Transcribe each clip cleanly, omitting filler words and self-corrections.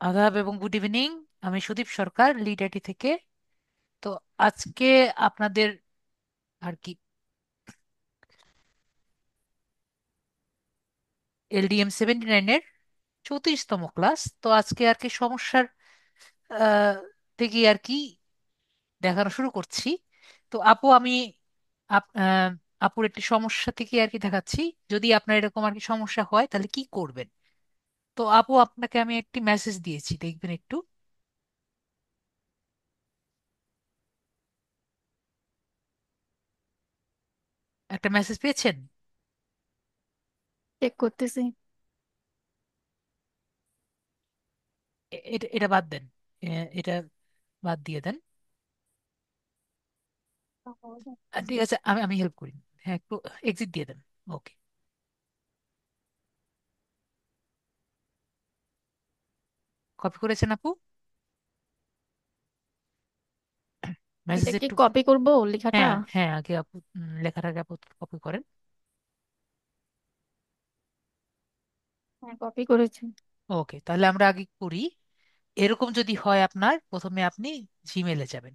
আদাব এবং good evening. আমি সুদীপ সরকার, লিড আইটি থেকে। তো আজকে আপনাদের আর কি LDM 79-এর 34তম ক্লাস। তো আজকে আর কি সমস্যার আহ, থেকে আর কি দেখানো শুরু করছি। তো আপু, আমি আপুর একটি সমস্যা থেকে আর কি দেখাচ্ছি। যদি আপনার এরকম আর কি সমস্যা হয় তাহলে কি করবেন। তো আপু, আপনাকে আমি একটি মেসেজ দিয়েছি, দেখবেন একটু। একটা মেসেজ পেয়েছেন? চেক করতেছি। এটা এটা বাদ দেন। এটা বাদ দিয়ে দেন। ঠিক আছে, আমি আমি হেল্প করি। হ্যাঁ, একটু এক্সিট দিয়ে দেন। ওকে। কপি করেছেন আপু? এটা মেসেজ কি একটু। কপি করব লেখাটা? হ্যাঁ হ্যাঁ, আগে আপু লেখাটাকে আপু কপি করেন। হ্যাঁ, কপি করেছি। ওকে, তাহলে আমরা আগে করি। এরকম যদি হয় আপনার, প্রথমে আপনি জিমেলে যাবেন।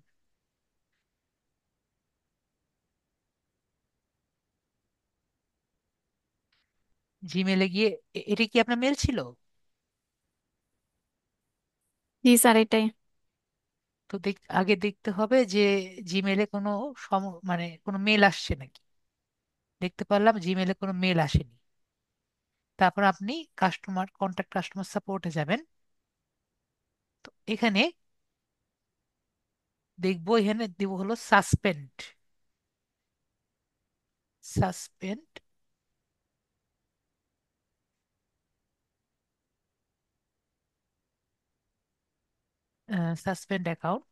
জিমেলে গিয়ে এটা কি আপনার মেল ছিল? জি স্যার, এটাই। তো আগে দেখতে হবে যে জিমেলে কোনো মানে কোনো মেল আসছে নাকি। দেখতে পারলাম জিমেলে কোনো মেল আসেনি। তারপর আপনি কন্ট্যাক্ট কাস্টমার সাপোর্টে যাবেন। তো এখানে দেখবো, এখানে দিব হলো সাসপেন্ড। সাসপেন্ড সাসপেন্ড অ্যাকাউন্ট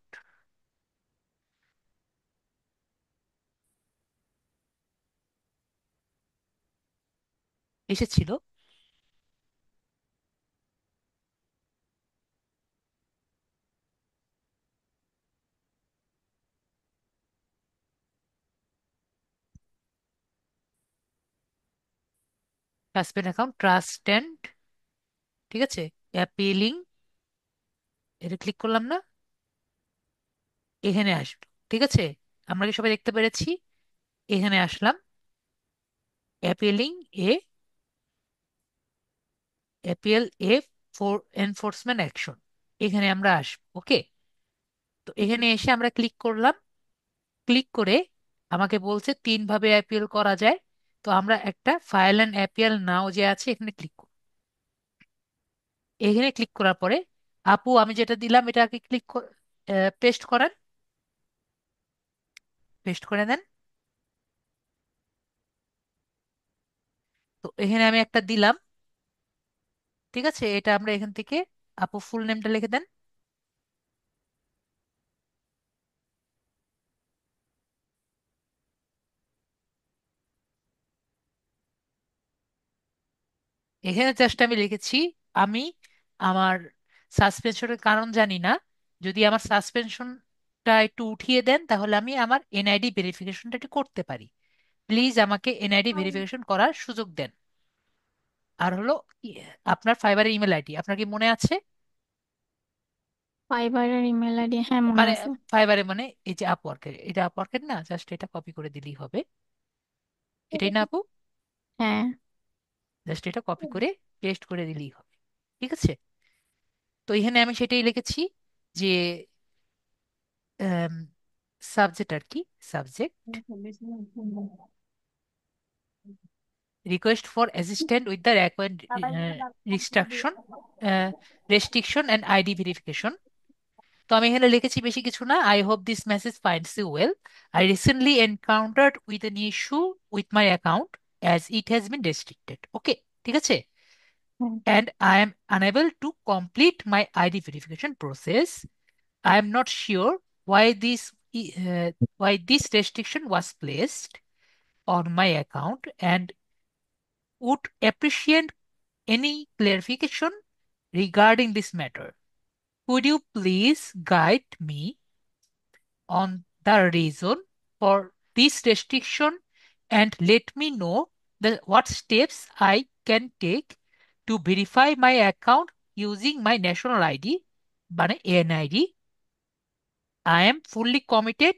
এসেছিল। সাসপেন্ড অ্যাকাউন্ট ট্রাস্ট অ্যান্ড, ঠিক আছে, অ্যাপিলিং, এটা ক্লিক করলাম না? এখানে আসলো, ঠিক আছে। আমরা কি সবাই দেখতে পেরেছি? এখানে আসলাম, appealing a, appeal a for enforcement action, এখানে আমরা আসবো। ওকে। তো এখানে এসে আমরা ক্লিক করলাম। ক্লিক করে আমাকে বলছে তিন ভাবে অ্যাপিল করা যায়। তো আমরা একটা ফাইল অ্যান্ড অ্যাপিল নাও যে আছে এখানে ক্লিক করব। এখানে ক্লিক করার পরে আপু, আমি যেটা দিলাম এটাকে পেস্ট করেন। পেস্ট করে দেন। তো এখানে আমি একটা দিলাম। ঠিক আছে, এটা আমরা এখান থেকে, আপু ফুল নেমটা লিখে দেন। এখানে জাস্ট আমি লিখেছি, আমি আমার সাসপেনশনের কারণ জানি না। যদি আমার সাসপেনশনটা একটু উঠিয়ে দেন তাহলে আমি আমার এনআইডি ভেরিফিকেশনটা একটু করতে পারি। প্লিজ আমাকে এনআইডি ভেরিফিকেশন করার সুযোগ দেন। আর হলো আপনার ফাইবারের ইমেল আইডি আপনার কি মনে আছে? ফাইবারের ইমেল আইডি, হ্যাঁ মনে মানে আছে। ফাইবারে মানে এই যে আপওয়ার্কের, এটা আপওয়ার্কের না, জাস্ট এটা কপি করে দিলেই হবে। এটাই না আপু? হ্যাঁ। জাস্ট এটা কপি করে পেস্ট করে দিলেই হবে। ঠিক আছে। তো এখানে আমি সেটাই লিখেছি যে সাবজেক্ট আর কি, subject request for assistant with the required restriction, restriction and ID verification. তো আমি এখানে লিখেছি বেশি কিছু না, I hope this message finds you well. I recently encountered with an issue with my account as it has been restricted. Okay, ঠিক আছে। হ্যাঁ। And I am unable to complete my ID verification process. I am not sure why why this restriction was placed on my account and would appreciate any clarification regarding this matter. Could you please guide me on the reason for this restriction and let me know what steps I can take to verify my account using my national ID মানে NID, I am fully committed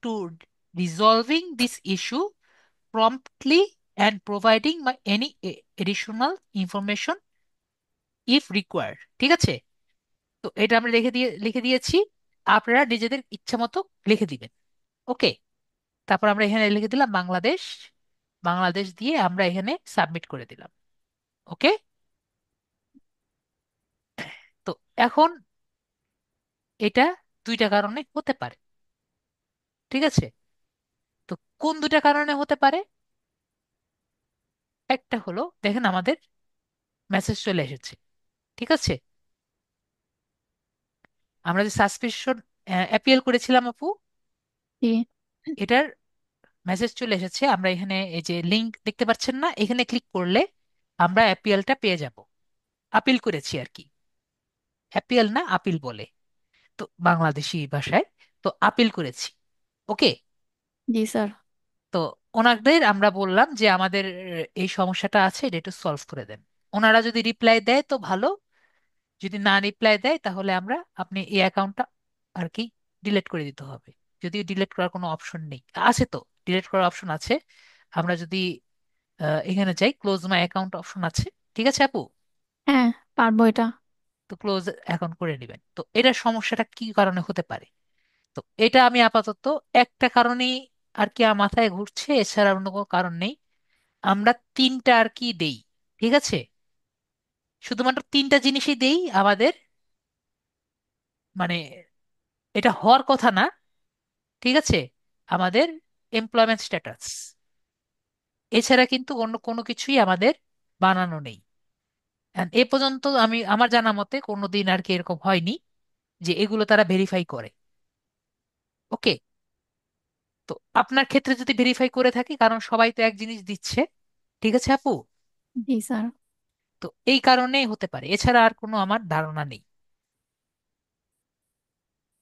to resolving this issue promptly and providing my any additional information if required. ঠিক আছে, তো এটা আমরা লিখে দিয়েছি। আপনারা নিজেদের ইচ্ছা মতো লিখে দিবেন। ওকে, তারপর আমরা এখানে লিখে দিলাম বাংলাদেশ। বাংলাদেশ দিয়ে আমরা এখানে সাবমিট করে দিলাম। ওকে, তো এখন এটা দুইটা কারণে হতে পারে। ঠিক আছে, তো কোন দুইটা কারণে হতে পারে? একটা হলো দেখেন আমাদের মেসেজ চলে এসেছে। ঠিক আছে, আমরা যে সাসপেনশন অ্যাপিল করেছিলাম আপু, জি। এটার মেসেজ চলে এসেছে। আমরা এখানে এই যে লিংক দেখতে পাচ্ছেন না, এখানে ক্লিক করলে আমরা অ্যাপিলটা পেয়ে যাব। আপিল করেছি আর কি, অ্যাপিল না আপিল বলে তো বাংলাদেশি ভাষায়। তো আপিল করেছি। ওকে, জি স্যার। তো ওনাদের আমরা বললাম যে আমাদের এই সমস্যাটা আছে, এটা একটু সলভ করে দেন। ওনারা যদি রিপ্লাই দেয় তো ভালো, যদি না রিপ্লাই দেয় তাহলে আমরা আপনি এই অ্যাকাউন্টটা আর কি ডিলিট করে দিতে হবে। যদিও ডিলিট করার কোনো অপশন নেই, আছে তো, ডিলিট করার অপশন আছে। আমরা যদি এখানে যাই, ক্লোজ মাই অ্যাকাউন্ট অপশন আছে। ঠিক আছে আপু, হ্যাঁ, পারবো এটা। তো ক্লোজ অ্যাকাউন্ট করে নেবেন। তো এটার সমস্যাটা কি কারণে হতে পারে? তো এটা আমি আপাতত একটা কারণেই আর কি আমার মাথায় ঘুরছে, এছাড়া অন্য কোনো কারণ নেই। আমরা তিনটা আর কি দেই। ঠিক আছে, শুধুমাত্র তিনটা জিনিসই দেই আমাদের, মানে এটা হওয়ার কথা না। ঠিক আছে, আমাদের এমপ্লয়মেন্ট স্ট্যাটাস, এছাড়া কিন্তু অন্য কোনো কিছুই আমাদের বানানো নেই। And এ পর্যন্ত আমি আমার জানা মতে কোনোদিন আর কি এরকম হয়নি যে এগুলো তারা ভেরিফাই করে। ওকে, তো আপনার ক্ষেত্রে যদি ভেরিফাই করে থাকি, কারণ সবাই তো এক জিনিস দিচ্ছে। ঠিক আছে আপু, জি স্যার। তো এই কারণেই হতে পারে, এছাড়া আর কোনো আমার ধারণা নেই।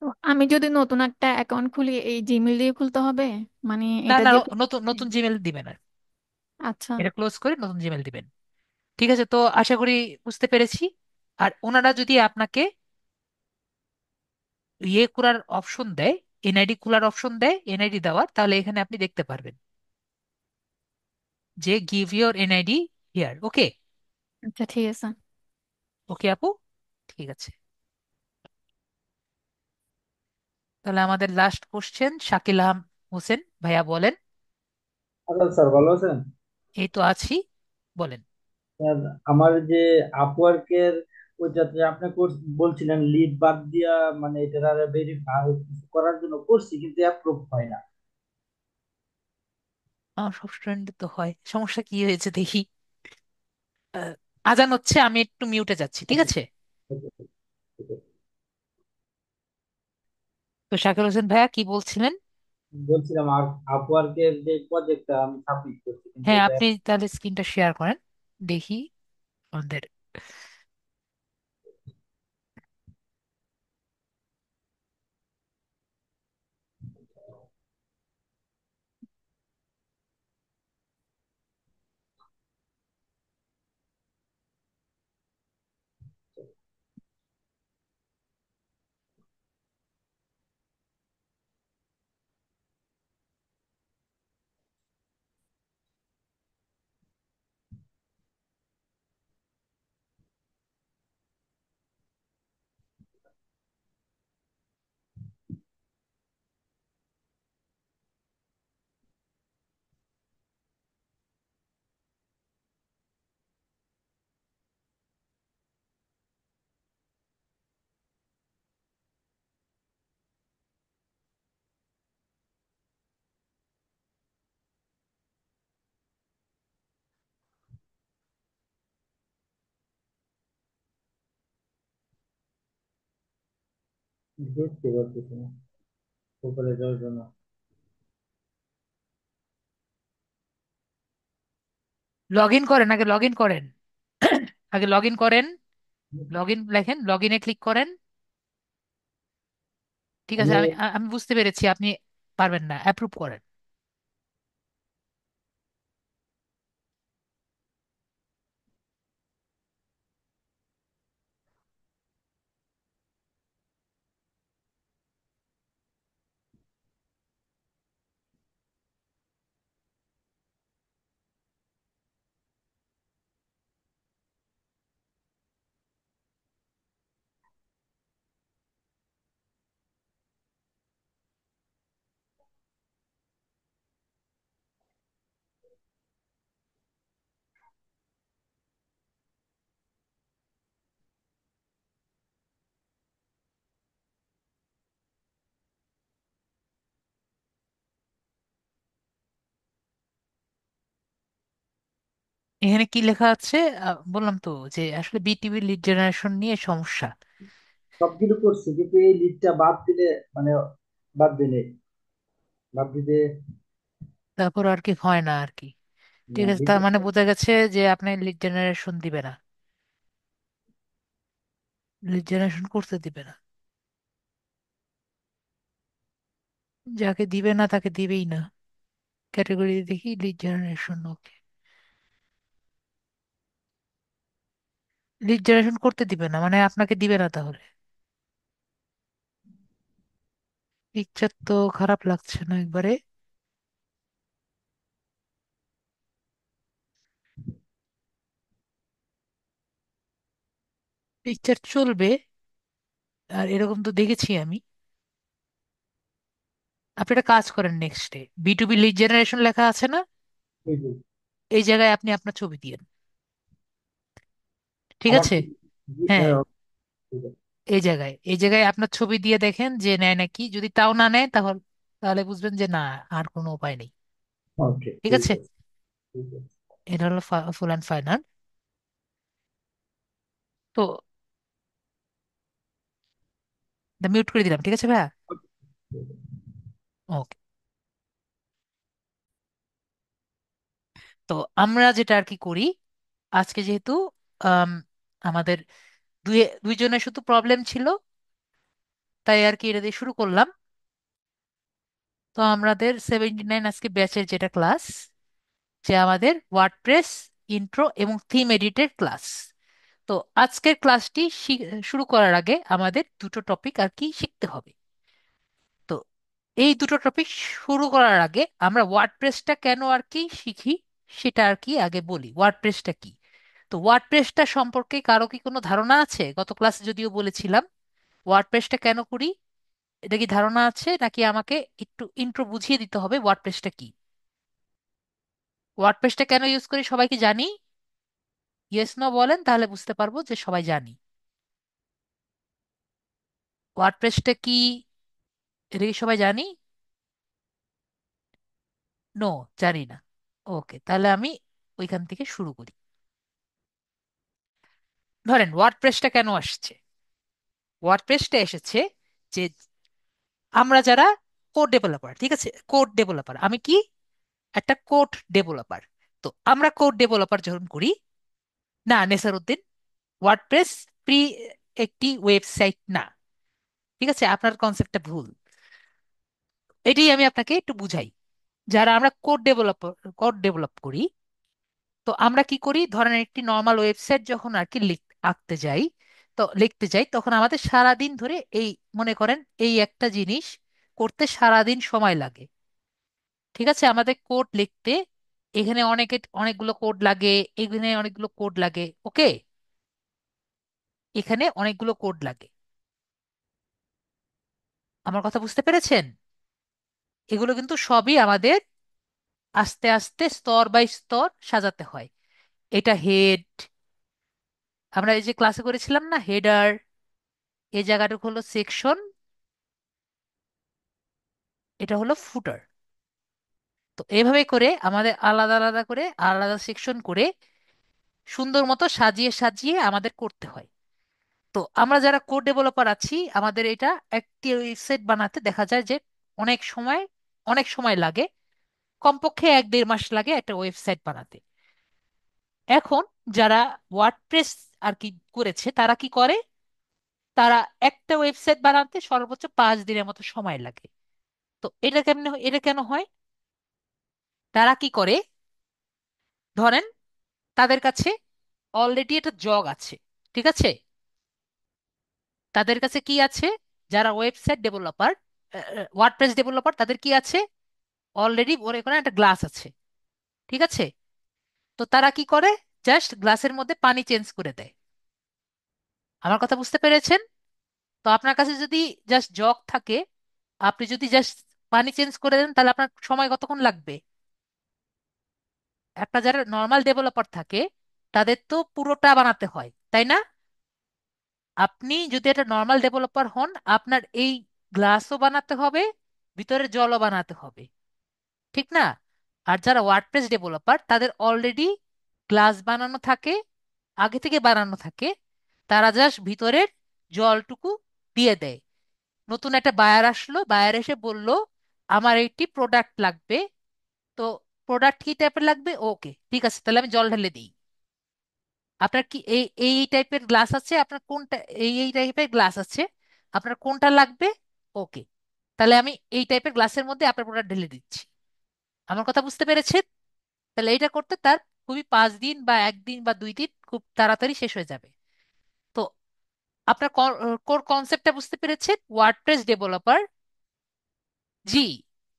তো আমি যদি নতুন একটা অ্যাকাউন্ট খুলি এই জিমেল দিয়ে খুলতে হবে, মানে না এটা না, দিয়ে নতুন নতুন জিমেল দিবেন আর, আচ্ছা। এটা ক্লোজ করে নতুন জিমেল দিবেন। ঠিক আছে, তো আশা করি বুঝতে পেরেছি। আর ওনারা যদি আপনাকে ইয়ে করার অপশন দেয়, এনআইডি খোলার অপশন দেয়, এনআইডি দেওয়ার, তাহলে এখানে আপনি দেখতে পারবেন যে গিভ ইউর এনআইডি হিয়ার। ওকে, আচ্ছা ঠিক আছে। ওকে আপু, ঠিক আছে। তাহলে আমাদের লাস্ট কোশ্চেন, শাকিল আহম হোসেন ভাইয়া বলেন। আচ্ছা স্যার, ভালো আছেন? এই তো আছি, বলেন। স্যার, আমার যে আপওয়ার্কের ওইটাতে আপনি বলছিলেন লিড বাদ দিয়া, মানে এটা ভেরিফাই করার জন্য করছি কিন্তু অ্যাপ্রুভ হয় না। আমার সব স্টুডেন্ট তো হয়, সমস্যা কি হয়েছে দেখি। আহ, আজান হচ্ছে, আমি একটু মিউটে যাচ্ছি, ঠিক আচ্ছা, আছে? ঠিক আছে, ঠিক আছে। তো শাকিল হোসেন ভাইয়া কি বলছিলেন? বলছিলাম আপওয়ার্কের যে প্রজেক্টটা আমি সাবমিট করছি কিন্তু হ্যাঁ, এটা আপনি তাহলে স্ক্রিনটা শেয়ার করেন, দেখি আমাদের। দেখতে পারতেছি না উপরে যাওয়ার জন্য। লগ ইন করেন, আগে লগ ইন করেন। আগে লগ ইন করেন, লগ ইন লেখেন, লগ ইনে ক্লিক করেন। ঠিক আছে, আমি আমি বুঝতে পেরেছি আপনি পারবেন না, অ্যাপ্রুভ করেন। এখানে কি লেখা আছে? বললাম তো যে আসলে বিটিভি লিড জেনারেশন নিয়ে সমস্যা। সবগুলো করছি কিন্তু এই লিডটা বাদ দিলে, মানে বাদ দিলে, বাদ দিতে তারপর আর কি হয় না আর কি। ঠিক আছে, তার মানে বোঝা গেছে যে আপনি লিড জেনারেশন দিবে না, লিড জেনারেশন করতে দিবে না। যাকে দিবে না তাকে দিবেই না। ক্যাটাগরি দেখি লিড জেনারেশন, ওকে। লিড জেনারেশন করতে দিবে না মানে আপনাকে দিবে না তাহলে? পিকচার তো খারাপ লাগছে না একবারে। পিকচার চলবে, আর এরকম তো দেখেছি আমি। আপনি একটা কাজ করেন, নেক্সটে বি লিড জেনারেশন লেখা আছে না, এই যে এই জায়গায় আপনি আপনার ছবি দিয়েন। ঠিক আমার আছে? হ্যাঁ, ঠিক আছে। এই জায়গায় আপনার ছবি দিয়ে দেখেন যে নেয় নাকি। যদি তাও না নেয় তাহলে তাহলে বুঝবেন যে না, আর কোনো উপায় নেই। ওকে, ঠিক ঠিক আছে, আছে, ঠিক আছে। এটা হলো ফুল অ্যান্ড ফাইনাল। তো মিউট করে দিলাম, ঠিক আছে ভাইয়া? ওকে। তো আমরা যেটা আর কি করি, আজকে যেহেতু আম, আমাদের দুইজনের শুধু প্রবলেম ছিল, তাই আর কি এটা দিয়ে শুরু করলাম। তো আমাদের 79 আজকে ব্যাচের যেটা ক্লাস, যে আমাদের ওয়ার্ডপ্রেস ইন্ট্রো এবং থিম এডিটের ক্লাস। তো আজকের ক্লাসটি শুরু করার আগে আমাদের দুটো টপিক আর কি শিখতে হবে। তো এই দুটো টপিক শুরু করার আগে আমরা ওয়ার্ডপ্রেসটা কেন আর কি শিখি সেটা আর কি আগে বলি। ওয়ার্ডপ্রেসটা কি? তো ওয়ার্ডপ্রেসটা সম্পর্কে কারো কি কোনো ধারণা আছে? গত ক্লাসে যদিও বলেছিলাম ওয়ার্ডপ্রেসটা কেন করি, এটা কি ধারণা আছে, নাকি আমাকে একটু ইন্ট্রো বুঝিয়ে দিতে হবে ওয়ার্ডপ্রেসটা কি? ওয়ার্ডপ্রেসটা কেন ইউজ করি সবাই কি জানি? ইয়েস নো বলেন, তাহলে বুঝতে পারবো যে সবাই জানি। ওয়ার্ডপ্রেসটা কি, এটা কি সবাই জানি? নো, জানি না। ওকে, তাহলে আমি ওইখান থেকে শুরু করি। ধরেন ওয়ার্ডপ্রেসটা কেন আসছে? ওয়ার্ডপ্রেসটা এসেছে যে আমরা যারা কোড ডেভেলপার, ঠিক আছে, কোড ডেভেলপার, আমি কি একটা কোড ডেভেলপার। তো আমরা কোড ডেভেলপার যখন করি, না নেসারউদ্দিন, ওয়ার্ডপ্রেস ফ্রি একটি ওয়েবসাইট না। ঠিক আছে, আপনার কনসেপ্টটা ভুল। এটাই আমি আপনাকে একটু বুঝাই। যারা আমরা কোড ডেভেলপ করি, তো আমরা কি করি, ধরেন একটি নর্মাল ওয়েবসাইট যখন আর কি আঁকতে যাই, তো লিখতে যাই, তখন আমাদের সারা দিন ধরে এই, মনে করেন এই একটা জিনিস করতে সারা দিন সময় লাগে। ঠিক আছে, আমাদের কোড লিখতে এখানে অনেকগুলো কোড লাগে, এখানে অনেকগুলো কোড লাগে, ওকে, এখানে অনেকগুলো কোড লাগে। আমার কথা বুঝতে পেরেছেন? এগুলো কিন্তু সবই আমাদের আস্তে আস্তে স্তর বাই স্তর সাজাতে হয়। এটা হেড, আমরা এই যে ক্লাসে করেছিলাম না, হেডার, এই জায়গাটুকু হলো সেকশন, এটা হলো ফুটার। তো এভাবে করে আমাদের আলাদা আলাদা করে আলাদা সেকশন করে সুন্দর মতো সাজিয়ে সাজিয়ে আমাদের করতে হয়। তো আমরা যারা কোড ডেভেলপার আছি, আমাদের এটা একটি ওয়েবসাইট বানাতে দেখা যায় যে অনেক সময় অনেক সময় লাগে। কমপক্ষে 1-1.5 মাস লাগে একটা ওয়েবসাইট বানাতে। এখন যারা ওয়ার্ডপ্রেস আর কি করেছে তারা কি করে, তারা একটা ওয়েবসাইট বানাতে সর্বোচ্চ 5 দিনের মতো সময় লাগে। তো এটা কেন হয়? তারা কি করে, ধরেন তাদের কাছে অলরেডি একটা জগ আছে, ঠিক আছে, তাদের কাছে কি আছে, যারা ওয়েবসাইট ডেভেলপার, ওয়ার্ডপ্রেস ডেভেলপার, তাদের কি আছে, অলরেডি মনে করেন একটা গ্লাস আছে, ঠিক আছে। তো তারা কি করে, জাস্ট গ্লাসের মধ্যে পানি চেঞ্জ করে দেয়। আমার কথা বুঝতে পেরেছেন? তো আপনার কাছে যদি জাস্ট জগ থাকে, আপনি যদি জাস্ট পানি চেঞ্জ করে দেন, তাহলে আপনার সময় কতক্ষণ লাগবে? একটা যারা নর্মাল ডেভেলপার থাকে তাদের তো পুরোটা বানাতে হয়, তাই না? আপনি যদি একটা নর্মাল ডেভেলপার হন, আপনার এই গ্লাসও বানাতে হবে, ভিতরে জলও বানাতে হবে, ঠিক না? আর যারা ওয়ার্ডপ্রেস ডেভেলপার তাদের অলরেডি গ্লাস বানানো থাকে, আগে থেকে বানানো থাকে, তারা জাস্ট ভিতরের জলটুকু দিয়ে দেয়। নতুন একটা বায়ার আসলো, বায়ার এসে বলল আমার একটি প্রোডাক্ট লাগবে। তো প্রোডাক্ট কি টাইপের লাগবে? ওকে, ঠিক আছে, তাহলে আমি জল ঢেলে দিই। আপনার কি এই এই টাইপের গ্লাস আছে? আপনার কোনটা? এই টাইপের গ্লাস আছে, আপনার কোনটা লাগবে? ওকে, তাহলে আমি এই টাইপের গ্লাসের মধ্যে আপনার প্রোডাক্ট ঢেলে দিচ্ছি। আমার কথা বুঝতে পেরেছেন? তাহলে এটা করতে তার খুবই 5 দিন বা 1 দিন বা 2 দিন খুব তাড়াতাড়ি শেষ হয়ে যাবে। তো আপনার কোর কনসেপ্টটা বুঝতে পেরেছেন? ওয়ার্ডপ্রেস ডেভেলপার, জি,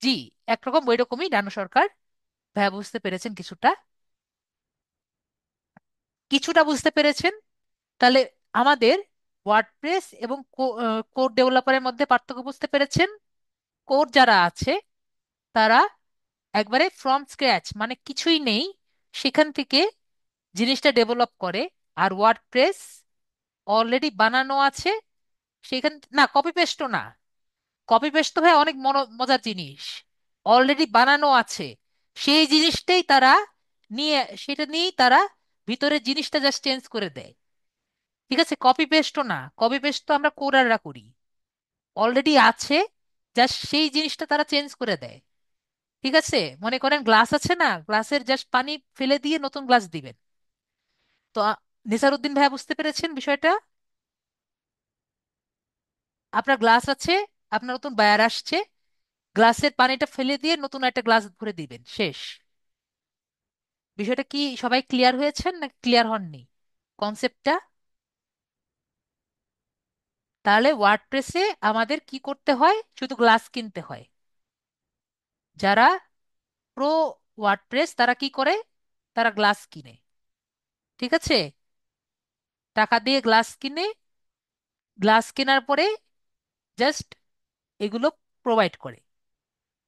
জি, একরকম ওই রকমই ডানো সরকার। ভাইয়া বুঝতে পেরেছেন কিছুটা? কিছুটা বুঝতে পেরেছেন? তাহলে আমাদের ওয়ার্ডপ্রেস এবং কোড ডেভেলপারের মধ্যে পার্থক্য বুঝতে পেরেছেন? কোড যারা আছে তারা একবারে ফ্রম স্ক্র্যাচ, মানে কিছুই নেই, সেখান থেকে জিনিসটা ডেভেলপ করে। আর ওয়ার্ডপ্রেস অলরেডি বানানো আছে, সেখান না, কপি পেস্টও না। কপি পেস্ট তো ভাই অনেক মজার জিনিস। অলরেডি বানানো আছে, সেই জিনিসটাই তারা নিয়ে, সেটা নিয়েই তারা ভিতরের জিনিসটা জাস্ট চেঞ্জ করে দেয়। ঠিক আছে, কপি পেস্টও না, কপি পেস্ট তো আমরা কোডাররা করি। অলরেডি আছে, জাস্ট সেই জিনিসটা তারা চেঞ্জ করে দেয়। ঠিক আছে, মনে করেন গ্লাস আছে না, গ্লাসের জাস্ট পানি ফেলে দিয়ে নতুন গ্লাস দিবেন। তো নিসারউদ্দিন ভাইয়া বুঝতে পেরেছেন বিষয়টা? আপনার গ্লাস আছে, আপনার নতুন বায়ার আসছে, গ্লাসের পানিটা ফেলে দিয়ে নতুন একটা গ্লাস ভরে দিবেন, শেষ। বিষয়টা কি সবাই ক্লিয়ার হয়েছেন না ক্লিয়ার হননি কনসেপ্টটা? তাহলে ওয়ার্ডপ্রেসে আমাদের কি করতে হয়? শুধু গ্লাস কিনতে হয়। যারা প্রো ওয়ার্ডপ্রেস তারা কি করে? তারা গ্লাস কিনে। ঠিক আছে, টাকা দিয়ে গ্লাস কিনে, গ্লাস কেনার পরে জাস্ট এগুলো প্রোভাইড করে।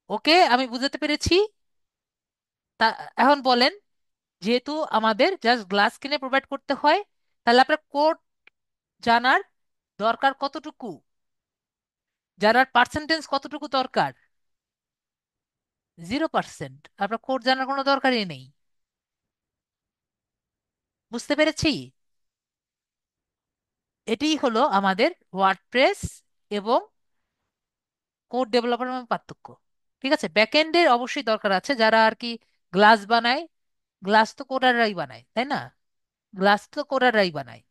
ওকে, আমি বুঝতে পেরেছি। তা এখন বলেন, যেহেতু আমাদের জাস্ট গ্লাস কিনে প্রোভাইড করতে হয়, তাহলে আপনার কোড জানার দরকার কতটুকু? জানার পার্সেন্টেজ কতটুকু দরকার? 0%। আপনার কোড জানার কোনো দরকারই নেই। বুঝতে পেরেছি? এটাই হলো আমাদের ওয়ার্ডপ্রেস এবং কোড ডেভেলপারের মধ্যে পার্থক্য। ঠিক আছে, ব্যাকএন্ডের অবশ্যই দরকার আছে, যারা আর কি গ্লাস বানায়। গ্লাস তো কোডাররাই বানায়, তাই না? গ্লাস তো কোডাররাই বানায়।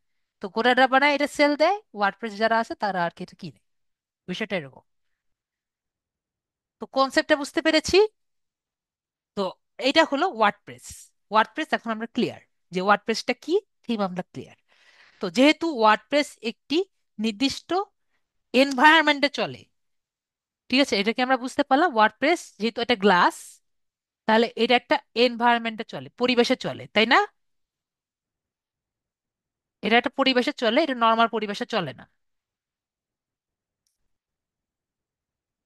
তো কোডাররা বানায়, এটা সেল দেয়, ওয়ার্ডপ্রেস যারা আছে তারা আর কি এটা কিনে। বিষয়টা এরকম। তো কনসেপ্টটা বুঝতে পেরেছি। তো এইটা হলো ওয়ার্ডপ্রেস। ওয়ার্ডপ্রেস এখন আমরা ক্লিয়ার, যে ওয়ার্ডপ্রেসটা কি, থিম আমরা ক্লিয়ার। তো যেহেতু ওয়ার্ডপ্রেস একটি নির্দিষ্ট এনভায়রনমেন্টে চলে, ঠিক আছে, এটাকে আমরা বুঝতে পারলাম। ওয়ার্ডপ্রেস যেহেতু এটা গ্লাস, তাহলে এটা একটা এনভায়রনমেন্টে চলে, পরিবেশে চলে, তাই না? এটা একটা পরিবেশে চলে, এটা নর্মাল পরিবেশে চলে না।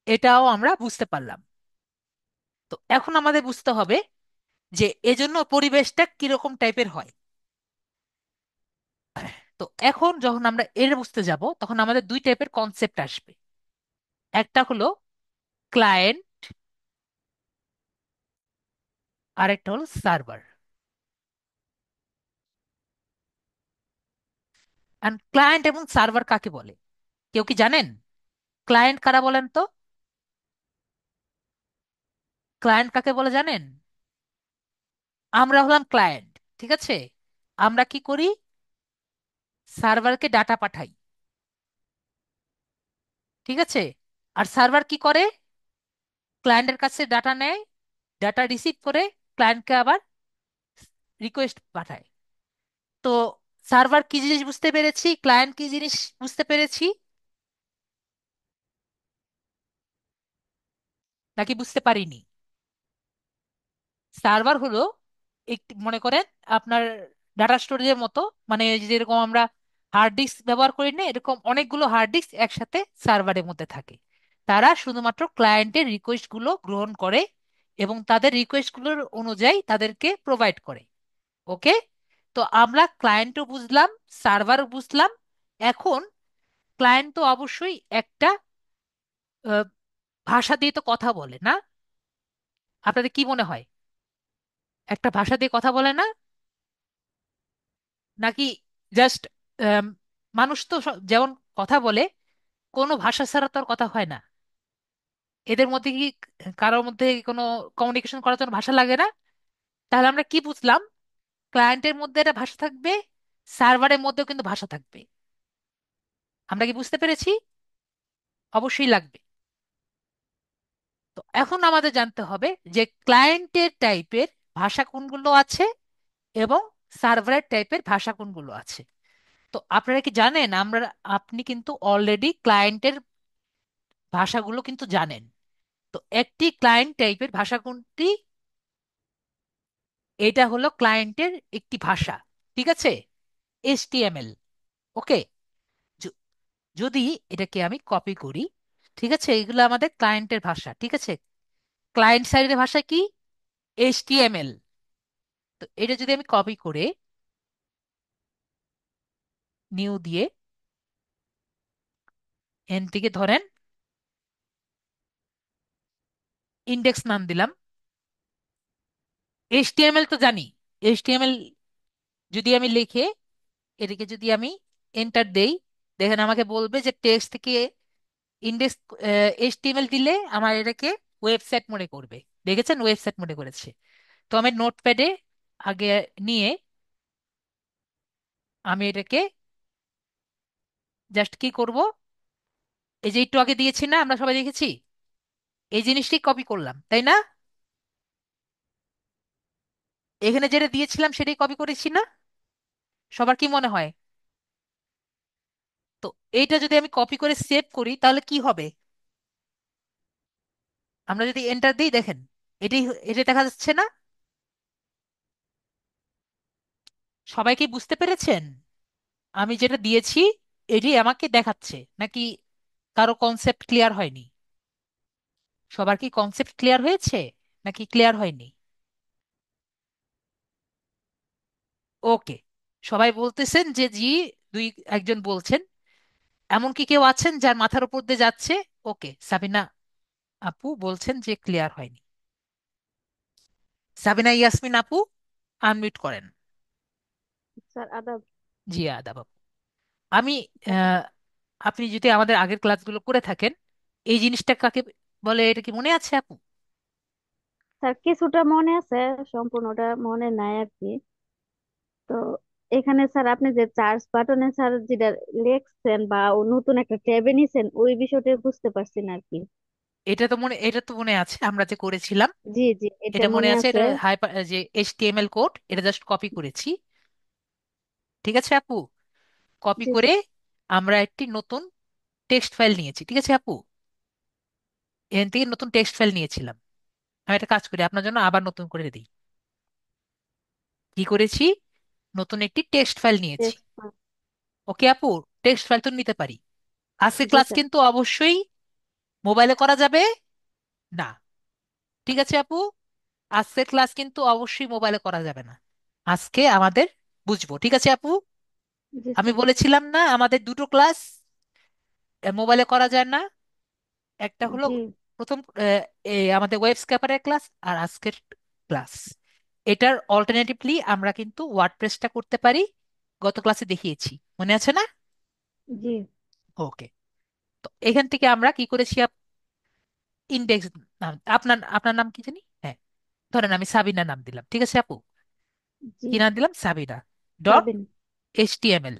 এটাও আমরা বুঝতে পারলাম। তো এখন আমাদের বুঝতে হবে যে এজন্য পরিবেশটা কিরকম টাইপের হয়। তো এখন যখন আমরা এর বুঝতে যাব, তখন আমাদের দুই টাইপের কনসেপ্ট আসবে। একটা হলো ক্লায়েন্ট, আর একটা হলো সার্ভার। এন্ড ক্লায়েন্ট এবং সার্ভার কাকে বলে? কেউ কি জানেন? ক্লায়েন্ট কারা বলেন তো? ক্লায়েন্ট কাকে বলে জানেন? আমরা হলাম ক্লায়েন্ট। ঠিক আছে, আমরা কি করি? সার্ভারকে ডাটা পাঠাই। ঠিক আছে, আর সার্ভার কি করে? ক্লায়েন্টের কাছে ডাটা নেয়, ডাটা রিসিভ করে ক্লায়েন্টকে আবার রিকোয়েস্ট পাঠায়। তো সার্ভার কি জিনিস বুঝতে পেরেছি, ক্লায়েন্ট কি জিনিস বুঝতে পেরেছি, নাকি বুঝতে পারিনি? সার্ভার হলো একটি, মনে করেন আপনার ডাটা স্টোরেজের মতো, মানে এই যে যেরকম আমরা হার্ড ডিস্ক ব্যবহার করি না, এরকম অনেকগুলো হার্ড ডিস্ক একসাথে সার্ভারের মধ্যে থাকে। তারা শুধুমাত্র ক্লায়েন্টের রিকোয়েস্ট গুলো গ্রহণ করে এবং তাদের রিকোয়েস্ট গুলোর অনুযায়ী তাদেরকে প্রোভাইড করে। ওকে, তো আমরা ক্লায়েন্টও বুঝলাম, সার্ভারও বুঝলাম। এখন ক্লায়েন্ট তো অবশ্যই একটা আহ, ভাষা দিয়ে তো কথা বলে না? আপনাদের কি মনে হয়? একটা ভাষা দিয়ে কথা বলে না? নাকি জাস্ট মানুষ তো যেমন কথা বলে, কোনো ভাষা ছাড়া তো আর কথা হয় না। এদের মধ্যে কি কারোর মধ্যে কোনো কমিউনিকেশন করার জন্য ভাষা লাগে না? তাহলে আমরা কি বুঝলাম? ক্লায়েন্টের মধ্যে একটা ভাষা থাকবে, সার্ভারের মধ্যেও কিন্তু ভাষা থাকবে। আমরা কি বুঝতে পেরেছি? অবশ্যই লাগবে। তো এখন আমাদের জানতে হবে যে ক্লায়েন্টের টাইপের ভাষা কোনগুলো আছে এবং সার্ভারের টাইপের ভাষা কোনগুলো আছে। তো আপনারা কি জানেন, আপনি কিন্তু অলরেডি ক্লায়েন্টের ভাষাগুলো কিন্তু জানেন। তো একটি ক্লায়েন্ট টাইপের ভাষা কোনটি? এটা হলো ক্লায়েন্টের একটি ভাষা, ঠিক আছে, HTML। ওকে। যদি এটাকে আমি কপি করি, ঠিক আছে, এগুলো আমাদের ক্লায়েন্টের ভাষা, ঠিক আছে। ক্লায়েন্ট সাইডের ভাষা কি? HTML। তো এটা যদি আমি কপি করে নিউ দিয়ে এন থেকে ধরেন ইন্ডেক্স নাম দিলাম। HTML তো জানি। HTML যদি আমি লিখে এটাকে যদি আমি এন্টার দেই, দেখেন আমাকে বলবে যে টেক্সট থেকে ইন্ডেক্স HTML দিলে আমার এটাকে ওয়েবসাইট মনে করবে। দেখেছেন, ওয়েবসাইট মনে করেছে। তো আমি নোটপ্যাডে আগে নিয়ে আমি এটাকে জাস্ট কি করব, এই যে একটু আগে দিয়েছি না, আমরা সবাই দেখেছি, এই জিনিসটি কপি করলাম, তাই না? এখানে যেটা দিয়েছিলাম সেটাই কপি করেছি না? সবার কি মনে হয়? তো এইটা যদি আমি কপি করে সেভ করি তাহলে কি হবে? আমরা যদি এন্টার দিই, দেখেন এটা দেখা যাচ্ছে না? সবাই কি বুঝতে পেরেছেন আমি যেটা দিয়েছি এটি আমাকে দেখাচ্ছে নাকি? কারো কনসেপ্ট ক্লিয়ার হয়নি? সবার কি কনসেপ্ট ক্লিয়ার হয়েছে নাকি ক্লিয়ার হয়নি? ওকে। সবাই বলতেছেন যে জি। দুই একজন বলছেন। এমন কি কেউ আছেন যার মাথার উপর দিয়ে যাচ্ছে? ওকে, সাবিনা আপু বলছেন যে ক্লিয়ার হয়নি। সাবিনা ইয়াসমিন আপু, আনমিউট করেন। স্যার আদাব। জি আদাব আপু। আমি আহ, আপনি যদি আমাদের আগের ক্লাসগুলো করে থাকেন, এই জিনিসটা কাকে বলে এটা কি মনে আছে আপু? স্যার কিছুটা মনে আছে, সম্পূর্ণটা মনে নাই আর কি। তো এখানে স্যার আপনি যে চার্জ বাটনে স্যার যেটা লিখছেন বা ও নতুন একটা ট্যাবে নিছেন ওই বিষয়টা বুঝতে পারছি না আর কি। এটা তো মনে আছে আমরা যে করেছিলাম। জি জি, এটা এটা মনে মনে আছে, আছে। এটা হাইপার যে HTML কোড, এটা জাস্ট কপি করেছি। ঠিক আছে আপু। কপি জি করে স্যার। আমরা একটি নতুন টেক্সট ফাইল নিয়েছি, ঠিক আছে আপু। এখান থেকে নতুন টেক্সট ফাইল নিয়েছিলাম। আমি একটা কাজ করি, আপনার জন্য আবার নতুন করে দিই। কি করেছি? নতুন একটি টেক্সট ফাইল নিয়েছি। Text file. ওকে আপু। টেক্সট ফাইল তো নিতে পারি। আজকে জি ক্লাস স্যার। কিন্তু অবশ্যই মোবাইলে করা যাবে না, ঠিক আছে আপু। আজকের ক্লাস কিন্তু অবশ্যই মোবাইলে করা যাবে না। আজকে আমাদের বুঝবো, ঠিক আছে আপু। জি আমি স্যার। বলেছিলাম না আমাদের দুটো ক্লাস মোবাইলে করা যায় না? একটা হলো জি প্রথম আমাদের ওয়েব স্ক্যাপারের ক্লাস, আর আজকের ক্লাস। এটার অল্টারনেটিভলি আমরা কিন্তু ওয়ার্ডপ্রেসটা করতে পারি। গত ক্লাসে দেখিয়েছি, মনে আছে না? জি ওকে। তো এখান থেকে আমরা কি করেছি? ইন্ডেক্স নাম, আপনার আপনার নাম কি জানি, হ্যাঁ, ধরেন আমি সাবিনা নাম দিলাম, ঠিক আছে আপু। জি। কি নাম দিলাম? Sabina dot Sabin. HTML।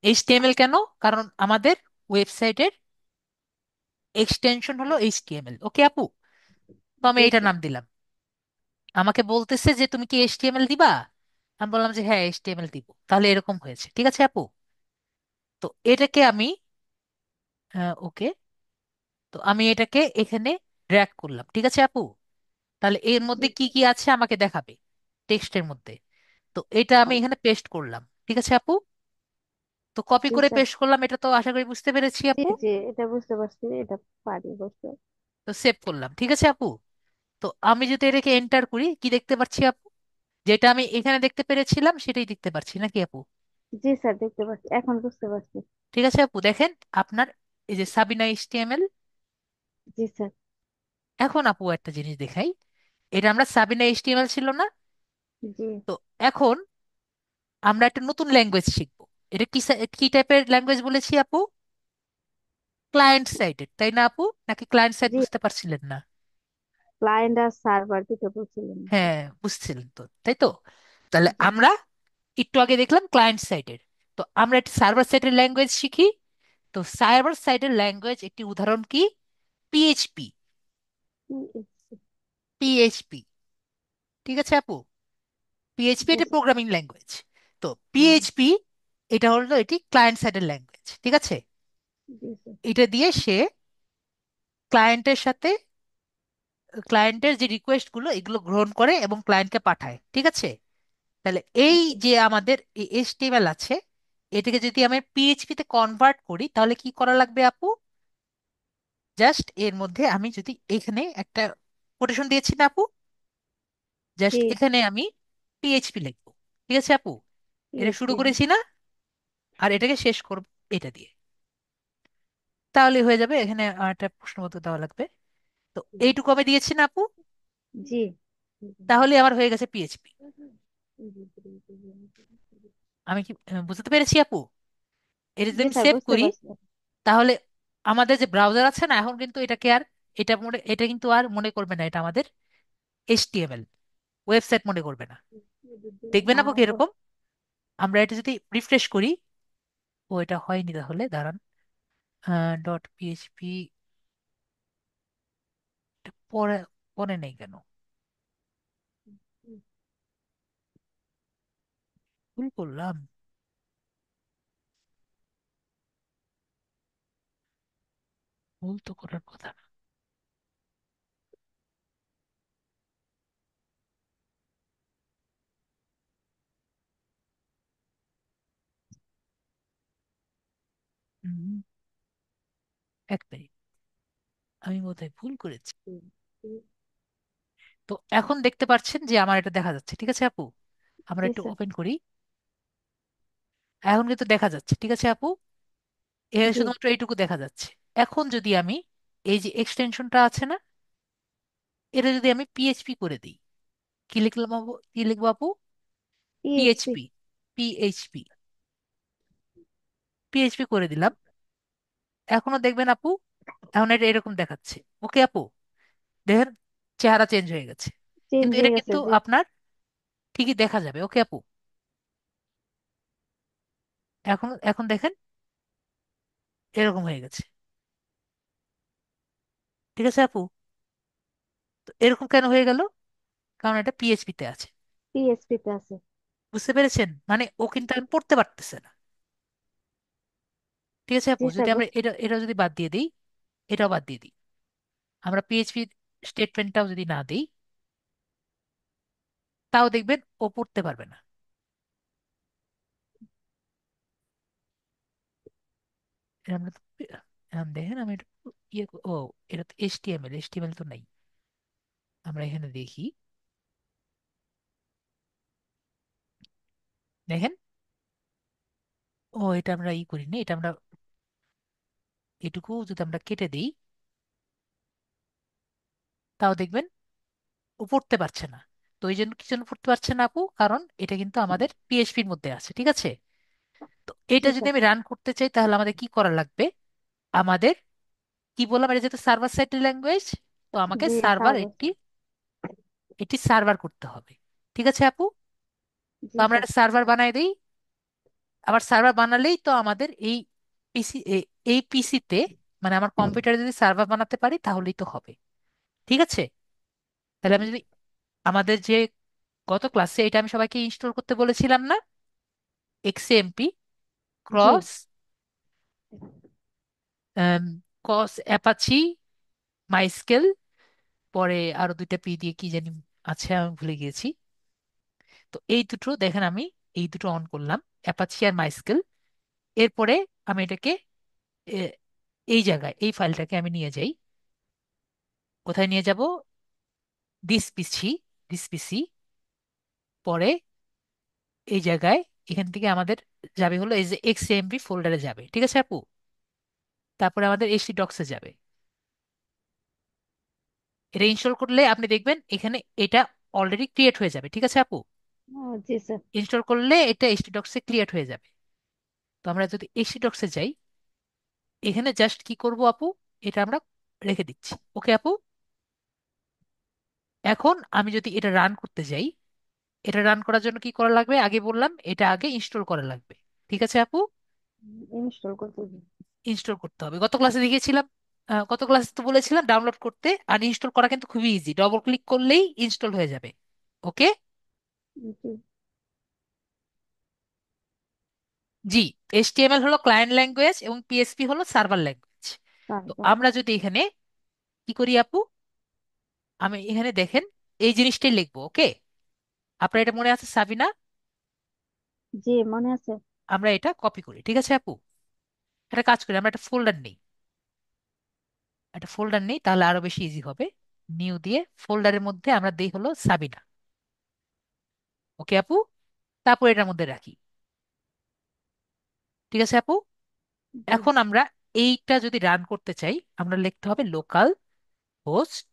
HTML কেন? কারণ আমাদের ওয়েবসাইটের এক্সটেনশন হলো HTML। ওকে আপু। তো আমি জি এইটার স্যার। নাম দিলাম। আমাকে বলতেছে যে তুমি কি HTML দিবা? আমি বললাম যে হ্যাঁ HTML দিব। তাহলে এরকম হয়েছে, ঠিক আছে আপু। তো এটাকে আমি ওকে, তো আমি এটাকে এখানে ড্র্যাগ করলাম, ঠিক আছে আপু। তাহলে এর জি মধ্যে কি স্যার। কি আছে আমাকে দেখাবে টেক্সটের মধ্যে। তো এটা আমি এখানে পেস্ট করলাম, ঠিক আছে আপু। তো কপি জি করে স্যার। পেস্ট করলাম, এটা তো আশা করি বুঝতে পেরেছি জি আপু। জি, এটা বুঝতে পারছি, এটা পারি বুঝতে। তো সেভ করলাম, ঠিক আছে আপু। তো আমি যদি এটাকে এন্টার করি, কি দেখতে পাচ্ছি আপু? যেটা আমি এখানে দেখতে পেরেছিলাম সেটাই দেখতে পাচ্ছি নাকি আপু? জি স্যার, দেখতে পাচ্ছি, এখন বুঝতে পারছি। ঠিক আছে আপু, দেখেন আপনার এই যে সাবিনা HTML। জি স্যার। এখন আপু একটা জিনিস দেখাই। এটা আমরা সাবিনা HTML ছিল না? জি তো এখন আমরা একটা নতুন ল্যাঙ্গুয়েজ শিখবো। এটা কি টাইপের ল্যাঙ্গুয়েজ বলেছি আপু? ক্লায়েন্ট সাইডের, তাই না আপু? নাকি ক্লায়েন্ট সাইড জি, বুঝতে পারছিলেন না? ক্লায়েন্ট আর সার্ভার দুটো বলছিলেন। হ্যাঁ, বুঝছিলেন তো, তাই তো? তাহলে জি আমরা একটু আগে দেখলাম ক্লায়েন্ট সাইডের, তো আমরা একটা সার্ভার সাইডের ল্যাঙ্গুয়েজ শিখি। তো সার্ভার সাইডের ল্যাঙ্গুয়েজ একটি উদাহরণ কি? পিএইচপি। PHP, পিএইচপি, ঠিক আছে আপু? পিএইচপি জি এটা স্যার। Programming language. তো হ্যাঁ, পিএইচপি এটা হলো এটি ক্লায়েন্ট সাইডের ল্যাঙ্গুয়েজ, ঠিক আছে? জি স্যার। এটা দিয়ে সে ক্লায়েন্টের সাথে, ক্লায়েন্টের যে রিকোয়েস্ট গুলো এগুলো গ্রহণ করে এবং ক্লায়েন্টকে পাঠায়, ঠিক আছে? তাহলে এই ওকে। যে আমাদের এইচটিএমএল আছে, এটাকে যদি আমি পিএইচপি তে কনভার্ট করি তাহলে কি করা লাগবে আপু? জাস্ট এর মধ্যে আমি যদি এখানে একটা কোটেশন দিয়েছি না আপু, জাস্ট জি, এখানে আমি পিএইচপি লিখবো, ঠিক আছে আপু? এটা শুরু PHP, হ্যাঁ। করেছি না, আর এটাকে শেষ করব এটা দিয়ে, তাহলে হয়ে যাবে। এখানে আর একটা প্রশ্নবোধক দেওয়া লাগবে। তো এইটুকু আমি দিয়েছি না আপু? জি তাহলে আমার হয়ে গেছে পিএইচপি। আমি কি বুঝতে পেরেছি আপু? এটা যদি জি আমি স্যার, সেভ বুঝতে করি পারছি। তাহলে আমাদের যে ব্রাউজার আছে না, এখন কিন্তু এটাকে আর, এটা কিন্তু আর মনে করবে না এটা আমাদের এইচটিএমএল ওয়েবসাইট মনে করবে না। দেখবে না আপু হ্যাঁ, কিরকম? আমরা এটা যদি রিফ্রেশ করি, ও এটা হয়নি, তাহলে দাঁড়ান। ডট পিএইচপি পরে, পরে নেই কেন? ভুল করলাম। ভুল তো করার কথা না। হুম, এক মিনিট, আমি বোধহয় ভুল করেছি। তো এখন দেখতে পাচ্ছেন যে আমার এটা দেখা যাচ্ছে, ঠিক আছে আপু? আমরা জি একটু স্যার। ওপেন করি। এখন কিন্তু দেখা যাচ্ছে, ঠিক আছে আপু? এখানে জি, শুধুমাত্র এইটুকু দেখা যাচ্ছে। এখন যদি আমি এই যে এক্সটেনশনটা আছে না, এটা যদি আমি পিএইচপি করে দিই, কি লিখলাম আপু? কি লিখবো আপু? PHP, PHP. পিএইচপি, পিএইচপি করে দিলাম। এখনো দেখবেন আপু, এখন এটা এরকম দেখাচ্ছে। ওকে আপু, দেখেন চেহারা চেঞ্জ হয়ে গেছে, চেঞ্জ কিন্তু এটা হয়ে গেছে। কিন্তু জি, আপনার ঠিকই দেখা যাবে। ওকে আপু, এখন এখন দেখেন এরকম হয়ে গেছে, ঠিক আছে আপু? তো এরকম কেন হয়ে গেল? কারণ এটা পিএইচপি তে আছে। PHP তে আছে। বুঝতে পেরেছেন? মানে ও কিন্তু এখন পড়তে পারতেছে না, ঠিক আছে আপু? জি যদি স্যার, আমরা এটা এটা যদি বাদ দিয়ে দিই, এটাও বাদ দিয়ে দিই, আমরা পিএইচপি স্টেটমেন্টটাও যদি না দিই, তাও দেখবেন ও পড়তে পারবে না। এটা আমরা দেখেন আমি এটা ও, এটা তো এইচটিএমএল, এইচটিএমএল তো নাই। আমরা এখানে দেখি, দেখেন। ও, এটা আমরা করিনি, এটা আমরা এটুকু যদি আমরা কেটে দিই, তাও দেখবেন ও পড়তে পারছে না। তো এই জন্য কি জন্য পড়তে পারছে না আপু? কারণ এটা কিন্তু আমাদের পিএইচপির মধ্যে আছে, ঠিক আছে? তো এটা জি যদি স্যার। আমি রান করতে চাই তাহলে আমাদের কি করা লাগবে? আমাদের কি বললাম, এটা যেহেতু সার্ভার সাইড ল্যাঙ্গুয়েজ, তো আমাকে জি সার্ভার স্যার, এটি সার্ভার করতে হবে, ঠিক আছে আপু? তো জি আমরা স্যার। একটা সার্ভার বানাই দিই। আবার সার্ভার বানালেই তো আমাদের এই পিসি, এই পিসিতে, মানে আমার কম্পিউটারে যদি সার্ভার বানাতে পারি তাহলেই তো হবে, ঠিক আছে? তাহলে আমি যদি আমাদের যে গত ক্লাসে এটা আমি সবাইকে ইনস্টল করতে বলেছিলাম না, এক্সএমপি জি, ক্রস কস অ্যাপাচি মাইস্কেল, পরে আরো দুইটা পি দিয়ে কি জানি আছে, আমি ভুলে গিয়েছি। তো এই দুটো দেখেন, আমি এই দুটো অন করলাম, অ্যাপাচি আর মাইস্কেল। এরপরে আমি এটাকে এ, এই জায়গায় এই ফাইলটাকে আমি নিয়ে যাই। কোথায় নিয়ে যাব? দিস পিসি। পরে এই জায়গায়, এখান থেকে আমাদের যাবে হলো এই যে এক্সএমপি ফোল্ডারে যাবে, ঠিক আছে আপু? তারপরে আমাদের এইচটি ডক্সে যাবে। এটা ইনস্টল করলে আপনি দেখবেন এখানে এটা অলরেডি ক্রিয়েট হয়ে যাবে, ঠিক আছে আপু? জি স্যার। ইনস্টল করলে এটা এইচটিডক্সে ক্রিয়েট হয়ে যাবে। তো আমরা যদি এইচটিডক্সে যাই, এখানে জাস্ট কি করব আপু, এটা আমরা রেখে দিচ্ছি। ওকে আপু, এখন আমি যদি এটা রান করতে যাই, এটা রান করার জন্য কি করা লাগবে, আগে বললাম এটা আগে ইনস্টল করা লাগবে। ঠিক আছে আপু, ইনস্টল করতে হবে। ইনস্টল করতে হবে। গত ক্লাসে দেখিয়েছিলাম, গত ক্লাসে তো বলেছিলাম ডাউনলোড করতে, আর ইনস্টল করা কিন্তু খুবই ইজি, ডবল ক্লিক করলেই ইনস্টল হয়ে যাবে। ওকে। জি। জি, এইচটিএমএল হলো ক্লায়েন্ট ল্যাঙ্গুয়েজ এবং পিএসপি হলো সার্ভার ল্যাঙ্গুয়েজ। তো তারপর। আমরা যদি এখানে কি করি আপু, আমি এখানে দেখেন এই জিনিসটাই লিখবো। ওকে, আপনার এটা মনে আছে সাবিনা? জি মনে আছে। আমরা এটা কপি করি, ঠিক আছে আপু? একটা কাজ করি, আমরা একটা ফোল্ডার নিই, একটা ফোল্ডার নিই, তাহলে আরো বেশি ইজি হবে। নিউ দিয়ে ফোল্ডারের মধ্যে আমরা দিই হলো সাবিনা। ওকে আপু, তারপর এটার মধ্যে রাখি। ঠিক আছে আপু, জি। এখন আমরা এইটা যদি রান করতে চাই, আমরা লিখতে হবে লোকাল হোস্ট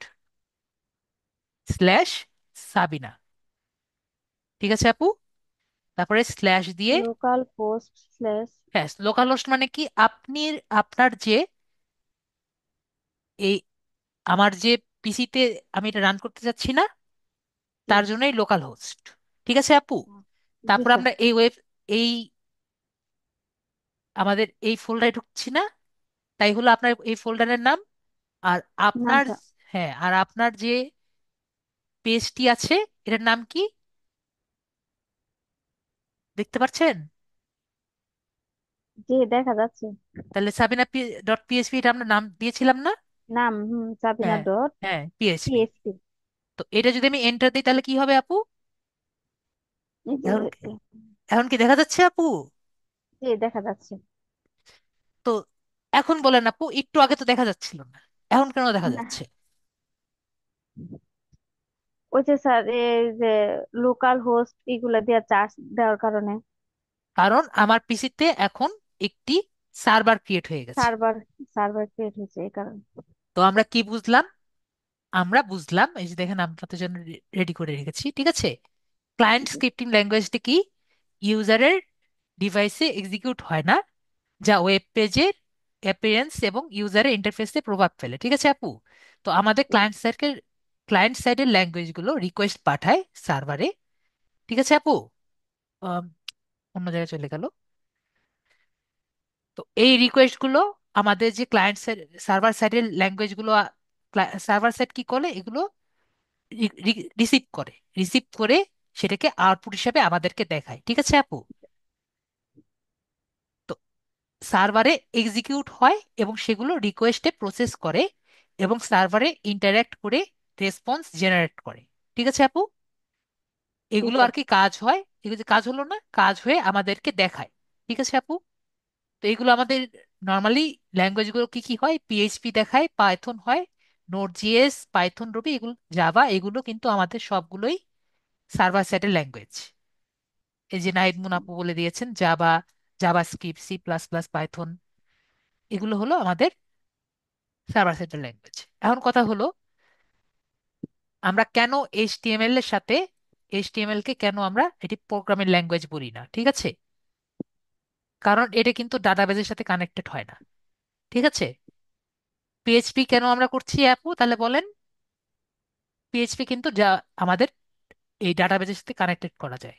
স্ল্যাশ সাবিনা। ঠিক আছে আপু, তারপরে স্ল্যাশ দিয়ে, লোকাল পোস্ট স্ল্যাশ। হ্যাঁ লোকাল হোস্ট মানে কি, আপনি আপনার যে এই আমার যে পিসিতে আমি এটা রান করতে চাচ্ছি না, জি। তার জন্যই লোকাল হোস্ট। ঠিক আছে আপু, জি তারপর স্যার। আমরা এই আমাদের এই ফোল্ডারে ঢুকছি না, তাই হলো আপনার এই ফোল্ডারের নাম। আর আপনার, নামটা। হ্যাঁ আর আপনার যে পেজটি আছে এটার নাম কি দেখতে পাচ্ছেন? জি দেখা যাচ্ছে। তাহলে সাবিনা ডট পিএইচপি এটা আমরা নাম দিয়েছিলাম না? নাম সাবিনা হ্যাঁ, ডট হ্যাঁ পিএইচপি। পিএসপি। তো এটা যদি আমি এন্টার দিই তাহলে কি হবে আপু? এই যে। এখন এখন কি দেখা যাচ্ছে আপু? জি দেখা যাচ্ছে। তো এখন বলেন আপু, একটু আগে তো দেখা যাচ্ছিল না, এখন কেন দেখা না, যাচ্ছে? ওই যে স্যার এই যে লোকাল হোস্ট এগুলা দিয়ে চার্জ দেওয়ার কারণে। কারণ আমার পিসিতে এখন একটি সার্ভার ক্রিয়েট হয়ে গেছে। সার্ভার সার্ভার ক্রিয়েট হয়েছে এই কারণে। তো আমরা কি বুঝলাম? আমরা বুঝলাম, এই যে দেখেন আপনাদের জন্য রেডি করে রেখেছি, ঠিক আছে? ক্লায়েন্ট স্ক্রিপ্টিং ল্যাঙ্গুয়েজটি কি, ইউজারের ডিভাইসে এক্সিকিউট হয় না, যা ওয়েব পেজের অ্যাপিয়ারেন্স এবং ইউজারের ইন্টারফেসে প্রভাব ফেলে। ঠিক আছে আপু? তো আমাদের ক্লায়েন্ট সাইডের ল্যাঙ্গুয়েজগুলো রিকোয়েস্ট পাঠায় সার্ভারে। ঠিক আছে আপু? আম, অন্য জায়গায় চলে গেল। তো এই রিকোয়েস্টগুলো আমাদের যে ক্লায়েন্ট সাইড সার্ভার সাইডের ল্যাঙ্গুয়েজগুলো, সার্ভার সাইড কি করে, এগুলো রিসিভ করে, রিসিভ করে সেটাকে আউটপুট হিসাবে আমাদেরকে দেখায়। ঠিক আছে আপু? তো সার্ভারে এক্সিকিউট হয় এবং সেগুলো রিকোয়েস্টে প্রসেস করে এবং সার্ভারে ইন্টারঅ্যাক্ট করে রেসপন্স জেনারেট করে। ঠিক আছে আপু? জি এগুলো স্যার। আর কি কাজ হয়, এগুলো যে কাজ হলো না, কাজ হয়ে আমাদেরকে দেখায়। ঠিক আছে আপু? তো এগুলো আমাদের নর্মালি ল্যাঙ্গুয়েজগুলো কি কি হয়, পিএইচপি দেখায়, পাইথন হয়, নোড জিএস, পাইথন রুবি, এগুলো জাভা, এগুলো কিন্তু আমাদের সবগুলোই সার্ভার সাইডের ল্যাঙ্গুয়েজ। এই যে নাহিদ মুন আপু বলে দিয়েছেন Java, JavaScript, C plus plus, Python, এগুলো হলো আমাদের সার্ভার সাইডের ল্যাঙ্গুয়েজ। এখন কথা হলো, আমরা কেন এইচটিএমএল এর সাথে, এইচটিএমএল কে কেন আমরা এটি প্রোগ্রামিং ল্যাঙ্গুয়েজ বলি না? ঠিক আছে, কারণ এটা কিন্তু ডাটাবেজের সাথে কানেক্টেড হয় না। ঠিক আছে, পিএইচপি কেন আমরা করছি আপু তাহলে বলেন? পিএইচপি কিন্তু যা আমাদের এই ডাটাবেজের সাথে কানেক্টেড করা যায়।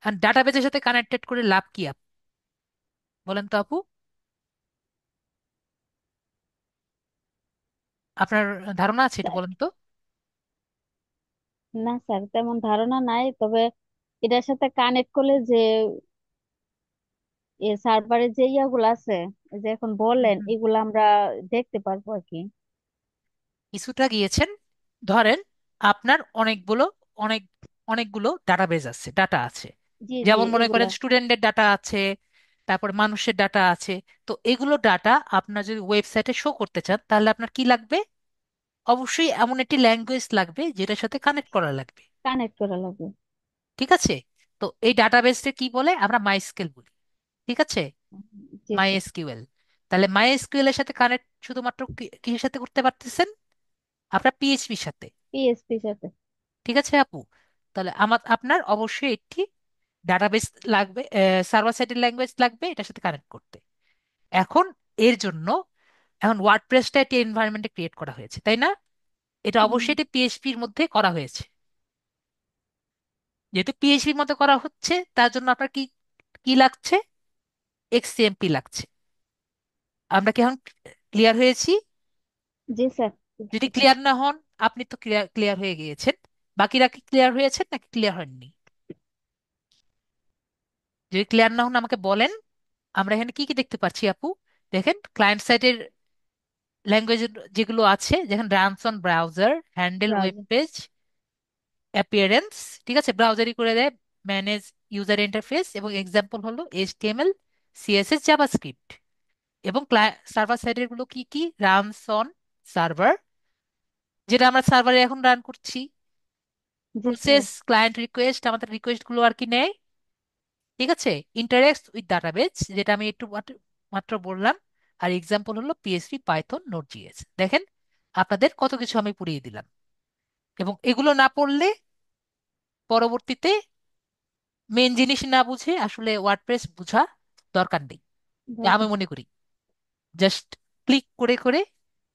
আর ডাটাবেজের সাথে কানেক্টেড করে লাভ কি আপু, বলেন তো আপু? আপনার ধারণা আছে, এটা বলেন তো। না স্যার তেমন ধারণা নাই, তবে এটার সাথে কানেক্ট করলে যে সার্ভারের যে ইয়াগুলো আছে, এই যে এখন হুম, বললেন হুম। এগুলো আমরা দেখতে পারবো আর কি। কিছুটা গিয়েছেন। ধরেন আপনার অনেক অনেকগুলো ডাটাবেজ আছে, ডাটা আছে, জি জি যেমন মনে এগুলা। করেন স্টুডেন্টের ডাটা আছে, তারপর মানুষের ডাটা আছে। তো এগুলো ডাটা আপনার যদি ওয়েবসাইটে শো করতে চান তাহলে আপনার কি লাগবে? অবশ্যই এমন একটি ল্যাঙ্গুয়েজ লাগবে যেটার সাথে কানেক্ট করা লাগবে। কানেক্ট করা লাগবে। ঠিক আছে? তো এই ডাটাবেসটা কি বলে, আমরা মাইস্কেল বলি। ঠিক আছে, জি মাই স্যার। এসকিউএল। তাহলে মাই এসকিউএল এর সাথে কানেক্ট শুধুমাত্র কিসের সাথে করতে পারতেছেন? আপনার পিএইচপির সাথে। পিএসপি সাথে। ঠিক আছে আপু? তাহলে আপনার অবশ্যই একটি ডাটাবেস লাগবে, সার্ভার সাইডের ল্যাঙ্গুয়েজ লাগবে এটার সাথে কানেক্ট করতে। এখন এর জন্য এখন ওয়ার্ডপ্রেসটা একটি এনভায়রনমেন্টে ক্রিয়েট করা হয়েছে, তাই না? এটা হুম। অবশ্যই এটা পিএইচপির মধ্যে করা হয়েছে। যেহেতু পিএইচপির মধ্যে করা হচ্ছে তার জন্য আপনার কি কি লাগছে? এক্সএমপি লাগছে। আমরা কি এখন ক্লিয়ার হয়েছি? জি স্যার। যদি ক্লিয়ার না হন, আপনি তো ক্লিয়ার ক্লিয়ার হয়ে গিয়েছেন, বাকিরা কি ক্লিয়ার হয়েছেন নাকি ক্লিয়ার হননি? যদি ক্লিয়ার না হন আমাকে বলেন। আমরা এখানে কি কি দেখতে পাচ্ছি আপু? দেখেন ক্লায়েন্ট সাইডের ল্যাঙ্গুয়েজ যেগুলো আছে, যেখানে runs on browser, handle web browser. Page, appearance, ঠিক আছে, ব্রাউজারই করে দেয়, ম্যানেজ ইউজার ইন্টারফেস, এবং এক্সাম্পল হলো এইচটিএমএল, সিএসএস, জাভাস্ক্রিপ্ট। এবং সার্ভার সাইডের গুলো কি কি? রানস অন সার্ভার, যেটা আমরা সার্ভারে এখন রান করছি। জি স্যার। প্রসেস ক্লায়েন্ট রিকোয়েস্ট, আমাদের রিকোয়েস্ট গুলো আর কি নেয়, ঠিক আছে। ইন্টারেক্ট উইথ ডাটাবেস, যেটা আমি একটু মাত্র বললাম। আর এক্সাম্পল হলো পিএসপি, পাইথন, নোড জিএস। দেখেন আপনাদের কত কিছু আমি পুড়িয়ে দিলাম। এবং এগুলো না পড়লে পরবর্তীতে মেন জিনিস না বুঝে আসলে ওয়ার্ডপ্রেস বোঝা দরকার নেই, আমি দরকার। মনে করি। জাস্ট ক্লিক করে করে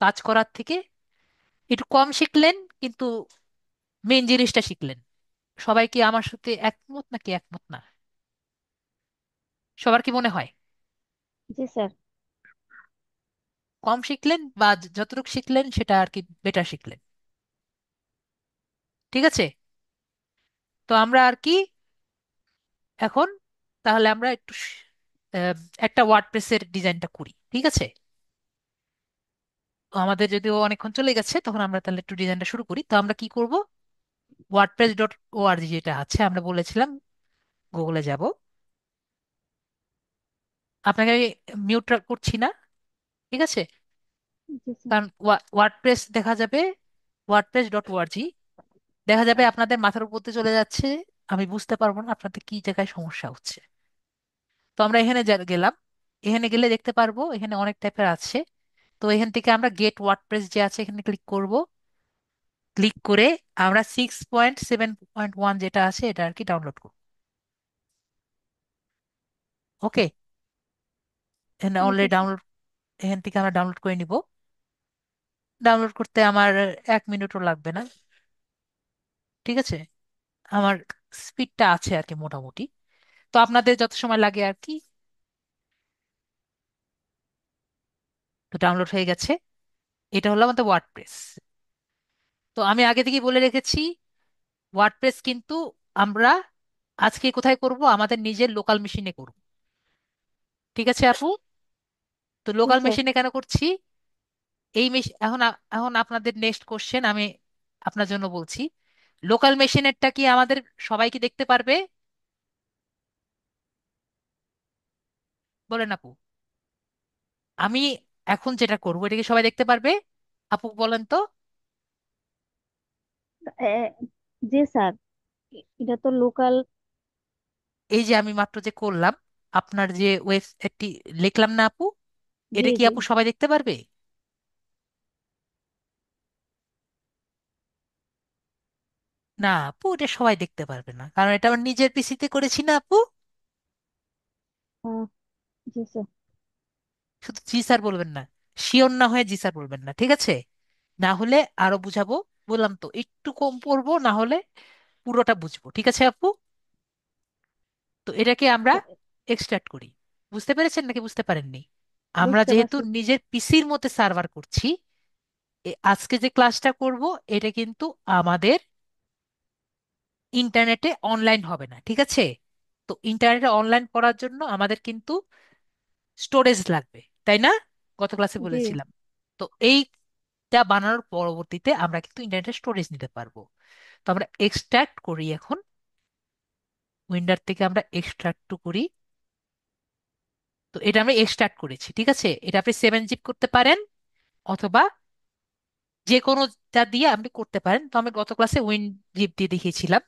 কাজ করার থেকে একটু কম শিখলেন, কিন্তু মেন জিনিসটা শিখলেন। সবাই কি আমার সাথে একমত নাকি একমত না? সবার কি মনে হয়? জি স্যার। কম শিখলেন বা যতটুকু শিখলেন সেটা আর কি বেটার শিখলেন, ঠিক আছে। তো আমরা আর কি এখন, তাহলে আমরা একটু আহ, একটা ওয়ার্ডপ্রেসের ডিজাইনটা করি, ঠিক আছে। তো আমাদের যদিও অনেকক্ষণ চলে গেছে, তখন আমরা তাহলে একটু ডিজাইনটা শুরু করি। তো আমরা কি করব? wordpress.org যেটা আছে, আমরা বলেছিলাম গুগলে যাব। আপনাকে মিউট করছি না, ঠিক আছে। জি স্যার। কারণ ওয়ার্ডপ্রেস দেখা যাবে, wordpress.org দেখা যাবে আপনাদের মাথার উপর দিয়ে চলে যাচ্ছে, আমি বুঝতে পারবো না আপনাদের কি জায়গায় সমস্যা হচ্ছে। তো আমরা এখানে গেলাম। এখানে গেলে দেখতে পারবো এখানে অনেক টাইপের আছে। তো এখান থেকে আমরা গেট ওয়ার্ডপ্রেস যে আছে এখানে ক্লিক করব। ক্লিক করে আমরা 6.7.1 যেটা আছে এটা আর কি ডাউনলোড করব। ওকে, এখানে জি অলরেডি স্যার। ডাউনলোড, এখান থেকে আমরা ডাউনলোড করে নিব। ডাউনলোড করতে আমার 1 মিনিটও লাগবে না, ঠিক আছে। আমার স্পিডটা আছে আর কি মোটামুটি। তো আপনাদের যত সময় লাগে আর কি। তো ডাউনলোড হয়ে গেছে। এটা হলো আমাদের ওয়ার্ডপ্রেস। তো আমি আগে থেকে বলে রেখেছি, ওয়ার্ডপ্রেস কিন্তু আমরা আজকে কোথায় করব? আমাদের নিজের লোকাল মেশিনে করব, ঠিক আছে আপু। তো জি লোকাল স্যার। মেশিনে কেন করছি? এই এখন এখন আপনাদের নেক্সট কোশ্চেন আমি আপনার জন্য বলছি, লোকাল মেশিনেরটা কি আমাদের সবাই কি দেখতে পারবে? বলেন আপু। আমি এখন যেটা করবো এটা কি সবাই দেখতে পারবে? আপু বলেন তো। এ, জি স্যার। এটা তো লোকাল। এই যে আমি মাত্র যে করলাম, আপনার যে ওয়েবসাইটটি লিখলাম না আপু, জি এটা কি জি। আপু সবাই দেখতে পারবে? না আপু, এটা সবাই দেখতে পারবে না, কারণ এটা আমার নিজের পিসিতে করেছি না আপু। আহ, জি স্যার। শুধু জি স্যার বলবেন না, শিওর না হয়ে জি স্যার বলবেন না, ঠিক আছে। না হলে আরো বুঝাবো। বললাম তো একটু কম পড়বো, না হলে পুরোটা বুঝবো, ঠিক আছে আপু। তো এটাকে আমরা স্যার, এক্সট্রাক্ট করি। বুঝতে পেরেছেন নাকি বুঝতে পারেননি? আমরা বুঝতে যেহেতু পারছি। নিজের পিসির মধ্যে সার্ভার করছি, আজকে যে ক্লাসটা করব এটা কিন্তু আমাদের ইন্টারনেটে অনলাইন হবে না, ঠিক আছে। তো ইন্টারনেটে অনলাইন করার জন্য আমাদের কিন্তু স্টোরেজ লাগবে, তাই না? গত ক্লাসে জি বলেছিলাম। তো এইটা বানানোর পরবর্তীতে আমরা কিন্তু ইন্টারনেটে স্টোরেজ নিতে পারবো। তো আমরা এক্সট্রাক্ট করি এখন, উইন্ডার থেকে আমরা এক্সট্রাক্ট টু করি। তো এটা আমরা এক্সট্রাক্ট করেছি, ঠিক আছে। এটা আপনি 7 জিপ করতে পারেন, অথবা যে কোনোটা দিয়ে আপনি করতে পারেন। তো আমি গত ক্লাসে জিপ দিয়ে দেখিয়েছিলাম,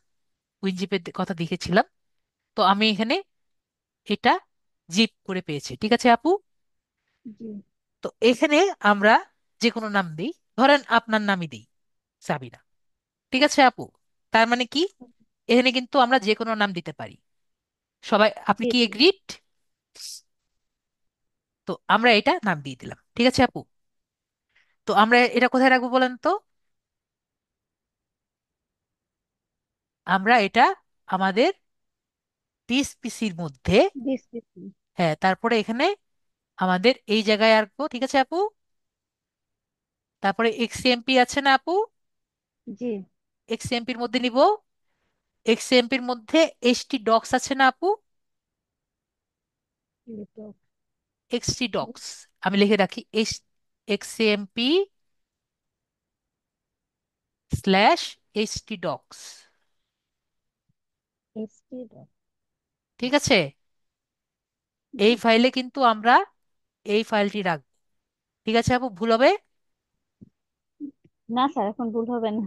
জিপের কথা দেখিয়েছিলাম। তো আমি এখানে এটা জিপ করে পেয়েছি, ঠিক আছে আপু। জি। তো এখানে আমরা যে কোনো নাম দিই, ধরেন আপনার নামই দিই, সাবিনা, ঠিক আছে আপু। তার মানে কি, এখানে কিন্তু আমরা যে কোনো নাম দিতে পারি। সবাই, আপনি জি কি জি। এগ্রিড? তো আমরা এটা নাম দিয়ে দিলাম, ঠিক আছে আপু? তো আমরা এটা কোথায় রাখবো বলেন তো? আমরা এটা আমাদের দিস পিসির মধ্যে, দিস। হ্যাঁ, তারপরে এখানে আমাদের এই জায়গায় রাখবো, ঠিক আছে আপু? তারপরে এক্সএমপি আছে না আপু? জি। এক্সএমপির মধ্যে নিব। এক্সএমপির মধ্যে এসটি ডক্স আছে না আপু? লিটল। এক্সটি ডক্স, আমি লিখে রাখি, XMP slash HT docs, ST dot. ঠিক আছে? এই জি। ফাইলে কিন্তু আমরা এই ফাইলটি রাখবো, ঠিক আছে আপু? ভুল হবে? না স্যার, এখন ভুল হবে না।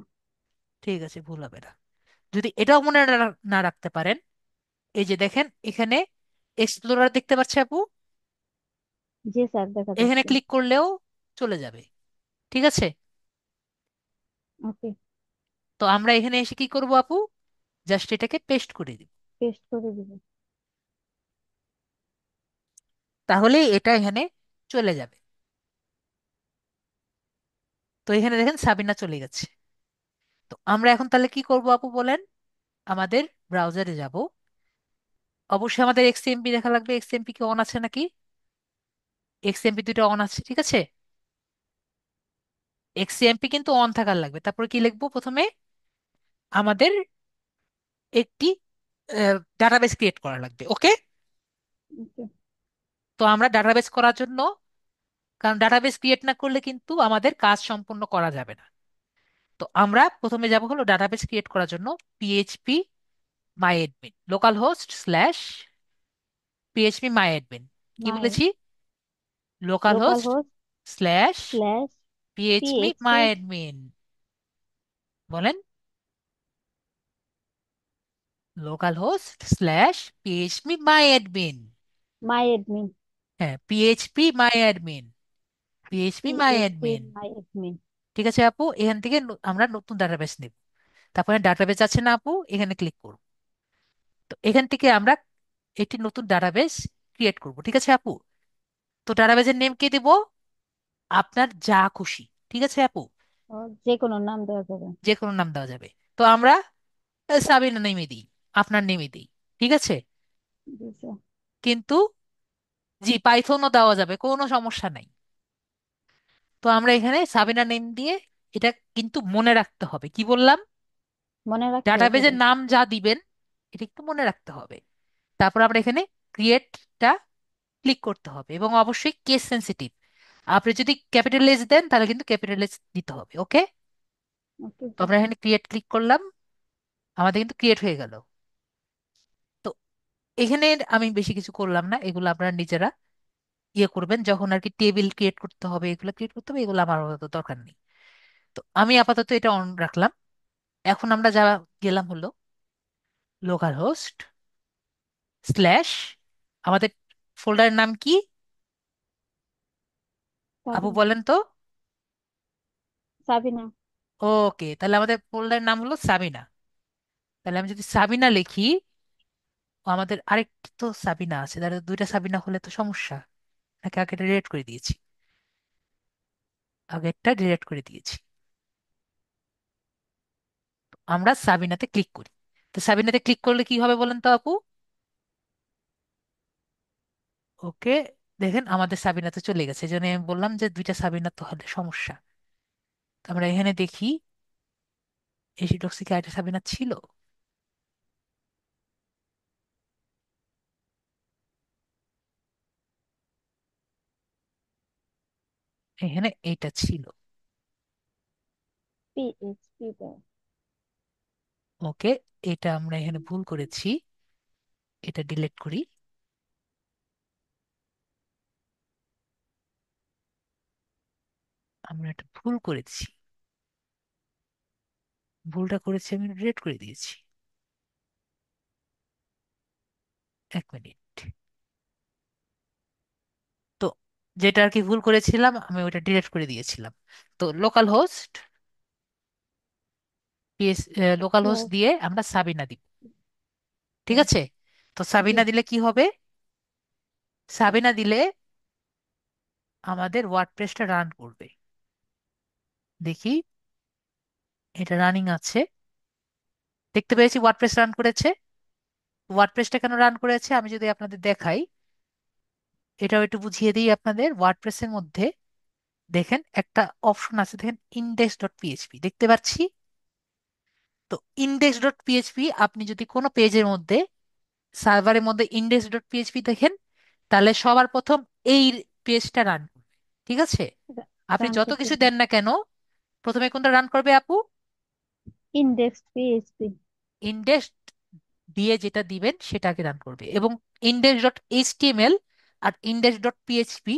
ঠিক আছে, ভুল হবে না। যদি এটাও মনে না রাখতে পারেন, এই যে দেখেন এখানে এক্সপ্লোরার দেখতে পাচ্ছে আপু? জি স্যার, দেখা এখানে যাচ্ছে। ক্লিক করলেও চলে যাবে, ঠিক আছে? ওকে। তো আমরা এখানে এসে কি করব আপু? জাস্ট এটাকে পেস্ট করে দিব। পেস্ট করে দিব। তাহলে এটা এখানে চলে যাবে। তো এখানে দেখেন সাবিনা চলে গেছে। তো আমরা এখন তাহলে কি করব আপু বলেন? আমাদের ব্রাউজারে যাব। অবশ্যই আমাদের এক্সএমপি দেখা লাগবে, এক্সএমপি কি অন আছে নাকি? এক্সএমপি দুটো অন আছে, ঠিক আছে? এক্সএমপি কিন্তু অন থাকার লাগবে। তারপর কি লিখবো প্রথমে? আমাদের একটি ডাটাবেস ক্রিয়েট করা লাগবে, ওকে? ওকে। তো আমরা ডাটাবেস করার জন্য, কারণ ডাটাবেস ক্রিয়েট না করলে কিন্তু আমাদের কাজ সম্পূর্ণ করা যাবে না। তো আমরা প্রথমে যাব হলো ডাটাবেস ক্রিয়েট করার জন্য PHP my admin local host slash PHP my admin. কি মাই বলেছি? Local local host host slash slash PHP PHP my admin. বলেন, local host slash PHP my admin. My admin. হ্যাঁ, PHP my admin, PHP my PHP admin. My admin. ঠিক আছে আপু? এখান থেকে আমরা নতুন ডাটাবেস নেব। তারপরে ডাটাবেস আছে না আপু? এখানে ক্লিক করব। তো এখান থেকে আমরা একটি নতুন ডাটাবেস ক্রিয়েট করব, ঠিক আছে আপু? তো ডাটাবেসের নেম কি দিব? আপনার যা খুশি, ঠিক আছে আপু? যে কোনো নাম দেওয়া যাবে। যে কোনো নাম দেওয়া যাবে। তো আমরা সাবিনা নেমে দিই, আপনার নেমে দিই, ঠিক আছে? জি স্যার। কিন্তু জি, পাইথনও দেওয়া যাবে, কোনো সমস্যা নাই। তো আমরা এখানে সাবিনা নেম দিয়ে, এটা কিন্তু মনে রাখতে হবে, কি বললাম? মনে রাখতে হবে। ডাটাবেজের নাম যা দিবেন এটা একটু মনে রাখতে হবে। তারপর আমরা এখানে ক্রিয়েটটা ক্লিক করতে হবে, এবং অবশ্যই কেস সেন্সিটিভ। আপনি যদি ক্যাপিটাল এস দেন তাহলে কিন্তু ক্যাপিটাল এস দিতে হবে, ওকে? ওকে তো স্যার। আমরা এখানে ক্রিয়েট ক্লিক করলাম, আমাদের কিন্তু ক্রিয়েট হয়ে গেল। তো এখানে আমি বেশি কিছু করলাম না, এগুলো আপনারা নিজেরা ইয়ে করবেন যখন আর কি টেবিল ক্রিয়েট করতে হবে, এগুলো ক্রিয়েট করতে হবে, এগুলো আমার আপাতত দরকার নেই। তো আমি আপাতত এটা অন রাখলাম। এখন আমরা যা গেলাম হলো লোকাল হোস্ট স্ল্যাশ, আমাদের ফোল্ডারের নাম কি আপু সাবিনা। বলেন তো? সাবিনা। ওকে, তাহলে আমাদের ফোল্ডারের নাম হলো সাবিনা। তাহলে আমি যদি সাবিনা লিখি, ও আমাদের আরেকটি তো সাবিনা আছে, তাহলে দুইটা সাবিনা হলে তো সমস্যা। নাকি আগেটা ডিলিট করে দিয়েছি? আগেরটা ডিলিট করে দিয়েছি। আমরা সাবিনাতে ক্লিক করি। তো সাবিনাতে ক্লিক করলে কি হবে বলেন তো আপু? ওকে, দেখেন আমাদের সাবিনাতে চলে গেছে। এই জন্য আমি বললাম যে দুইটা সাবিনা তো হলে সমস্যা। তো আমরা এখানে দেখি এসি টক্সিকে আরেকটা সাবিনা ছিল, এখানে এইটা ছিল। পিএইচপি। ওকে, এটা আমরা এখানে ভুল করেছি, এটা ডিলিট করি। আমরা একটা ভুল করেছি, ভুলটা করেছি, আমি ডিলিট করে দিয়েছি। এক মিনিট। তো যেটা আর কি ভুল করেছিলাম আমি ওটা ডিলিট করে দিয়েছিলাম। তো local host PS, local host slash. দিয়ে আমরা সাবিনা দিব। ঠিক হ্যাঁ। আছে? তো জি। সাবিনা দিলে কি হবে? সাবিনা দিলে আমাদের ওয়ার্ডপ্রেসটা রান করবে। দেখি, এটা রানিং আছে, দেখতে পেয়েছি ওয়ার্ডপ্রেস রান করেছে। ওয়ার্ডপ্রেসটা কেন রান করেছে আমি যদি আপনাদের দেখাই, এটাও একটু বুঝিয়ে দিই আপনাদের। ওয়ার্ডপ্রেসের মধ্যে দেখেন একটা অপশন আছে, দেখেন ইন্ডেক্স ডট পিএইচপি দেখতে পাচ্ছি। তো ইন্ডেক্স ডট পিএইচপি আপনি যদি কোনো পেজের মধ্যে, সার্ভারের মধ্যে ইন্ডেক্স ডট পিএইচপি দেখেন, তাহলে সবার প্রথম এই পেজটা রান করবে। ঠিক আছে? আপনি রান যত কিছু করতেছি। দেন না কেন, প্রথমে কোনটা রান করবে আপু? Index PHP. ইন্ডেক্স দিয়ে যেটা দিবেন সেটাকে রান করবে। এবং ইন্ডেক্স ডট এইচটিএমএল আর ইন্ডেক্স ডট পিএইচপি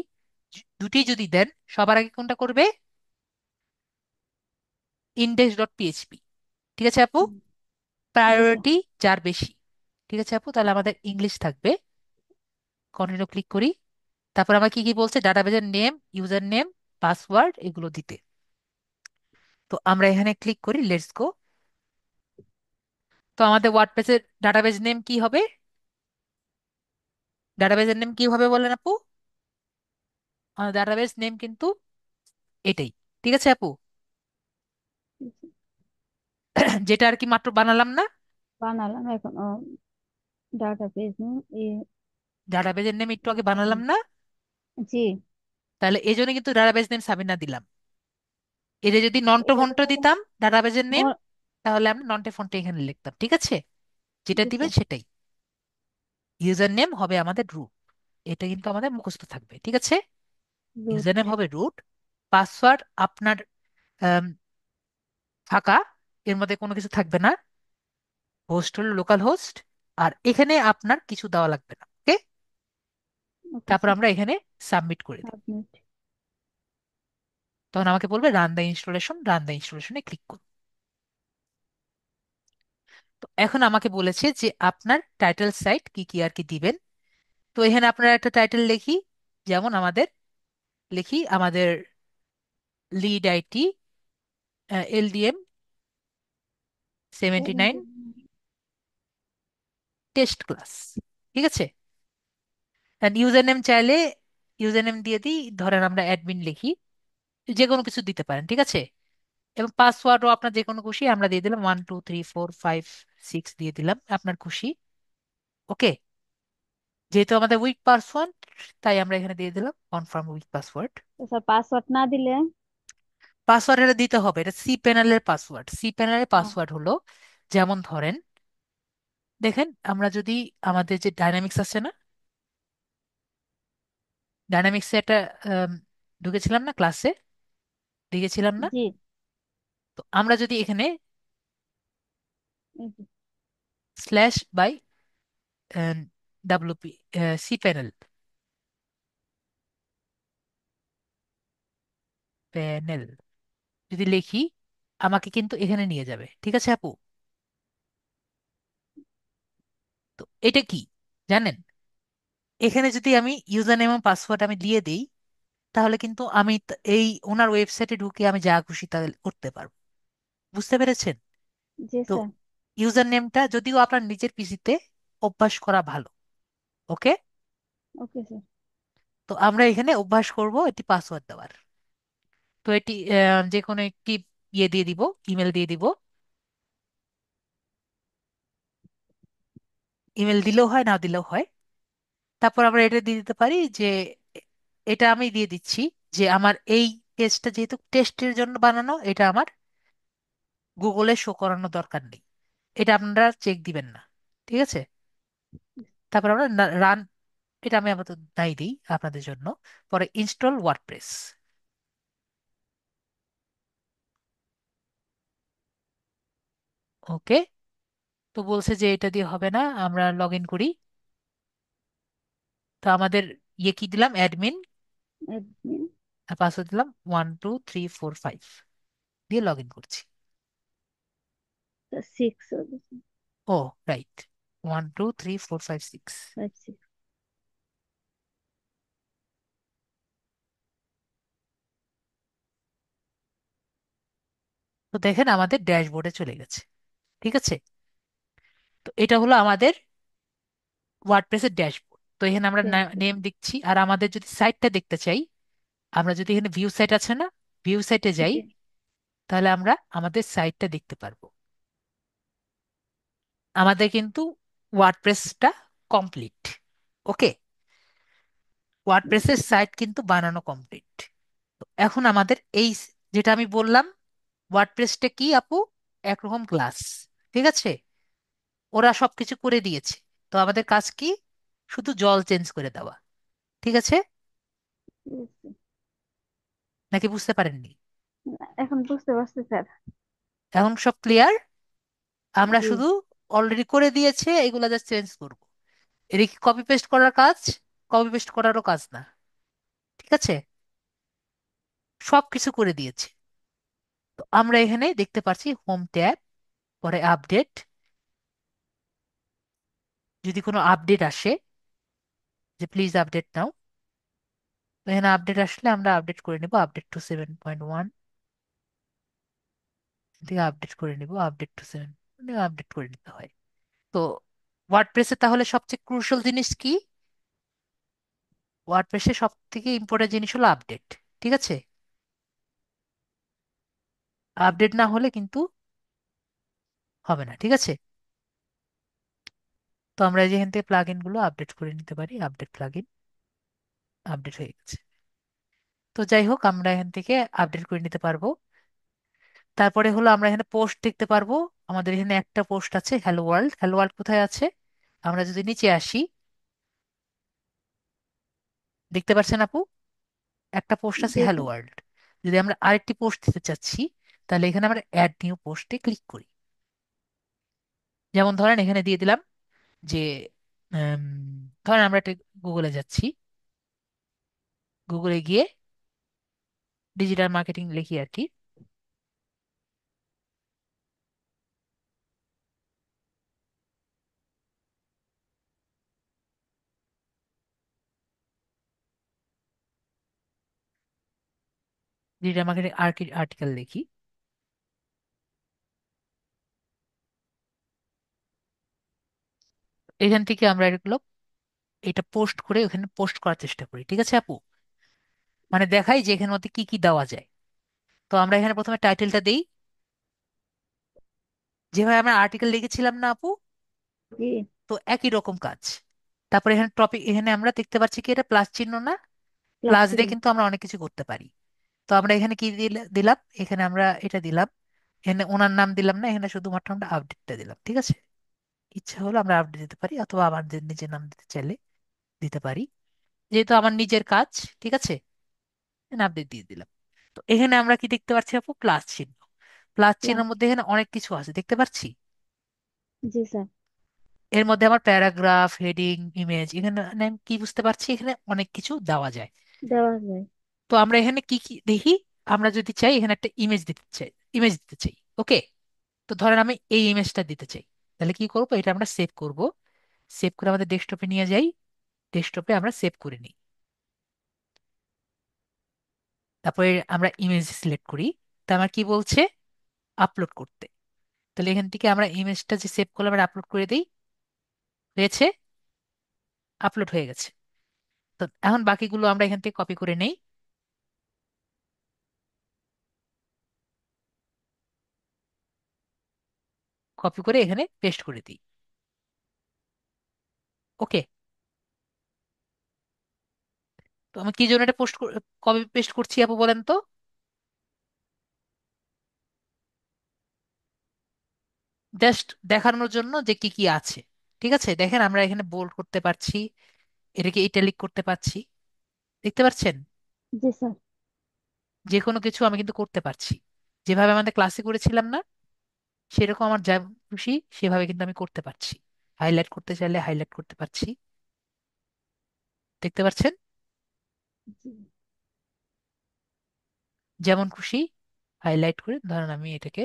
দুটি যদি দেন, সবার আগে কোনটা করবে? Index dot PHP. ঠিক আছে আপু? জি স্যার। প্রায়োরিটি যার বেশি। ঠিক আছে আপু, তাহলে আমাদের ইংলিশ থাকবে। কন্টিনিউ ক্লিক করি। তারপর আমার কি কি বলছে? ডাটাবেজের নেম, ইউজার নেম, পাসওয়ার্ড এগুলো দিতে। তো আমরা এখানে ক্লিক করি, লেটস গো। তো আমাদের ওয়ার্ডপ্রেসের ডাটাবেজ নেম কি হবে? ডাটাবেজের নেম কি হবে বলেন আপু? আমাদের ডাটাবেজ নেম কিন্তু এটাই। ঠিক আছে আপু? যেটা আর কি মাত্র বানালাম না? বানালাম এখন ডাটা পেজ ডাটাবেজের নেম একটু আগে বানালাম না? জি। তাহলে এই জন্য কিন্তু ডাটাবেজ নেম সাবিনা দিলাম। এটা যদি নন্টো এটা ফন্টো তো দিতাম ডাটাবেজের নেম, ন- তাহলে আমরা নন্টে ফন্টে এখানে লিখতাম। ঠিক আছে? যেটা জি দিবেন স্যার। সেটাই। ইউজার নেম হবে আমাদের রুট, এটা কিন্তু আমাদের মুখস্থ থাকবে। ঠিক আছে? User root. নেম হবে রুট। পাসওয়ার্ড আপনার আম, ফাঁকা, এর মধ্যে কোনো কিছু থাকবে না। হোস্ট হলো লোকাল হোস্ট। আর এখানে আপনার কিছু দেওয়া লাগবে না। ওকে? ওকে তারপর স্যার। আমরা এখানে সাবমিট করে দিই। সাবমিট। তখন আমাকে বলবে run the installation, run the ইনস্টলেশনে ক্লিক করুন। তো এখন আমাকে বলেছে যে আপনার টাইটেল সাইট কি কি আর কি দিবেন। তো এখানে আপনারা একটা টাইটেল লিখি, যেমন আমাদের লিখি আমাদের lead IT LDM 79 test class. ঠিক আছে? ইউজার নেম চাইলে ইউজার নেম দিয়ে দিই, ধরেন আমরা অ্যাডমিন লিখি, যে কোনো কিছু দিতে পারেন। ঠিক আছে? এবং পাসওয়ার্ডও আপনার যে কোনো খুশি আমরা দিয়ে দিলাম, 1 2 3 4 5 6 দিয়ে দিলাম, আপনার খুশি। ওকে? যেহেতু আমাদের উইক পাসওয়ার্ড, তাই আমরা এখানে দিয়ে দিলাম কনফার্ম উইক পাসওয়ার্ড। তো স্যার পাসওয়ার্ড না দিলে? পাসওয়ার্ড এটা দিতে হবে, এটা সি প্যানেলের পাসওয়ার্ড। সি প্যানেলের ও, পাসওয়ার্ড হলো, যেমন ধরেন, দেখেন আমরা যদি আমাদের যে ডাইনামিক্স আছে না, ডাইনামিক্সে একটা আম, ঢুকেছিলাম না ক্লাসে, দেখেছিলাম না? জি। তো আমরা যদি এখানে এই যে, স্ল্যাশ বাই ডাব্লিউপি সি প্যানেল, প্যানেল যদি লিখি, আমাকে কিন্তু এখানে নিয়ে যাবে। ঠিক আছে আপু? তো এটা কি জানেন? এখানে যদি আমি ইউজার নেম এবং পাসওয়ার্ড আমি দিয়ে দিই, তাহলে কিন্তু আমি এই ওনার ওয়েবসাইটে ঢুকে আমি যা খুশি তা করতে পারবো। বুঝতে পেরেছেন? জি তো স্যার। ইউজার নেমটা যদিও আপনার নিজের পিসিতে অভ্যাস করা ভালো। ওকে? Okay sir. তো আমরা এখানে অভ্যাস করব এটি পাসওয়ার্ড দেওয়ার। তো এটি যে কোনো একটি ইয়ে দিয়ে দিব, ইমেল দিয়ে দিব। ইমেল দিলেও হয়, না দিলেও হয়। তারপর আমরা এটা দিয়ে দিতে পারি যে এ- এটা আমি দিয়ে দিচ্ছি যে আমার এই পেজটা যেহেতু টেস্টের জন্য বানানো, এটা আমার গুগলে শো করানো দরকার নেই, এটা আপনারা চেক দিবেন না। ঠিক আছে? তারপর আমরা রান, এটা আমি আপাতত নাই দিই আপনাদের জন্য। পরে ইনস্টল ওয়ার্ডপ্রেস। ওকে? তো বলছে যে এটা দিয়ে হবে না, আমরা লগ ইন করি। তো আমাদের ইয়ে কি দিলাম? অ্যাডমিন। অ্যাডমিন। আর পাসওয়ার্ড দিলাম 1 2 3 4 5 দিয়ে লগ ইন করছি। 6। ও, রাইট, 1 2 3 4 5 6। 5 6। তো দেখেন আমাদের ড্যাশবোর্ডে চলে গেছে। ঠিক আছে? তো এটা হলো আমাদের ওয়ার্ডপ্রেসের ড্যাশবোর্ড। তো এখানে আমরা ড্যাশবোর্ড। নেম দিচ্ছি। আর আমাদের যদি সাইটটা দেখতে চাই, আমরা যদি এখানে ভিউ সাইট আছে না, ভিউ সাইটে যাই, জি তাহলে আমরা আমাদের সাইটটা দেখতে পারবো। আমাদের কিন্তু ওয়ার্ডপ্রেসটা কমপ্লিট। ওকে, ওয়ার্ডপ্রেসের সাইট কিন্তু বানানো কমপ্লিট। তো এখন আমাদের যেটা আমি বললাম, ওয়ার্ডপ্রেসটা কি আপু? একরকম ক্লাস, ঠিক আছে? ওরা সবকিছু করে দিয়েছে। তো আমাদের কাজ কি? শুধু জল চেঞ্জ করে দেওয়া। ঠিক আছে, বুঝছি। নাকি বুঝতে পারেননি? এখন বুঝতে পারছি স্যার। এখন সব ক্লিয়ার? আমরা জি শুধু অলরেডি করে দিয়েছে, এগুলা জাস্ট চেঞ্জ করব। এটা কি কপি পেস্ট করার কাজ? কপি পেস্ট করারও কাজ না। ঠিক আছে, সব কিছু করে দিয়েছে। তো আমরা এখানে দেখতে পাচ্ছি হোম ট্যাব, পরে আপডেট। যদি কোনো আপডেট আসে যে প্লিজ আপডেট নাও, তো এখানে আপডেট আসলে আমরা আপডেট করে নিব। আপডেট টু 7.1 থেকে আপডেট করে নিব। আপডেট টু 7 আপডেট করে নিতে হয়। তো ওয়ার্ডপ্রেসে তাহলে সবচেয়ে ক্রুশাল জিনিস কি? ওয়ার্ডপ্রেসে সব থেকে ইম্পর্টেন্ট জিনিস হলো আপডেট। ঠিক আছে, আপডেট না হলে কিন্তু হবে না। ঠিক আছে, তো আমরা যেখান থেকে প্লাগ ইন গুলো আপডেট করে নিতে পারি। আপডেট প্লাগ ইন, আপডেট হয়ে গেছে। তো যাই হোক, আমরা এখান থেকে আপডেট করে নিতে পারবো। তারপরে হলো আমরা এখানে পোস্ট দেখতে পারবো। আমাদের এখানে একটা পোস্ট আছে, হ্যালো ওয়ার্ল্ড। হ্যালো ওয়ার্ল্ড কোথায় আছে? আমরা যদি নিচে আসি, দেখতে পাচ্ছেন আপু, একটা পোস্ট আছে জি হ্যালো স্যার। ওয়ার্ল্ড। যদি আমরা আরেকটি পোস্ট দিতে চাচ্ছি, তাহলে এখানে আমরা অ্যাড নিউ পোস্টে ক্লিক করি। যেমন ধরেন এখানে দিয়ে দিলাম যে উম, ধরেন আমরা একটা গুগলে যাচ্ছি, গুগলে গিয়ে ডিজিটাল মার্কেটিং লিখি আর কি। ডিজিটাল মার্কেটিং আর্টিকেল লিখি। এখান থেকে আমরা এগুলো এটা পোস্ট করে ওখানে পোস্ট করার চেষ্টা করি। ঠিক আছে আপু, মানে দেখাই যে এখানের মধ্যে কি কি দেওয়া যায়। তো আমরা এখানে প্রথমে টাইটেলটা দেই, যেভাবে আমরা আর্টিকেল লিখেছিলাম না আপু, জি তো একই রকম কাজ। তারপরে এখানে টপিক, এখানে আমরা দেখতে পাচ্ছি কি এটা প্লাস চিহ্ন না? ক্লাস প্লাস দিয়ে চিহ্ন। কিন্তু আমরা অনেক কিছু করতে পারি। তো আমরা এখানে কি দিলাম? এখানে আমরা এটা দিলাম। এখানে ওনার নাম দিলাম না, এখানে শুধুমাত্র আমরা আপডেটটা দিলাম। ঠিক আছে, ইচ্ছা হলো আমরা আপডেট দিতে পারি, অথবা আমাদের নিজের নাম দিতে চাইলে দিতে পারি। যেহেতু আমার নিজের কাজ, ঠিক আছে, আপডেট দিয়ে দিলাম। তো এখানে আমরা কি দেখতে পাচ্ছি আপু? প্লাস চিহ্ন। Plus class. চিহ্নের মধ্যে এখানে অনেক কিছু আছে দেখতে পাচ্ছি। জি স্যার। এর মধ্যে আমার প্যারাগ্রাফ, হেডিং, ইমেজ, এখানে আমি কি বুঝতে পারছি? এখানে অনেক কিছু দেওয়া যায়। দেওয়া যায়। তো আমরা এখানে কি কি দেখি? আমরা যদি চাই এখানে একটা ইমেজ দিতে চাই, ইমেজ দিতে চাই। ওকে, তো ধরেন আমি এই ইমেজটা দিতে চাই, তাহলে কি করব? এটা আমরা সেভ করব। সেভ করে আমাদের ডেস্কটপে নিয়ে যাই। ডেস্কটপে আমরা সেভ করে নিই। তারপরে আমরা ইমেজ সিলেক্ট করি। তা আমার কি বলছে? আপলোড করতে। তাহলে এখান থেকে আমরা ইমেজটা যে সেভ করলাম আমরা আপলোড করে দিই। হয়েছে, আপলোড হয়ে গেছে। তো এখন বাকিগুলো আমরা এখান থেকে কপি করে নেই। কপি করে এখানে পেস্ট করে দিই। ওকে, তো আমি কি জন্য এটা কপি পেস্ট করছি আপু বলেন তো? জাস্ট দেখানোর জন্য যে কি কি আছে। ঠিক আছে, দেখেন আমরা এখানে বোল্ড করতে পারছি, এটাকে ইটালিক করতে পারছি। দেখতে পাচ্ছেন? জি স্যার। যে কোনো কিছু আমি কিন্তু করতে পারছি, যেভাবে আমাদের ক্লাসে করেছিলাম না, সেরকম আমার যা খুশি সেভাবে কিন্তু আমি করতে পারছি। হাইলাইট করতে চাইলে হাইলাইট করতে পারছি। দেখতে পাচ্ছেন? জি। যেমন খুশি হাইলাইট করে, ধরেন আমি এটাকে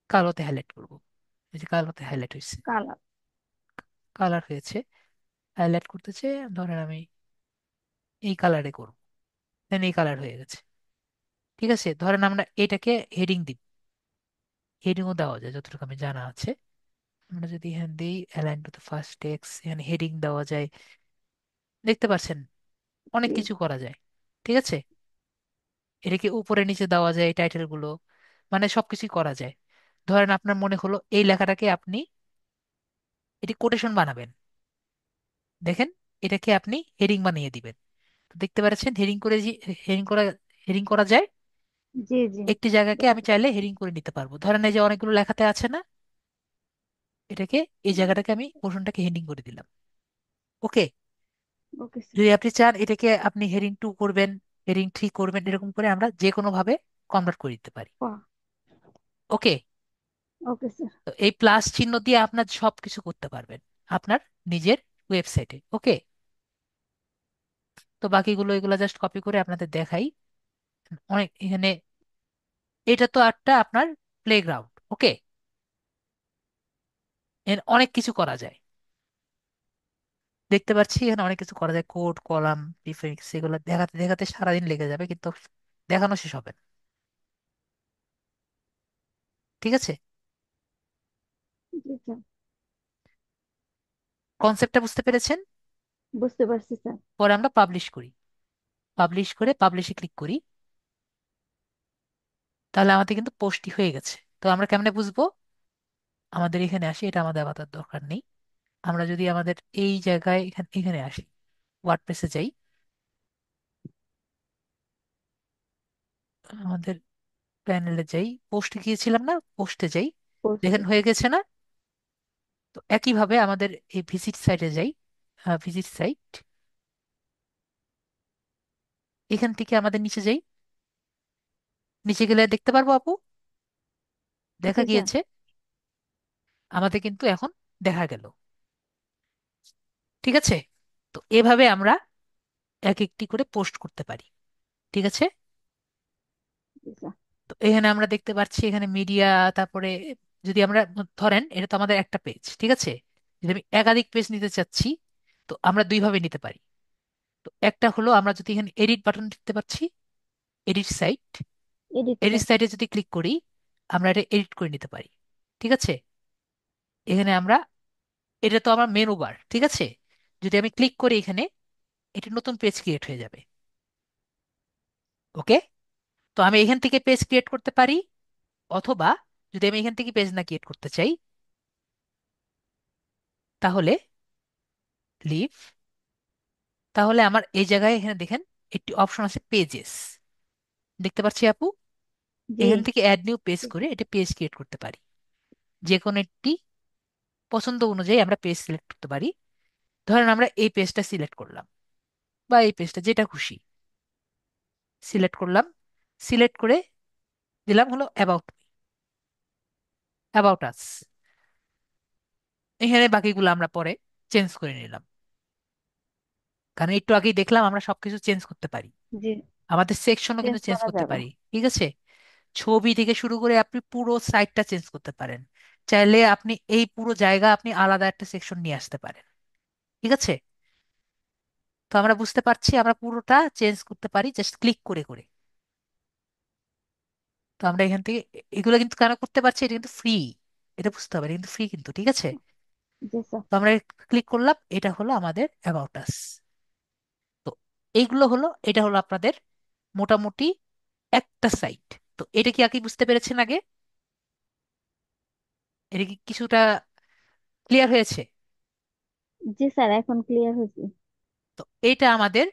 কালোতে হাইলাইট করব। এই যে কালোতে হাইলাইট হয়েছে, কালার। কালার হয়েছে। হাইলাইট করতেছে, ধরেন আমি এই কালারে করব, দেন এই কালার হয়ে গেছে। ঠিক আছে, ধরেন আমরা এটাকে হেডিং দিব। হেডিংও দেওয়া যায় যতটুকু আমি জানা আছে। আমরা যদি এখানে দিই align to the first text, এখানে হেডিং দেওয়া যায়, দেখতে পাচ্ছেন অনেক জি কিছু করা যায়। ঠিক আছে, এটাকে উপরে নিচে দেওয়া যায় টাইটেল গুলো, মানে সবকিছুই করা যায়। ধরেন আপনার মনে হলো এই লেখাটাকে আপনি এটি কোটেশন বানাবেন, দেখেন এটাকে আপনি হেডিং বানিয়ে দিবেন। তো দেখতে পাচ্ছেন হেডিং করে, হেডিং করা, হেডিং করা যায়। জি জি। একটি জায়গাকে দেখা আমি যাচ্ছে। চাইলে হেডিং করে নিতে পারবো, ধরেন এই যে অনেকগুলো লেখাতে আছে না, এটাকে, এই জায়গাটাকে আমি পোর্শনটাকে হেডিং করে দিলাম। ওকে, ওকে স্যার। যদি আপনি চান এটাকে আপনি হেডিং 2 করবেন, হেডিং 3 করবেন, এরকম করে আমরা যে কোনো ভাবে কনভার্ট করে দিতে পারি। ওকে, ওকে স্যার। তো এই প্লাস চিহ্ন দিয়ে আপনার সবকিছু করতে পারবেন আপনার নিজের ওয়েবসাইটে। ওকে, তো বাকিগুলো এগুলো জাস্ট কপি করে আপনাদের দেখাই। অনেক এখানে, এটা তো একটা আপনার প্লেগ্রাউন্ড। ওকে, অনেক কিছু করা যায়, দেখতে পাচ্ছি এখানে অনেক কিছু করা যায়, কোড কলাম প্রিফিক্স, এগুলো দেখাতে দেখাতে সারাদিন লেগে যাবে, কিন্তু দেখানো শেষ হবে না। ঠিক আছে, জি স্যার। কনসেপ্টটা বুঝতে পেরেছেন? বুঝতে পারছি স্যার। পরে আমরা পাবলিশ করি, পাবলিশ করে পাবলিশে ক্লিক করি, তাহলে আমাদের কিন্তু পোস্টটি হয়ে গেছে। তো আমরা কেমনে বুঝবো? আমাদের এখানে আসি, এটা আমাদের আপাতত দরকার নেই। আমরা যদি আমাদের এই জায়গায় এখানে এখানে আসি, ওয়ার্ডপ্রেসে যাই, আমাদের প্যানেলে যাই, পোস্টে গিয়েছিলাম না, পোস্টে যাই, বুঝতে। দেখেন হয়ে গেছে না? তো একইভাবে আমাদের এই ভিজিট সাইটে যাই, ভিজিট সাইট, এখান থেকে আমাদের নিচে যাই, নিচে গেলে দেখতে পারবো আপু, দেখা জি স্যার। গিয়েছে আমাদের কিন্তু এখন দেখা গেল। ঠিক আছে, তো এভাবে আমরা এক একটি করে পোস্ট করতে পারি। ঠিক আছে, জি স্যার। তো এখানে আমরা দেখতে পাচ্ছি এখানে মিডিয়া, তারপরে যদি আমরা ধরেন এটা তো আমাদের একটা পেজ, ঠিক আছে, যদি আমি একাধিক পেজ নিতে চাচ্ছি, তো আমরা দুই ভাবে নিতে পারি। তো একটা হলো আমরা যদি এখানে এডিট বাটন দেখতে পাচ্ছি, edit site, edit edit sir. সাইটে যদি ক্লিক করি আমরা এটা এডিট করে নিতে পারি। ঠিক আছে, এখানে আমরা, এটা তো আমার মেনু বার, ঠিক আছে, যদি আমি ক্লিক করি এখানে, এটা নতুন পেজ ক্রিয়েট হয়ে যাবে। ওকে, তো আমি এখান থেকে পেজ ক্রিয়েট করতে পারি, অথবা যদি আমি এখান থেকে পেজ না ক্রিয়েট করতে চাই, তাহলে লিভ, তাহলে আমার এই জায়গায় এখানে দেখেন একটি অপশন আছে পেজেস, দেখতে পাচ্ছি আপু, জি। এখান থেকে অ্যাড নিউ পেজ করে এটা পেজ ক্রিয়েট করতে পারি। যে কোনো একটি পছন্দ অনুযায়ী আমরা পেজ সিলেক্ট করতে পারি। ধরেন আমরা এই পেজটা সিলেক্ট করলাম, বা এই পেজটা, যেটা খুশি সিলেক্ট করলাম, সিলেক্ট করে দিলাম হলো অ্যাবাউট, অ্যাবাউট আস, এখানে বাকিগুলো আমরা পরে চেঞ্জ করে নিলাম, কারণ একটু আগেই দেখলাম আমরা সবকিছু চেঞ্জ করতে পারি, জি। আমাদের সেকশনও চেঞ্জ কিন্তু চেঞ্জ করা করতে যাবে। পারি। ঠিক আছে, ছবি থেকে শুরু করে আপনি পুরো সাইটটা চেঞ্জ করতে পারেন, চাইলে আপনি এই পুরো জায়গা আপনি আলাদা একটা সেকশন নিয়ে আসতে পারেন। ঠিক আছে, তো আমরা বুঝতে পারছি আমরা পুরোটা চেঞ্জ করতে পারি জাস্ট ক্লিক করে করে। তো আমরা এখান থেকে এগুলো কিন্তু কেন করতে পারছি, এটা কিন্তু ফ্রি, এটা বুঝতে হবে, এটা কিন্তু ফ্রি কিন্তু। ঠিক আছে, জি স্যার। তো আমরা ক্লিক করলাম, এটা হলো আমাদের অ্যাবাউট আস। তো এইগুলো হলো, এটা হলো আপনাদের মোটামুটি একটা সাইট। তো এটা কি আগে বুঝতে পেরেছেন আগে? এটা কি কিছুটা ক্লিয়ার হয়েছে? জি স্যার, এখন ক্লিয়ার হয়েছে। তো এটা আমাদের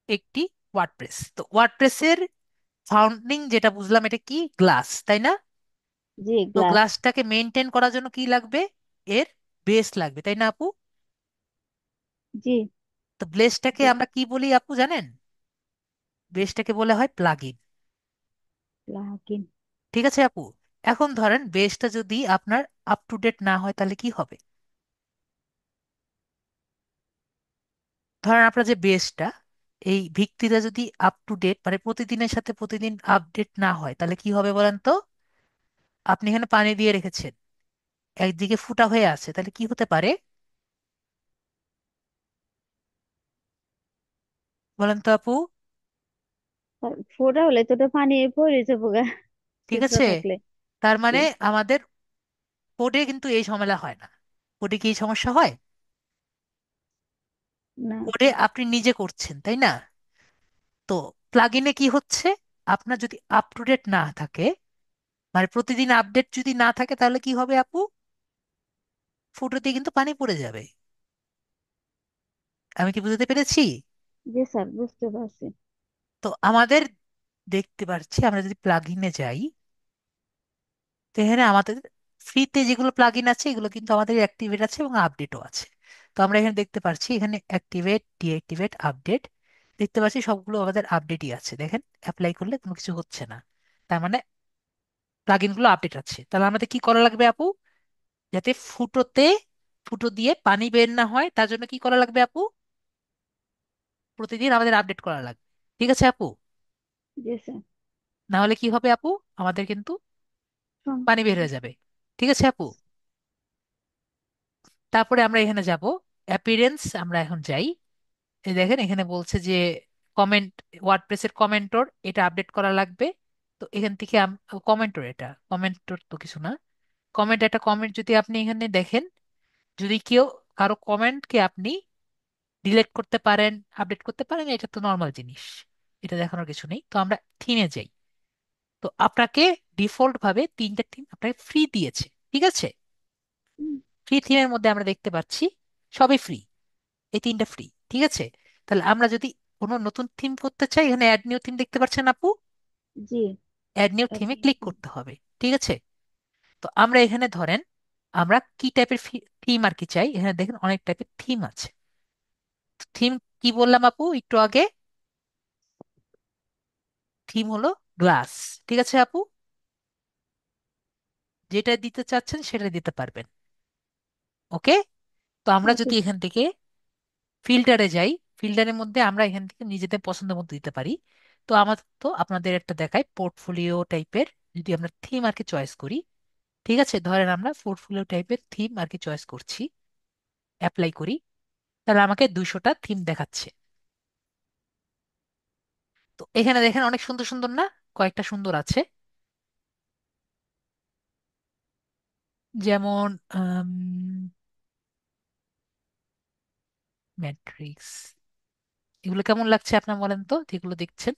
একটি ওয়ার্ডপ্রেস। তো ওয়ার্ডপ্রেসের ফাউন্ডিং যেটা বুঝলাম, এটা কি গ্লাস, তাই না? জি তো গ্লাস। গ্লাসটাকে মেনটেন করার জন্য কি লাগবে? এর বেস লাগবে, তাই না আপু? জি। তো বেসটাকে জি আমরা কি বলি আপু জানেন? বেসটাকে বলা হয় প্লাগইন। প্লাগইন। ঠিক আছে আপু, এখন ধরেন বেসটা যদি আপনার আপ টু ডেট না হয় তাহলে কি হবে? ধরেন আপনার যে বেসটা, এই ভিত্তিটা যদি আপ টু ডেট মানে প্রতিদিনের সাথে প্রতিদিন আপডেট না হয় তাহলে কি হবে বলেন তো? আপনি এখানে পানি দিয়ে রেখেছেন, একদিকে ফুটা হয়ে আছে, তাহলে কি হতে পারে বলেন তো আপু? ফোটা হলে তো ওটা পানি পড়ে যাবো গা। ঠিক ছিদ্র আছে, থাকলে। তার জি। মানে আমাদের কোডে কিন্তু এই ঝামেলা হয় না। কোডে কি এই সমস্যা হয়? না। কোডে আপনি নিজে করছেন, তাই না? তো প্লাগইনে কি হচ্ছে, আপনার যদি আপ টু ডেট না থাকে, মানে প্রতিদিন আপডেট যদি না থাকে, তাহলে কি হবে আপু? ফুটোতে কিন্তু পানি পড়ে যাবে। আমি কি বুঝতে পেরেছি? জি স্যার, বুঝতে পারছি। তো আমাদের দেখতে পাচ্ছি, আমরা যদি প্লাগইনে যাই, তো এখানে আমাদের ফ্রিতে যেগুলো প্লাগইন আছে এগুলো কিন্তু আমাদের অ্যাক্টিভেট আছে এবং আপডেটও আছে। তো আমরা এখানে দেখতে পাচ্ছি, এখানে অ্যাক্টিভেট, ডিঅ্যাক্টিভেট, আপডেট দেখতে পাচ্ছি, সবগুলো আমাদের আপডেটই আছে। দেখেন, অ্যাপ্লাই করলে কোনো কিছু হচ্ছে না, তার মানে প্লাগইন গুলো আপডেট আছে। তাহলে আমাদের কি করা লাগবে আপু? যাতে ফুটো দিয়ে পানি বের না হয়, তার জন্য কি করা লাগবে আপু? প্রতিদিন আমাদের আপডেট করা লাগবে। ঠিক আছে আপু? জি স্যার। না হলে কি হবে আপু? আমাদের কিন্তু পানি সমস্যা বের হবে। হয়ে যাবে। ঠিক আছে আপু? তারপরে আমরা এখানে যাব, অ্যাপিয়ারেন্স আমরা এখন যাই। এই দেখেন, এখানে বলছে যে কমেন্ট, ওয়ার্ডপ্রেসের কমেন্টর এটা আপডেট করা লাগবে। তো এখান থেকে কমেন্টর, এটা কমেন্টর তো কিছু না। কমেন্ট, একটা কমেন্ট যদি আপনি এখানে দেখেন, যদি কেউ কারো কমেন্টকে আপনি ডিলিট করতে পারেন, আপডেট করতে পারেন, এটা তো নর্মাল জিনিস, এটা দেখানোর কিছু নেই। তো আমরা থিমে যাই। তো আপনাকে ডিফল্ট ভাবে তিনটা থিম আপনাকে ফ্রি দিয়েছে, ঠিক আছে? হুম, ফ্রি থিমের মধ্যে আমরা দেখতে পাচ্ছি সবই ফ্রি, এই তিনটা ফ্রি, ঠিক আছে? তাহলে আমরা যদি কোনো নতুন থিম করতে চাই, এখানে অ্যাড নিউ থিম দেখতে পাচ্ছেন আপু? জি। অ্যাড নিউ থিমে আপনি ক্লিক করতে হবে, ঠিক আছে? তো আমরা এখানে ধরেন আমরা কি টাইপের থিম আর কি চাই, এখানে দেখেন অনেক টাইপের থিম আছে। থিম কি বললাম আপু একটু আগে? থিম হলো গ্লাস, ঠিক আছে আপু? যেটা দিতে চাচ্ছেন সেটা দিতে পারবেন। ওকে। তো আমরা ওকে যদি এখান থেকে ফিল্টারে যাই, ফিল্টারের মধ্যে আমরা এখান থেকে নিজেদের পছন্দ মতো দিতে পারি। তো আমার তো আপনাদের একটা দেখায় পোর্টফোলিও টাইপের, যদি আমরা থিম আর কি চয়েস করি, ঠিক আছে? ধরেন আমরা পোর্টফোলিও টাইপের থিম আর কি চয়েস করছি, অ্যাপ্লাই করি, তাহলে আমাকে 200টা থিম দেখাচ্ছে। তো এখানে দেখেন অনেক সুন্দর সুন্দর না? কয়েকটা সুন্দর আছে, যেমন ম্যাট্রিক্স। এগুলো কেমন লাগছে আপনার বলেন তো, যেগুলো দেখছেন?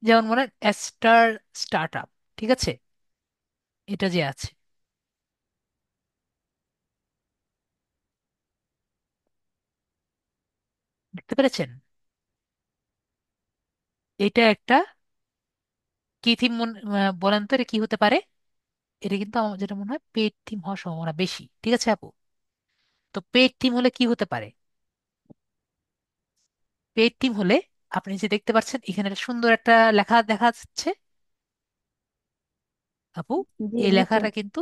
যেমন মনে অ্যাস্টার স্টার্ট আপ, ঠিক আছে? এটা যে আছে, দেখতে পেরেছেন? এটা একটা কি থিম বলেন তো, এটা কি হতে পারে? এটা কিন্তু আমার যেটা মনে হয় পেড থিম হওয়ার সম্ভাবনা বেশি, ঠিক আছে আপু? তো পেড থিম হলে কি হতে পারে? পেড থিম হলে আপনি যে দেখতে পাচ্ছেন এখানে একটা সুন্দর একটা লেখা দেখা যাচ্ছে আপু, জি এই জি স্যার। লেখাটা কিন্তু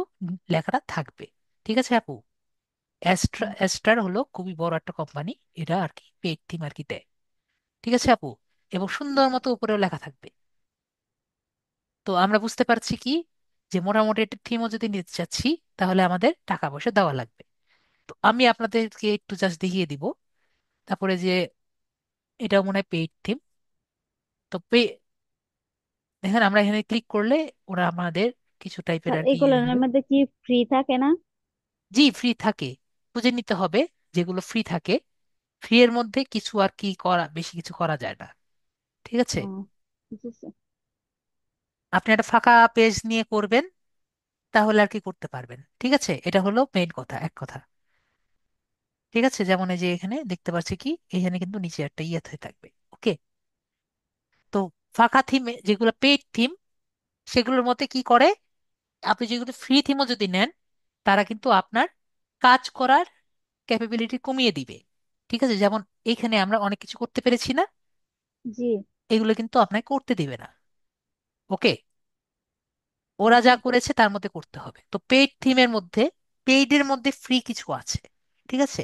লেখাটা থাকবে, ঠিক আছে আপু? অ্যাস্ট্রার হলো খুবই বড় একটা কোম্পানি, এটা আর কি পেড থিম আর কি দেয়, ঠিক আছে আপু? এবং সুন্দর মতো উপরেও লেখা থাকবে। তো আমরা বুঝতে পারছি কি, যে মোটামুটি একটা থিমও যদি নিতে চাচ্ছি, তাহলে আমাদের টাকা পয়সা দেওয়া লাগবে। তো আমি আপনাদেরকে একটু জাস্ট দেখিয়ে দিব। তারপরে যে এটাও মনে হয় পেইড থিম। তো দেখেন আমরা এখানে ক্লিক করলে ওরা আমাদের কিছু টাইপের স্যার, আর কি ইয়ে এগুলোর দিবে। মধ্যে কি ফ্রি থাকে না? জি, ফ্রি থাকে, খুঁজে নিতে হবে যেগুলো ফ্রি থাকে। ফ্রি এর মধ্যে কিছু আর কি করা, বেশি কিছু করা যায় না, ঠিক আছে? ও, জি স্যার। আপনি একটা ফাঁকা পেজ নিয়ে করবেন, তাহলে আর কি করতে পারবেন, ঠিক আছে? এটা হলো মেইন কথা, এক কথা। ঠিক আছে, যেমন এই যে এখানে দেখতে পাচ্ছি কি, এখানে কিন্তু নিচে একটা ইয়ে হয়ে থাকবে। ওকে। তো ফাঁকা থিম, যেগুলো পেইড থিম, সেগুলোর মধ্যে কি করে, আপনি যেগুলো ফ্রি থিমও যদি নেন, তারা কিন্তু আপনার কাজ করার ক্যাপাবিলিটি কমিয়ে দিবে, ঠিক আছে? যেমন এখানে আমরা অনেক কিছু করতে পেরেছি না, জি। এগুলো কিন্তু আপনাকে করতে দিবে না। ওকে। ওরা যা ও, করেছে তার মধ্যে করতে হবে। তো পেইড থিমের মধ্যে, পেইডের মধ্যে ফ্রি কিছু আছে, ঠিক আছে?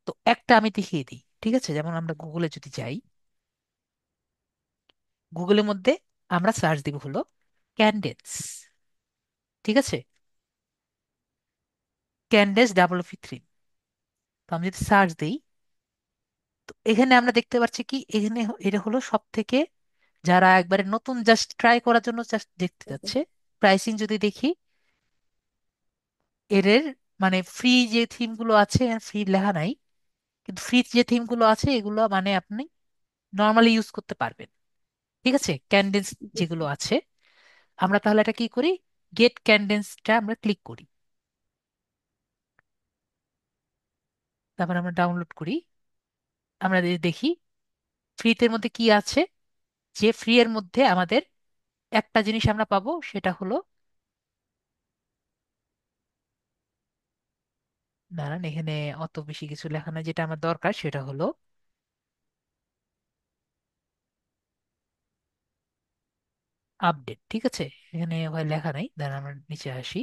তো একটা আমি দেখিয়ে দিই, ঠিক আছে? যেমন আমরা গুগলে যদি যাই, গুগলের মধ্যে আমরা সার্চ দিব হলো ক্যান্ডেন্স, ঠিক আছে? ক্যান্ডেন্স WP3। তো আমি যদি সার্চ দিই, তো এখানে আমরা দেখতে পাচ্ছি কি, এখানে এটা হলো সব থেকে যারা একবারে নতুন জাস্ট ট্রাই করার জন্য জাস্ট দেখতে যাচ্ছে, প্রাইসিং যদি দেখি, এর মানে ফ্রি যে থিমগুলো আছে, ফ্রি লেখা নাই, কিন্তু ফ্রি যে থিমগুলো আছে এগুলো মানে আপনি নর্মালি ইউজ করতে পারবেন। ঠিক আছে, ক্যান্ডেন্স জি যেগুলো স্যার। আছে, আমরা তাহলে এটা কি করি, গেট ক্যান্ডেন্সটা আমরা ক্লিক করি, তারপর আমরা ডাউনলোড করি। আমরা দেখি ফ্রিতে মধ্যে কি আছে। যে ফ্রি এর মধ্যে আমাদের একটা জিনিস আমরা পাবো, সেটা হলো, দাঁড়ান এখানে অত বেশি কিছু লেখা নাই, যেটা আমার দরকার সেটা হলো আপডেট। ঠিক আছে, এখানে হয় লেখা নাই, দাঁড়ান আমরা নিচে আসি।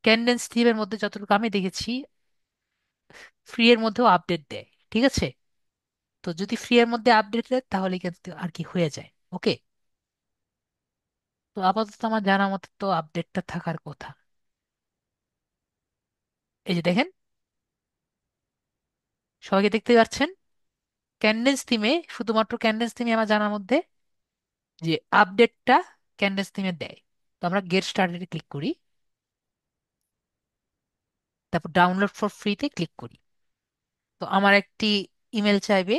ক্যান্ডেন্স থিমের মধ্যে যতটুকু আমি দেখেছি, ফ্রি এর মধ্যেও আপডেট দেয়। ঠিক আছে, তো যদি ফ্রি এর মধ্যে আপডেট দেয় তাহলে কিন্তু আর কি হয়ে যায়। ওকে, তো আপাতত আমার জানা মতো তো আপডেটটা থাকার কথা। এই যে দেখেন, সবাইকে দেখতে পাচ্ছেন, ক্যান্ডেন্স থিমে, শুধুমাত্র ক্যান্ডেন্স থিমে আমার জানার মধ্যে যে আপডেটটা ক্যান্ডেন্স থিমে দেয়। তো আমরা গেট স্টার্টেড ক্লিক করি, তারপর ডাউনলোড ফর ফ্রিতে ক্লিক করি। তো আমার একটি ইমেল চাইবে,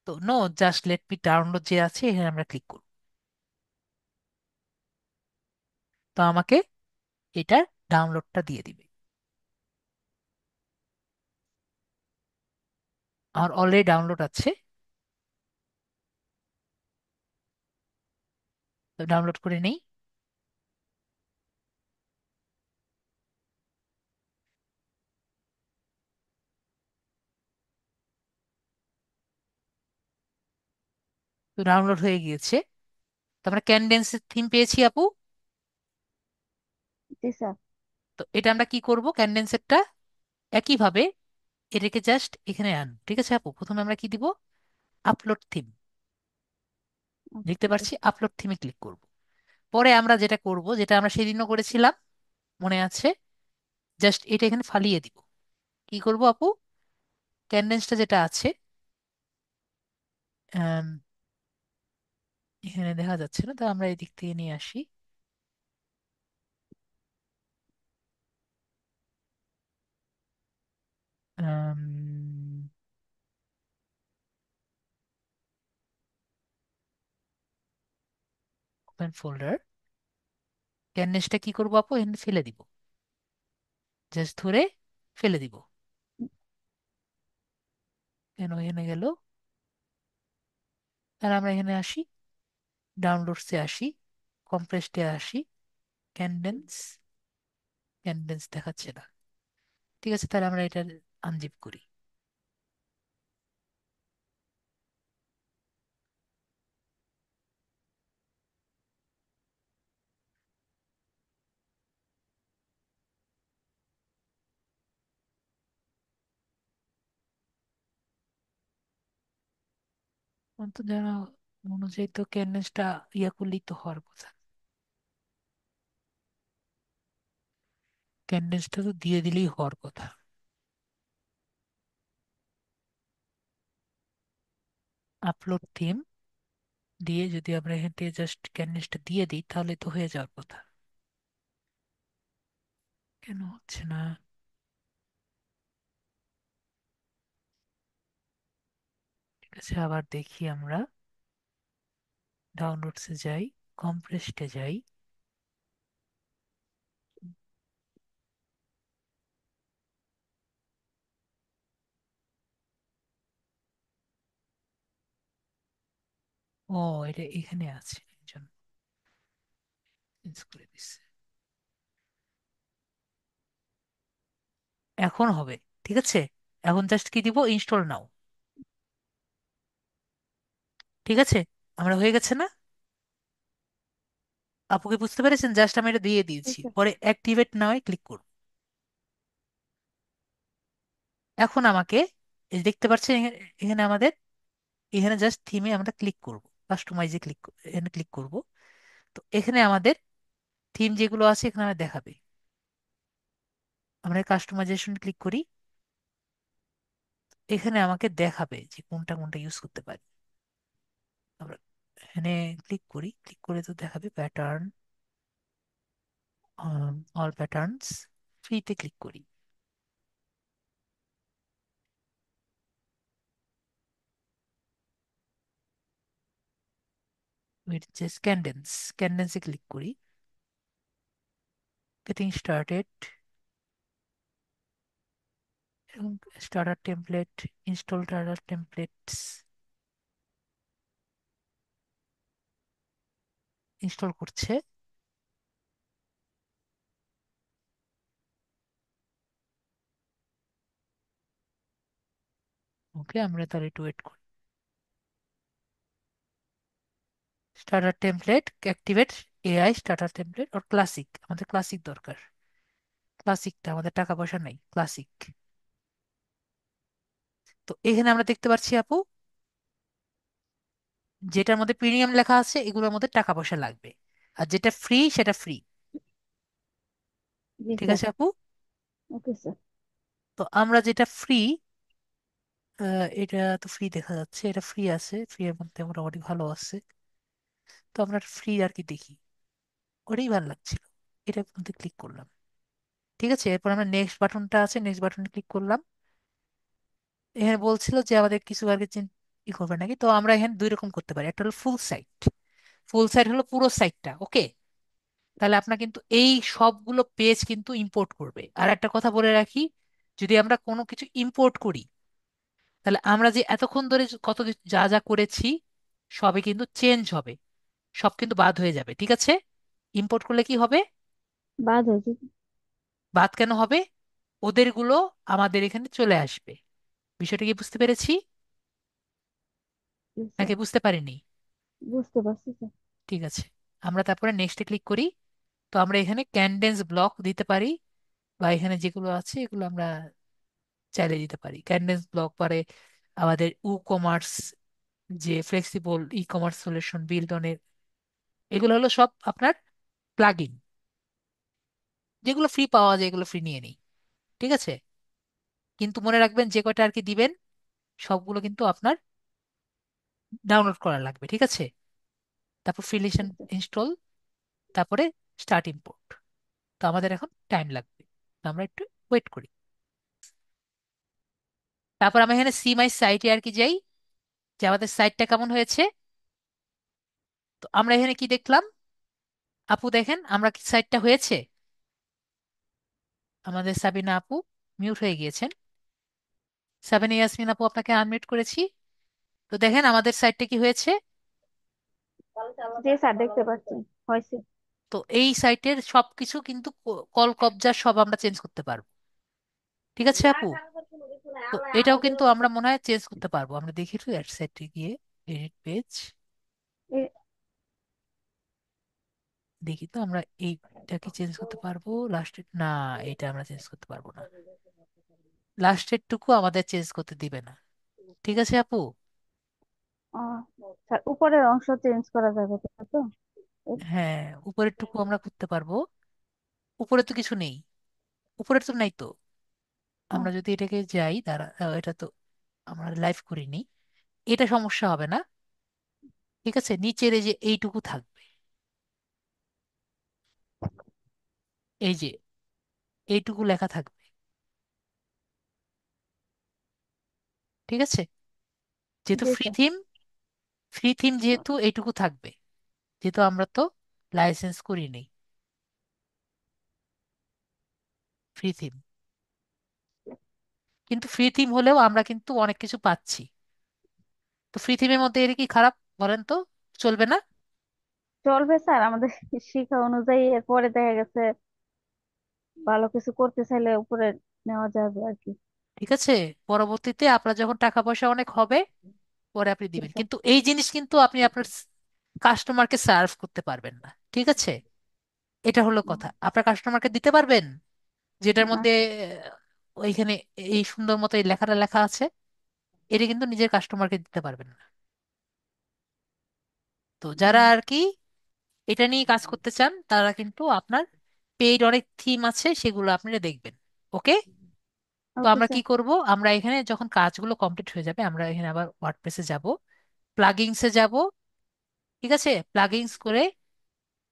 তো no, just let me download যে আছে এখানে আমরা ক্লিক করব। তো আমাকে এটার ডাউনলোডটা দিয়ে দিবে। আমার অলরেডি ডাউনলোড আছে, তো ডাউনলোড করে নেই। তো ডাউনলোড হয়ে গিয়েছে। তো আমরা ক্যানডেন্সের থিম পেয়েছি আপু। জি স্যার। তো এটা আমরা কি করব, ক্যানডেন্সেরটা একইভাবে এটাকে জাস্ট এখানে আন। ঠিক আছে আপু, প্রথমে আমরা কি দিব, আপলোড থিম। দেখতে আচ্ছা জি পাচ্ছি, স্যার। আপলোড থিমে ক্লিক করব। পরে আমরা যেটা করব, যেটা আমরা সেদিনও করেছিলাম, মনে আছে, জাস্ট এটা এখানে ফালিয়ে দিব। কি করব আপু, ক্যানডেন্সটা যেটা আছে, আম, এখানে দেখা যাচ্ছে না, তো আমরা এই দিক থেকে নিয়ে আসি। ওপেন ফোল্ডার, ক্যানডেন্সটা কি করব আপু, এখানে ফেলে দিব, জাস্ট ধরে ফেলে দিব। কেন এখানে গেল, আর আমরা এখানে আসি, ডাউনলোডসে আসি, কম্প্রেসডে আসি, ক্যানডেন্স, ক্যানডেন্স দেখাচ্ছে না। ঠিক আছে, তাহলে আমরা এটা আনজিপ করি। তো যারা অনুযায়ী তো ক্যানডেন্সটা ইয়া করলেই তো হওয়ার কথা, ক্যানডেন্সটা তো দিয়ে দিলেই হওয়ার কথা। আপলোড থিম দিয়ে যদি আমরা এখান থেকে জাস্ট ক্যানডেন্সটা দিয়ে দিই তাহলে তো হয়ে যাওয়ার কথা। কেন হচ্ছে না, ঠিক আছে, আবার দেখি আমরা, ডাউনলোডসে যাই, কম্প্রেসডে যাই। ও, এটা এখানে আছে, এই জন্য চেঞ্জ করে দিচ্ছে। এখন হবে, ঠিক আছে। এখন জাস্ট কি দিব, ইনস্টল নাও। ঠিক আছে, আমরা হয়ে গেছে না, আপুকে বুঝতে পেরেছেন, জাস্ট আমি এটা দিয়ে জি দিয়েছি, স্যার। পরে অ্যাক্টিভেট নাও ক্লিক করুন। এখন আমাকে, এই যে দেখতে পাচ্ছেন এখানে, এখানে আমাদের, এখানে জাস্ট থিমে আমরা ক্লিক করব, কাস্টমাইজে ক্লিক, এখানে ক্লিক করব। তো এখানে আমাদের থিম যেগুলো আছে এখানে আমরা দেখাবে। আমরা কাস্টমাইজেশন ক্লিক করি, এখানে আমাকে দেখাবে যে কোনটা কোনটা ইউজ করতে পারি। আমরা এখানে ক্লিক করি, ক্লিক করে তো দেখাবে প্যাটার্ন, অল প্যাটার্নস, ফ্রিতে ক্লিক করি। ক্যান্ডেন্স, ক্যান্ডেন্সে ক্লিক করি, গেটিং স্টার্টেড, এবং starter template, install starter templates, install করছে। ওকে, আমরা তাহলে একটু ওয়েট করি। Starter template activate, AI starter template or classic, আমাদের ক্লাসিক দরকার। ক্লাসিকটা, আমাদের টাকা পয়সা নাই, ক্লাসিক। তো এখানে আমরা দেখতে পাচ্ছি আপু, যেটার মধ্যে প্রিমিয়াম লেখা আছে এগুলোর মধ্যে টাকা পয়সা লাগবে, আর যেটা ফ্রি সেটা ফ্রি। জি ঠিক স্যার। আছে আপু? ওকে স্যার। তো আমরা যেটা ফ্রি, এটা তো ফ্রি দেখা যাচ্ছে, এটা ফ্রি আছে, ফ্রি এর মধ্যে মোটামুটি ভালো আছে। তো আমরা ফ্রি আর কি দেখি, ওটাই ভালো লাগছিল, এটার মধ্যে ক্লিক করলাম। ঠিক আছে, এরপর আমরা নেক্সট বাটনটা আছে, নেক্সট বাটনে ক্লিক করলাম। এখানে বলছিল যে আমাদের কিছু আর কি ই করবে নাকি, তো আমরা এখানে দুই রকম করতে পারি, একটা হলো ফুল সাইট। ফুল সাইট হলো পুরো সাইটটা, ওকে। তাহলে আপনার কিন্তু এই সবগুলো পেজ কিন্তু ইম্পোর্ট করবে। আর একটা কথা বলে রাখি, যদি আমরা কোনো কিছু ইম্পোর্ট করি, তাহলে আমরা যে এতক্ষণ ধরে কত যা যা করেছি সবই কিন্তু চেঞ্জ হবে, সব কিন্তু বাদ হয়ে যাবে। ঠিক আছে? ইম্পোর্ট করলে কি হবে? বাদ হয়েছে। বাদ কেন হবে? ওদেরগুলো আমাদের এখানে চলে আসবে। বিষয়টা কি বুঝতে পেরেছি জি স্যার। নাকি বুঝতে পারিনি? বুঝতে পারছি স্যার। ঠিক আছে, আমরা তারপরে নেক্সটে ক্লিক করি। তো আমরা এখানে ক্যান্ডেন্স ব্লক দিতে পারি, বা এখানে যেগুলো আছে এগুলো আমরা চাইলে দিতে পারি। ক্যান্ডেন্স ব্লক পরে আমাদের ই কমার্স, যে flexible e commerce solution build অনের, এগুলো হলো সব আপনার প্লাগইন, যেগুলো ফ্রি পাওয়া যায় এগুলো ফ্রি নিয়ে নিই। ঠিক আছে, কিন্তু মনে রাখবেন যে কয়টা আর কি দিবেন সবগুলো কিন্তু আপনার ডাউনলোড করা লাগবে। ঠিক আছে, তারপর ফিলিশন আচ্ছা। ইনস্টল, তারপরে স্টার্ট ইম্পোর্ট। তো আমাদের এখন টাইম লাগবে, তো আমরা একটু ওয়েট করি। তারপর আমি এখানে সি মাই সাইটে আর কি যাই, যে আমাদের সাইটটা কেমন হয়েছে। তো আমরা এখানে কি দেখলাম আপু, দেখেন আমরা কি সাইটটা হয়েছে। আমাদের সাবিনা আপু মিউট হয়ে গিয়েছেন। সাবিনা ইয়াসমিন আপু, আপনাকে আনমিউট করেছি। তো দেখেন আমাদের সাইটটা কি হয়েছে। জি স্যার, দেখতে পাচ্ছি। হয়েছে। তো এই সাইটের সবকিছু কিন্তু কল কবজা সব আমরা চেঞ্জ করতে পারবো। ঠিক আছে আপু? তো এটাও কিন্তু আমরা মনে হয় চেঞ্জ করতে পারবো। আমরা দেখি একটু অ্যাড সাইটে গিয়ে, এডিট পেজ, এ- দেখি তো আমরা এইটা কি চেঞ্জ করতে পারবো। লাস্টের না, এটা আমরা চেঞ্জ করতে পারবো না, লাস্টের টুকু আমাদের চেঞ্জ করতে দিবে না। ঠিক আছে আপু? আহ, স্যার উপরের অংশ চেঞ্জ করা যাবে, তাই তো? হ্যাঁ, উপরের টুকু আমরা করতে পারবো। উপরে তো কিছু নেই, উপরে তো নাই তো। ও, আমরা যদি এটাকে যাই, দাঁড়া, এটা তো আমরা লাইভ করিনি, এটা সমস্যা হবে না। ঠিক আছে, নিচের এই যে এইটুকু থাকবে, এই যে এইটুকু লেখা থাকবে। ঠিক আছে, যেহেতু জি free sir. Theme, free theme যেহেতু এইটুকু থাকবে, যেহেতু আমরা তো লাইসেন্স করিনি ফ্রি থিম। কিন্তু ফ্রি থিম হলেও আমরা কিন্তু অনেক কিছু পাচ্ছি। তো ফ্রি থিমের মধ্যে এর কি খারাপ বলেন তো? চলবে না? চলবে স্যার, আমাদের শিক্ষা অনুযায়ী এরপরে দেখা গেছে ভালো কিছু করতে চাইলে উপরে নেওয়া যাবে আর কি। ঠিক আছে, পরবর্তীতে আপনার যখন টাকা পয়সা অনেক হবে পরে আপনি জি দিবেন, স্যার। কিন্তু এই জিনিস কিন্তু আপনি আপনার কাস্টমারকে সার্ভ করতে পারবেন না। ঠিক আছে, এটা হলো কথা। আপনার কাস্টমারকে দিতে পারবেন যেটার না মধ্যে স্যার। ওইখানে এই সুন্দর মতো এই লেখাটা লেখা আছে, এটা কিন্তু নিজের কাস্টমারকে দিতে পারবেন না। তো যারা হুম। আর কি এটা নিয়ে কাজ করতে চান তারা কিন্তু আপনার পেইড অনেক থিম আছে, সেগুলো আপনারা দেখবেন। ওকে? তো ওকে আমরা কি স্যার। করব, আমরা এখানে যখন কাজগুলো কমপ্লিট হয়ে যাবে আমরা এখানে আবার ওয়ার্ডপ্রেসে যাব, প্লাগিংসে যাব। ঠিক আছে, প্লাগিংস করে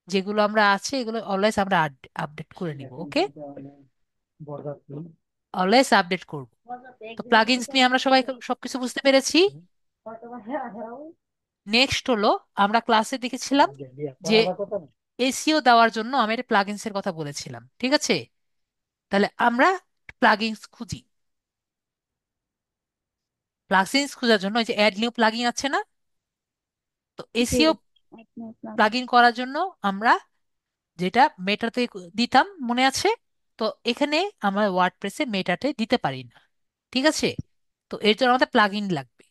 যেগুলো আমরা আছে এগুলো অলওয়েজ আমরা আপডেট করে নিব। দেখেন ওকে, এটা অনেক বরদাস্তি। অলওয়েজ আপডেট করব। তো প্লাগইনস নিয়ে আমরা সবাই সবকিছু বুঝতে পেরেছি। নেক্সট হলো, আমরা ক্লাসে দেখেছিলাম যে এসইও দেওয়ার জন্য আমি একটা প্লাগইনস এর কথা বলেছিলাম। ঠিক আছে, তাহলে আমরা প্লাগইনস খুঁজি। প্লাগইনস খোঁজার জন্য ওই যে অ্যাড নিউ প্লাগইন আছে না, তো জি। এসইও এক মিনিট লাগে। প্লাগইন করার জন্য আমরা যেটা মেটাতে দিতাম মনে আছে, তো এখানে আমরা ওয়ার্ডপ্রেসে মেটাতে দিতে পারি না। ঠিক আছে, তো এর জন্য আমাদের প্লাগইন লাগবে।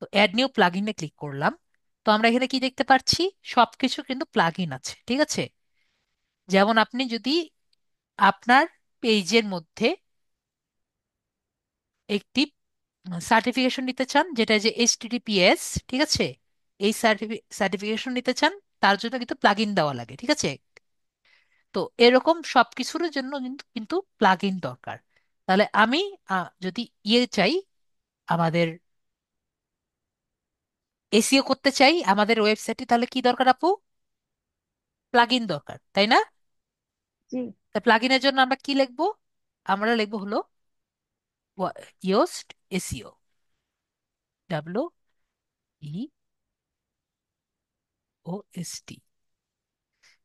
তো অ্যাড নিউ প্লাগইনে ক্লিক করলাম। তো আমরা এখানে কি দেখতে পাচ্ছি, সবকিছু কিন্তু প্লাগইন আছে। ঠিক আছে, যেমন আপনি যদি আপনার পেজের মধ্যে একটি সার্টিফিকেশন নিতে চান, যেটা যে এইচটিটিপিএস, ঠিক আছে, এই সার্টিফিকেশন নিতে চান, তার জন্য কিন্তু প্লাগইন দেওয়া লাগে। ঠিক আছে, তো এরকম সবকিছুর জন্য কিন্তু কিন্তু প্লাগইন দরকার। তাহলে আমি যদি চাই, আমাদের এসইও করতে চাই আমাদের ওয়েবসাইটে, তাহলে কি দরকার আপু? প্লাগইন দরকার, তাই না? জি। তা প্লাগইনের জন্য আমরা কি লিখবো? আমরা লিখবো হলো Yoast SEO, WEOST,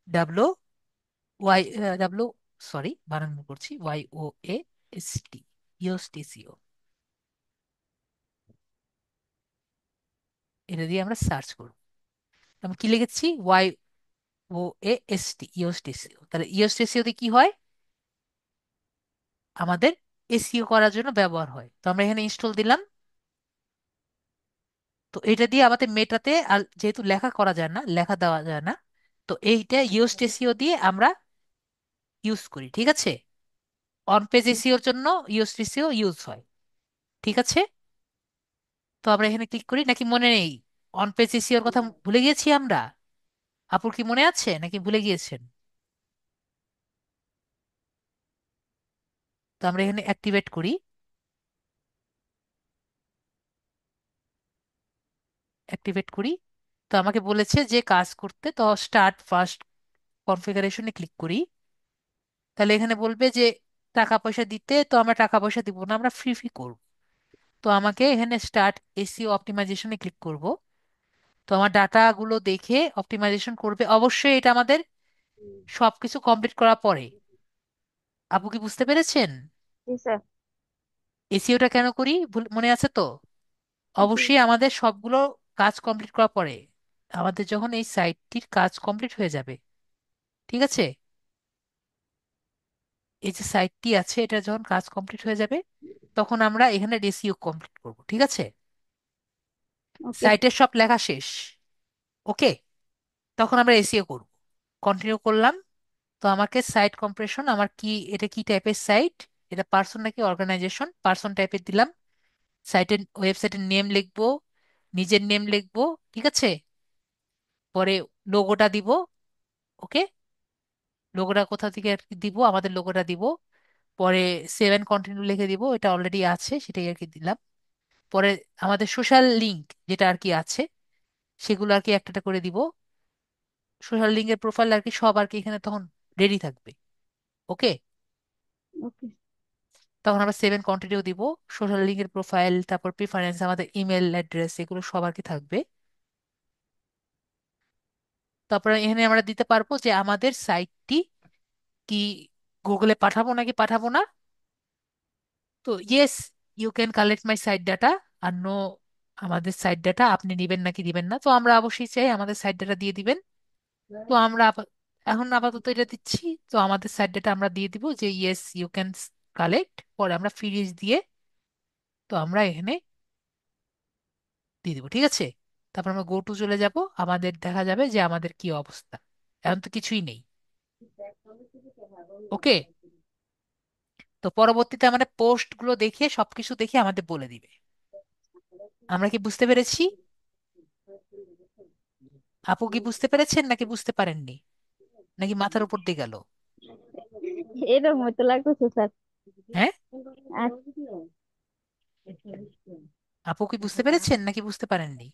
W Y, W, sorry বানান ভুল করছি, YOAST, ইয়োস্ট এসইও। এটা দিয়ে আমরা সার্চ করব। আমি কি লিখেছি? YOAST, Yoast SEO. তাহলে ইয়োস্ট এসইও দিয়ে কি হয়? আমাদের এসইও করার জন্য ব্যবহার হয়। তো আমরা এখানে ইনস্টল দিলাম। তো এটা দিয়ে আমাদের মেটাতে আর যেহেতু লেখা করা যায় না, লেখা দেওয়া যায় না, তো এইটা ইয়োস্ট এসইও দিয়ে আমরা ইউজ করি। ঠিক আছে, অন পেজ এসইওর জন্য ইয়োস্ট এসইও ইউজ হয়। ঠিক আছে, তো আমরা এখানে ক্লিক করি, নাকি মনে নেই? অন পেজ এসইওর কথা ভুলে গিয়েছি আমরা? আপুর কি মনে আছে নাকি ভুলে গিয়েছেন? তো আমরা এখানে অ্যাক্টিভেট করি, অ্যাক্টিভেট করি। তো আমাকে বলেছে যে কাজ করতে, তো স্টার্ট ফার্স্ট কনফিগারেশনে ক্লিক করি। তাহলে এখানে বলবে যে টাকা পয়সা দিতে, তো আমরা টাকা পয়সা দিব না, আমরা ফ্রি ফ্রি করব। তো আমাকে এখানে স্টার্ট এসইও অপটিমাইজেশনে ক্লিক করব। তো আমার ডাটাগুলো দেখে অপটিমাইজেশন করবে, অবশ্যই এটা আমাদের সবকিছু কমপ্লিট করার পরে। আপু কি বুঝতে পেরেছেন? জি স্যার। এসইওটা কেন করি মনে আছে তো? জি। অবশ্যই আমাদের সবগুলো কাজ কমপ্লিট করার পরে, আমাদের যখন এই সাইটটির কাজ কমপ্লিট হয়ে যাবে, ঠিক আছে, এই যে সাইটটি আছে এটা যখন কাজ কমপ্লিট হয়ে যাবে, তখন আমরা এখানে এসইও কমপ্লিট করব। ঠিক আছে, ওকে। সাইটের সব লেখা শেষ। ওকে, তখন আমরা এসইও করব। কন্টিনিউ করলাম। তো আমাকে সাইট কম্প্রেশন, আমার কি, এটা কি টাইপের সাইট, এটা পার্সন নাকি অর্গানাইজেশন? পার্সন টাইপের দিলাম। সাইটের ওয়েবসাইটের নেম লিখবো, নিজের নেম লিখবো। ঠিক আছে, পরে লোগোটা দিব। ওকে, লোগোটা কোথা থেকে আর কি দিব, আমাদের লোগোটা দিব। পরে সেভেন কন্টিনিউ লিখে দিব, এটা অলরেডি আছে সেটাই আর কি দিলাম। পরে আমাদের সোশ্যাল লিংক যেটা আর কি আছে, সেগুলো আর কি একটা একটা করে দিব। সোশ্যাল লিঙ্কের প্রোফাইল আর কি সব আর কি এখানে তখন রেডি থাকবে। ওকে, ওকে। তখন আমরা সেভেন কন্টিনিউ দিব। সোশ্যাল লিঙ্কের প্রোফাইল, তারপর প্রিফারেন্স, আমাদের ইমেল অ্যাড্রেস, এগুলো সব আর কি থাকবে। তারপরে এখানে আমরা দিতে পারবো যে আমাদের সাইটটি কি গুগলে পাঠাবো নাকি পাঠাবো না। তো yes, you can collect my site data, আর নো, আমাদের সাইট ডাটা আপনি নিবেন নাকি দিবেন না। তো আমরা অবশ্যই চাই আমাদের সাইট ডাটা দিয়ে দিবেন। তো আমরা এখন আপাতত এটা দিচ্ছি। তো আমাদের সাইট ডাটা আমরা দিয়ে দিব যে ইয়েস ইউ ক্যান কালেক্ট, পরে আমরা ফিনিশ দিয়ে, তো আমরা এখানে দিয়ে দিব। ঠিক আছে, তারপর আমরা গো টু চলে যাব, আমাদের দেখা যাবে যে আমাদের কি অবস্থা। এখন তো কিছুই নেই। ওকে, তো পরবর্তীতে আমাদের পোস্ট গুলো দেখে সবকিছু দেখে আমাদের বলে দিবে। আমরা কি বুঝতে পেরেছি? আপু কি বুঝতে পেরেছেন নাকি বুঝতে পারেননি, নাকি মাথার উপর দিয়ে গেল? এরকম হয়তো লাগতেছে স্যার। হ্যাঁ, আচ্ছা, আপু কি বুঝতে পেরেছেন নাকি বুঝতে পারেননি?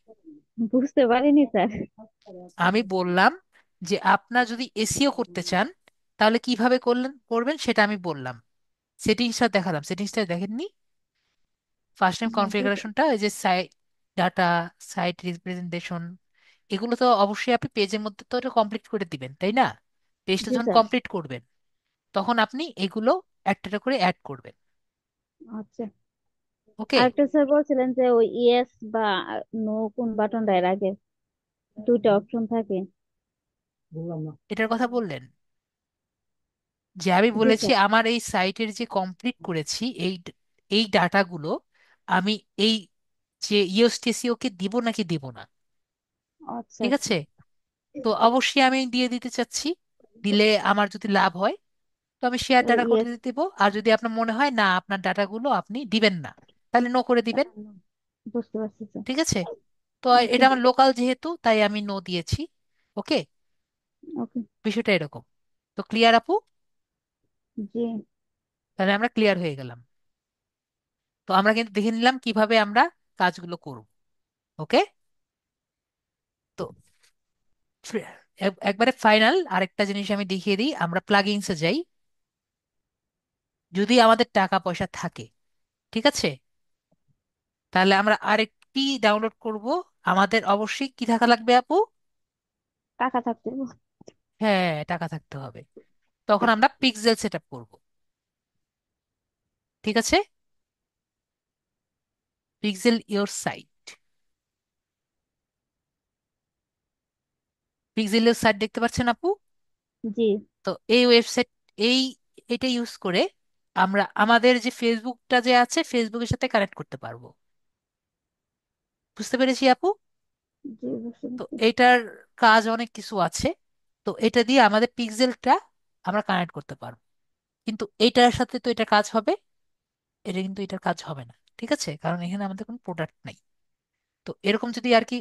বুঝতে পারিনি স্যার। আমি বললাম যে আপনার যদি এসিও করতে চান তাহলে কিভাবে করবেন সেটা আমি বললাম। সেটিংসটা দেখালাম, সেটিংসটা দেখেননি? ফার্স্ট টাইম কনফিগারেশনটা, এই যে সাইট ডাটা, সাইট রিপ্রেজেন্টেশন, এগুলো তো অবশ্যই আপনি পেজের মধ্যে তো এটা কমপ্লিট করে দিবেন, তাই না? পেজটা জি যখন স্যার। কমপ্লিট করবেন তখন আপনি এগুলো একটা একটা করে অ্যাড করবেন। আচ্ছা, ওকে, আরেকটা স্যার বলছিলেন যে ওই ইয়েস বা নো কোন বাটনটা এর আগে দুইটা অপশন থাকে। বললাম না। এটার কথা বললেন যে আমি জি বলেছি স্যার। আমার এই সাইটের যে কমপ্লিট করেছি এই ডাটাগুলো আমি এই যে ইউএসটিসিও কে দিব নাকি দিব না। আচ্ছা ঠিক আচ্ছা। আছে, তো অবশ্যই আমি দিয়ে দিতে চাচ্ছি। দিলে আমার যদি লাভ হয় তো আমি শেয়ার ওই ডাটা করে ইয়েস। দিব, আর যদি আপনার মনে হয় না আপনার ডাটাগুলো আপনি দিবেন না তাহলে নো করে দিবেন। বুঝতে পারছি স্যার। ঠিক আছে, তো ওকে। এটা আমার লোকাল যেহেতু তাই আমি নো দিয়েছি। ওকে, ওকে। বিষয়টা এরকম। তো ক্লিয়ার আপু? জি। তাহলে আমরা ক্লিয়ার হয়ে গেলাম। তো আমরা কিন্তু দেখে নিলাম কিভাবে আমরা কাজগুলো করব। ওকে, তো একবারে ফাইনাল আরেকটা জিনিস আমি দেখিয়ে দিই। আমরা প্লাগইনসে যাই। যদি আমাদের টাকা পয়সা থাকে, ঠিক আছে, তাহলে আমরা আরেকটি ডাউনলোড করব। আমাদের অবশ্যই কি থাকা লাগবে আপু? টাকা থাকতে হবে। হ্যাঁ, টাকা থাকতে হবে। তখন আমরা পিক্সেল সেট আপ করবো। ঠিক আছে, pixel your site, pixel your site দেখতে পাচ্ছেন আপু? জি। তো এই ওয়েবসাইট, এই এটা ইউজ করে আমরা আমাদের যে ফেসবুকটা যে আছে ফেসবুকের সাথে কানেক্ট করতে পারবো। বুঝতে পেরেছি আপু? জি, বুঝতে তো পারছি। এটার কাজ অনেক কিছু আছে। তো এটা দিয়ে আমাদের পিক্সেলটা আমরা কানেক্ট করতে পারবো। কিন্তু এটার সাথে তো এটা কাজ হবে, এটা কিন্তু এটার কাজ হবে না। ঠিক আছে, কারণ এখানে আমাদের কোনো প্রোডাক্ট নাই। তো এরকম যদি আর কি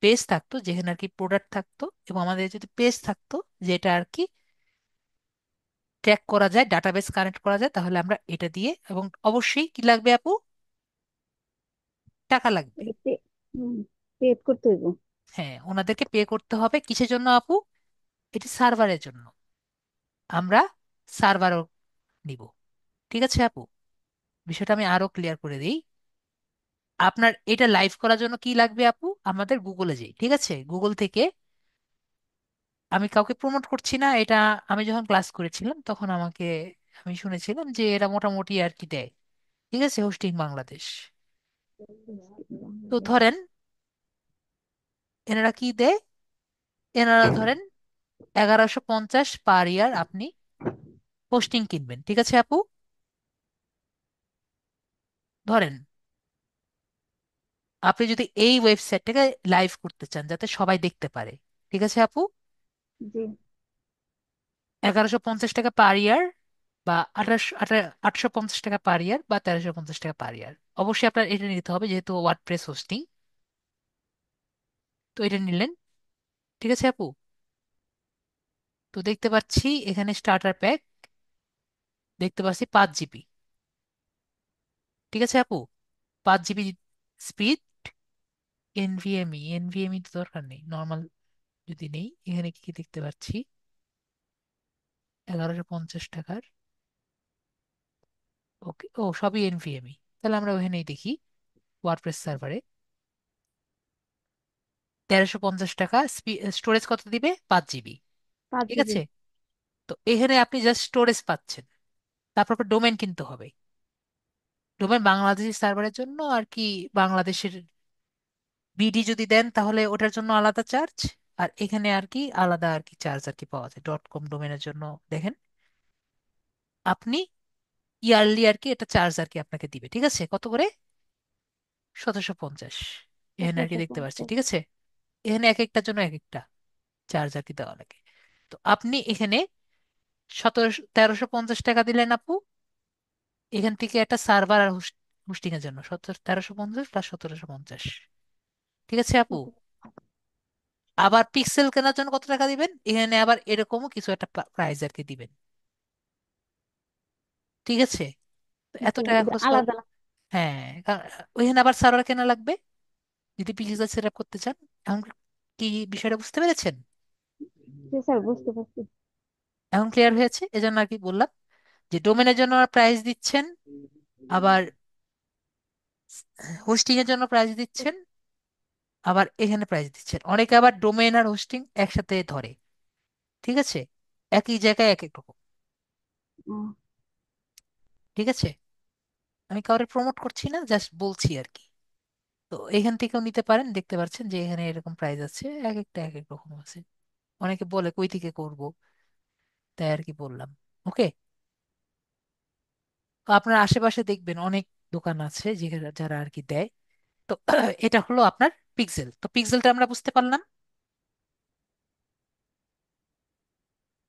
পেজ থাকতো যেখানে আর কি প্রোডাক্ট থাকতো, এবং আমাদের যদি পেজ থাকতো যেটা আর কি ট্র্যাক করা যায়, ডাটাবেস কানেক্ট করা যায়, তাহলে আমরা এটা দিয়ে, এবং অবশ্যই কি লাগবে আপু? টাকা লাগবে। এটা পেড করতে হইব। হ্যাঁ, ওনাদেরকে পে করতে হবে। কিসের জন্য আপু? এটি সার্ভারের জন্য। আমরা সার্ভারও নিব। ঠিক আছে আপু, বিষয়টা আমি আরো ক্লিয়ার করে দিই। আপনার এটা লাইভ করার জন্য কি লাগবে আপু? আমাদের গুগলে যাই। ঠিক আছে, গুগল থেকে, আমি কাউকে প্রমোট করছি না এটা, আমি যখন ক্লাস করেছিলাম তখন আমি শুনেছিলাম যে এরা মোটামুটি আর কি দেয়। ঠিক আছে, হোস্টিং বাংলাদেশ। তো ধরেন এনারা কি দেয়, এনারা ধরেন 1150 পার ইয়ার আপনি হোস্টিং কিনবেন। ঠিক আছে আপু, ধরেন আপনি যদি এই ওয়েবসাইটটাকে লাইভ করতে চান যাতে সবাই দেখতে পারে, ঠিক আছে আপু, জি। 1150 টাকা পার ইয়ার, বা 850 টাকা পার ইয়ার, বা 1350 টাকা পার ইয়ার। অবশ্যই আপনার এটা নিতে হবে যেহেতু ওয়ার্ডপ্রেস হোস্টিং। তো এটা নিলেন। ঠিক আছে আপু, তো দেখতে পাচ্ছি এখানে স্টার্টার প্যাক, দেখতে পাচ্ছি 5 জিবি। ঠিক আছে আপু, 5 জিবি স্পিড, এনভিএমই তো দরকার নেই, নর্মাল যদি নেই। এখানে কি কি দেখতে পাচ্ছি, 1150 টাকার। ওকে, ও সবই এনভিএমই, তাহলে আমরা ওখানেই দেখি ওয়ার্ডপ্রেস সার্ভারে 1350 টাকা। স্টোরেজ কত দিবে? 5 জিবি। পাঁচ ঠিক জিবি আছে, তো এখানে আপনি জাস্ট স্টোরেজ পাচ্ছেন। তারপর ডোমেন কিনতে হবে। ডোমেন বাংলাদেশি সার্ভারের জন্য আর কি, বাংলাদেশের বিডি যদি দেন তাহলে ওটার জন্য আলাদা চার্জ, আর এখানে আর কি আলাদা আর কি চার্জ আর কি পাওয়া যায় .com ডোমেনের জন্য। দেখেন আপনি ইয়ারলি আর কি এটা চার্জ আর কি আপনাকে দিবে। ঠিক আছে, কত করে? 1750। এখানে আর কি দেখতে পাচ্ছি। 1750। ঠিক আছে, এখানে এক একটার জন্য এক একটা চার্জ আর কি দেওয়া লাগে। তো আপনি এখানে 1350 টাকা দিলেন আপু, এখান থেকে একটা সার্ভার আর হোস্টিং এর জন্য 1350 প্লাস 1750। ঠিক আছে আপু, ওকে। আবার পিক্সেল কেনার জন্য কত টাকা দিবেন? এখানে আবার এরকমও কিছু একটা প্রাইস আর কি দিবেন। ঠিক আছে? তো এত জি, টাকা এটা খরচ কর। আলাদা আলাদা। হ্যাঁ, ওইখানে আবার সার্ভার কেনা লাগবে যদি পিজিটা সেট আপ করতে চান। এখন কি বিষয়টা বুঝতে পেরেছেন? জি স্যার, বুঝতে পারছি। এখন ক্লিয়ার হয়েছে, এজন্য আর কি বললাম যে ডোমেনের জন্য প্রাইস দিচ্ছেন, আবার হোস্টিং এর জন্য প্রাইস দিচ্ছেন, আবার এখানে প্রাইস দিচ্ছেন। অনেকে আবার ডোমেন আর হোস্টিং একসাথে ধরে। ঠিক আছে, একই জায়গায় এক এক রকম। ও, ঠিক আছে, আমি কাউরে প্রমোট করছি না, জাস্ট বলছি আর কি। তো এখান থেকেও নিতে পারেন, দেখতে পাচ্ছেন যে এখানে এরকম প্রাইস আছে, এক একটা এক এক রকম আছে। অনেকে বলে কই থেকে করব, তাই আর কি বললাম। ওকে, তো আপনার আশেপাশে দেখবেন অনেক দোকান আছে যেখানে যারা আর কি দেয়। তো এটা হলো আপনার পিক্সেল। তো পিক্সেলটা আমরা বুঝতে পারলাম।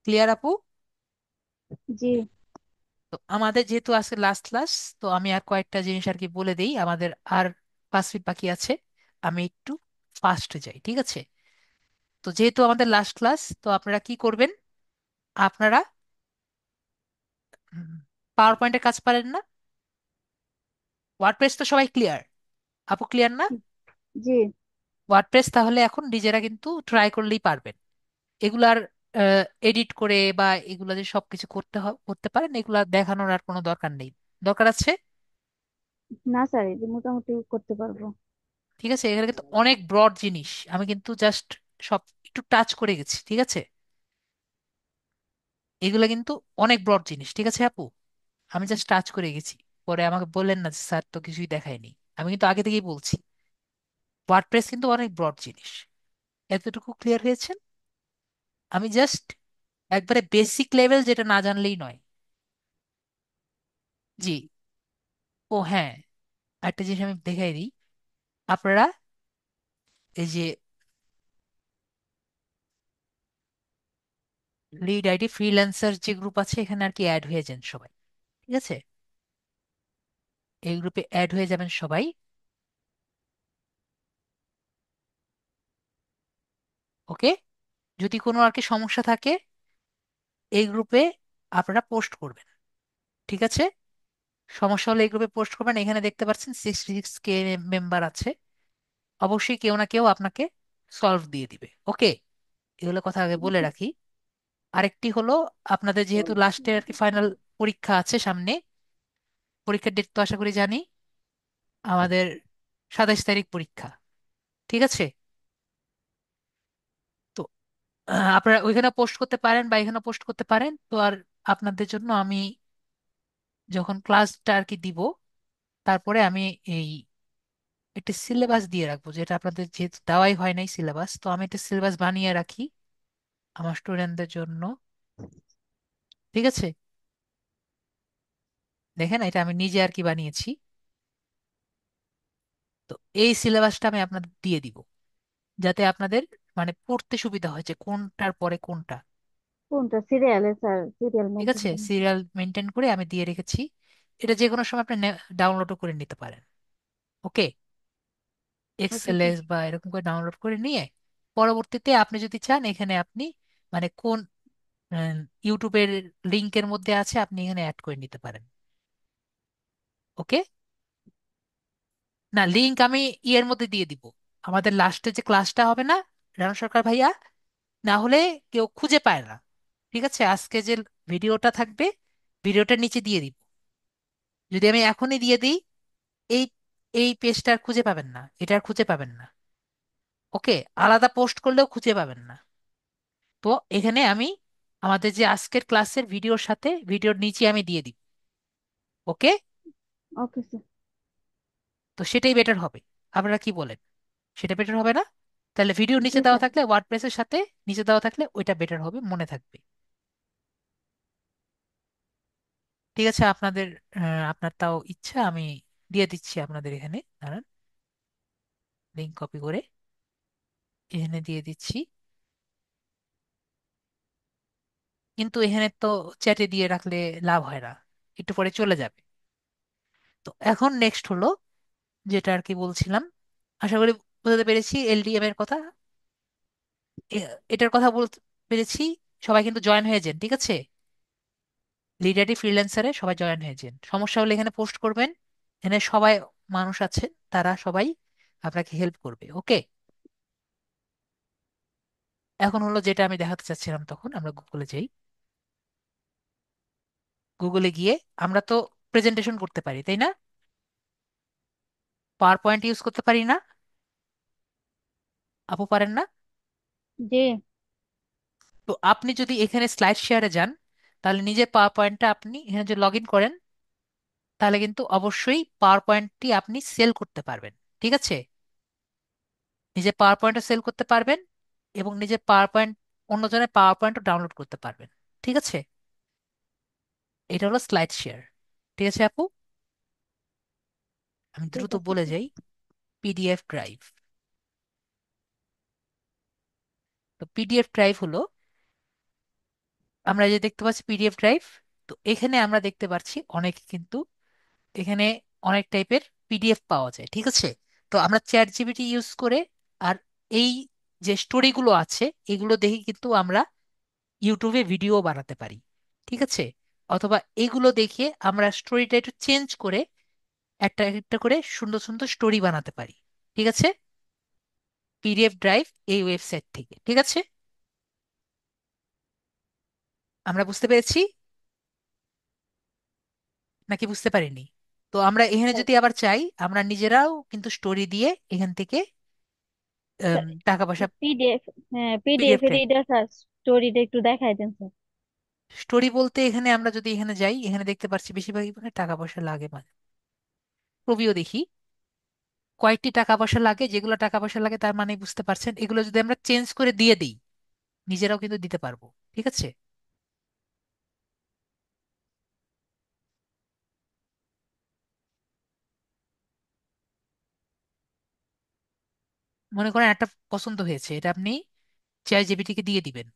ক্লিয়ার আপু? জি। তো আমাদের যেহেতু আজকে লাস্ট ক্লাস, তো আমি আর কয়েকটা জিনিস আর কি বলে দিই, আমাদের আর 5 মিনিট বাকি আছে। আমি একটু ফাস্ট যাই, ঠিক আছে? তো যেহেতু আমাদের লাস্ট ক্লাস, তো আপনারা কি করবেন? আপনারা পাওয়ার পয়েন্টের কাজ পারেন না? ওয়ার্ডপ্রেস তো সবাই ক্লিয়ার? আপু ক্লিয়ার না? জি। ওয়ার্ডপ্রেস তাহলে এখন নিজেরা কিন্তু ট্রাই করলেই পারবেন। এগুলার এডিট করে বা এগুলা যে সবকিছু করতে পারেন, এগুলা দেখানোর আর কোনো দরকার নেই। দরকার আছে? না স্যার, এটা মোটামুটি করতে পারবো। ঠিক আছে, এখানে কিন্তু অনেক ব্রড জিনিস, আমি কিন্তু জাস্ট সব একটু টাচ করে গেছি। ঠিক আছে, এগুলা কিন্তু অনেক ব্রড জিনিস। ঠিক আছে আপু, আমি জাস্ট টাচ করে গেছি। পরে আমাকে বললেন না যে স্যার তো কিছুই দেখায়নি। আমি কিন্তু আগে থেকেই বলছি ওয়ার্ডপ্রেস কিন্তু অনেক ব্রড জিনিস। এতটুকু ক্লিয়ার হয়েছে? আমি জাস্ট একবারে বেসিক লেভেল যেটা না জানলেই নয়। জি। ও হ্যাঁ, একটা জিনিস আমি দেখাই দিই। আপনারা এই যে লিড আইডি ফ্রিল্যান্সার যে গ্রুপ আছে, এখানে আর কি অ্যাড হয়ে যান সবাই। ঠিক আছে, এই গ্রুপে অ্যাড হয়ে যাবেন সবাই। ওকে, যদি কোনো আর কি সমস্যা থাকে এই গ্রুপে আপনারা পোস্ট করবেন। ঠিক আছে, সমস্যা হলে এই গ্রুপে পোস্ট করবেন। এখানে দেখতে পাচ্ছেন 66K মেম্বার আছে, অবশ্যই কেউ না কেউ আপনাকে সলভ দিয়ে দিবে। ওকে, এগুলো কথা আগে বলে রাখি। আরেকটি হলো, আপনাদের যেহেতু লাস্টে আর কি ফাইনাল পরীক্ষা আছে সামনে, পরীক্ষার ডেট তো আশা করি জানি, আমাদের 27 তারিখ পরীক্ষা। ঠিক আছে, তো আপনারা ওইখানে পোস্ট করতে পারেন বা এখানে পোস্ট করতে পারেন। তো আর আপনাদের জন্য আমি যখন ক্লাসটা আর কি দিব, তারপরে আমি এই একটা সিলেবাস দিয়ে রাখবো, যেটা আপনাদের যেহেতু দেওয়াই হয় নাই সিলেবাস, তো আমি একটা সিলেবাস বানিয়ে রাখি আমার স্টুডেন্টদের জন্য। ঠিক আছে, দেখেন এটা আমি নিজে আর কি বানিয়েছি। তো এই সিলেবাসটা আমি আপনাদের দিয়ে দিব, যাতে আপনাদের মানে পড়তে সুবিধা হয় যে কোনটার পরে কোনটা। কোনটা সিরিয়ালে স্যার? সিরিয়াল ঠিক মেনটেন আছে, করেন? সিরিয়াল মেনটেন করে আমি দিয়ে রেখেছি। এটা যে কোনো সময় আপনি ডাউনলোডও করে নিতে পারেন। ওকে, ওকে এক্সএলএস স্যার। বা এরকম করে ডাউনলোড করে নিয়ে পরবর্তীতে আপনি যদি চান এখানে আপনি মানে কোন ইউটিউবের লিংকের মধ্যে আছে, আপনি এখানে অ্যাড করে নিতে পারেন। ওকে, না লিংক আমি ইয়ের মধ্যে দিয়ে দিব, আমাদের লাস্টে যে ক্লাসটা হবে না রানু সরকার ভাইয়া, না হলে কেউ খুঁজে পায় না। ঠিক আছে, আজকে যে ভিডিওটা থাকবে, ভিডিওটার নিচে দিয়ে দিব। যদি আমি এখনই দিয়ে দিই, এই এই পেজটা আর খুঁজে পাবেন না, এটা আর খুঁজে পাবেন না। ওকে, আলাদা পোস্ট করলেও খুঁজে পাবেন না। তো এখানে আমি আমাদের যে আজকের ক্লাসের ভিডিওর সাথে ভিডিওর নিচে আমি দিয়ে দিব। ওকে, ওকে স্যার। তো সেটাই বেটার হবে। আপনারা কি বলেন, সেটা বেটার হবে না? তাহলে ভিডিও জি নিচে দেওয়া স্যার। থাকলে, ওয়ার্ডপ্রেসের সাথে নিচে দেওয়া থাকলে ওইটা বেটার হবে, মনে থাকবে। ঠিক আছে, আপনাদের আপনার তাও ইচ্ছা, আমি দিয়ে দিচ্ছি আপনাদের এখানে, দাঁড়ান লিঙ্ক কপি করে এখানে দিয়ে দিচ্ছি। কিন্তু এখানে তো চ্যাটে দিয়ে রাখলে লাভ হয় না, একটু পরে চলে যাবে। তো এখন নেক্সট হলো যেটা আর কি বলছিলাম, আশা করি বোঝাতে পেরেছি এলডিএম এর কথা। এটার কথা বলতে পেরেছি। সবাই কিন্তু জয়েন হয়ে যান, ঠিক আছে? লিডারটি ফ্রিল্যান্সারে সবাই জয়েন হয়ে যান। সমস্যা হলে এখানে পোস্ট করবেন, এখানে সবাই মানুষ আছে, তারা সবাই আপনাকে হেল্প করবে। ওকে, এখন হলো যেটা আমি দেখাতে চাচ্ছিলাম, তখন আমরা গুগলে যাই। গুগলে গিয়ে আমরা তো প্রেজেন্টেশন করতে পারি, তাই না? পাওয়ার পয়েন্ট ইউজ করতে পারি না? আপু পারেন না? জি। তো আপনি যদি এখানে স্লাইড শেয়ারে যান, তাহলে নিজের পাওয়ার পয়েন্টটা আপনি এখানে যদি লগ ইন করেন, তাহলে কিন্তু অবশ্যই পাওয়ার পয়েন্টটি আপনি সেল করতে পারবেন। ঠিক আছে, নিজের পাওয়ার পয়েন্টও সেল করতে পারবেন, এবং নিজের পাওয়ার পয়েন্ট অন্যজনের পাওয়ার পয়েন্টও ডাউনলোড করতে পারবেন। ঠিক আছে, এটা হলো স্লাইড শেয়ার। ঠিক আছে আপু, আমি ঠিক দ্রুত আছে বলে স্যার। যাই। PDF drive. তো পিডিএফ ড্রাইভ হলো, আমরা যে দেখতে পাচ্ছি পিডিএফ ড্রাইভ, তো এখানে আমরা দেখতে পাচ্ছি অনেক কিন্তু এখানে অনেক টাইপের পিডিএফ পাওয়া যায়। ঠিক আছে, তো আমরা চ্যাট জিপিটি ইউজ করে আর এই যে স্টোরিগুলো আছে এগুলো দেখে কিন্তু আমরা ইউটিউবে ভিডিও বানাতে পারি। ঠিক আছে, অথবা এগুলো দেখে আমরা স্টোরিটা একটু চেঞ্জ করে একটা একটা করে সুন্দর সুন্দর স্টোরি বানাতে পারি। ঠিক আছে, পিডিএফ ড্রাইভ এই ওয়েবসাইট থেকে। ঠিক আছে, আমরা বুঝতে পেরেছি নাকি বুঝতে পারিনি? তো আমরা এখানে স্যার যদি আবার চাই, আমরা নিজেরাও কিন্তু স্টোরি দিয়ে এখান থেকে স্যার টাকা পয়সা। পিডিএফ, হ্যাঁ পিডিএফ পিডিএফ এর ড্রাইভ, এটা স্যার স্টোরিটা একটু দেখাই দেন স্যার। স্টোরি বলতে এখানে আমরা যদি এখানে যাই, এখানে দেখতে পাচ্ছি বেশিরভাগই মানে টাকা পয়সা লাগে। মানে ছবিও দেখি কয়েকটি টাকা পয়সা লাগে, যেগুলো টাকা পয়সা লাগে তার মানে বুঝতে পারছেন, এগুলো যদি আমরা চেঞ্জ করে দিয়ে দিই, নিজেরাও কিন্তু দিতে পারবো। ঠিক আছে, মনে করেন একটা পছন্দ হয়েছে, এটা আপনি চ্যাট জিপিটিকে দিয়ে দিবেন।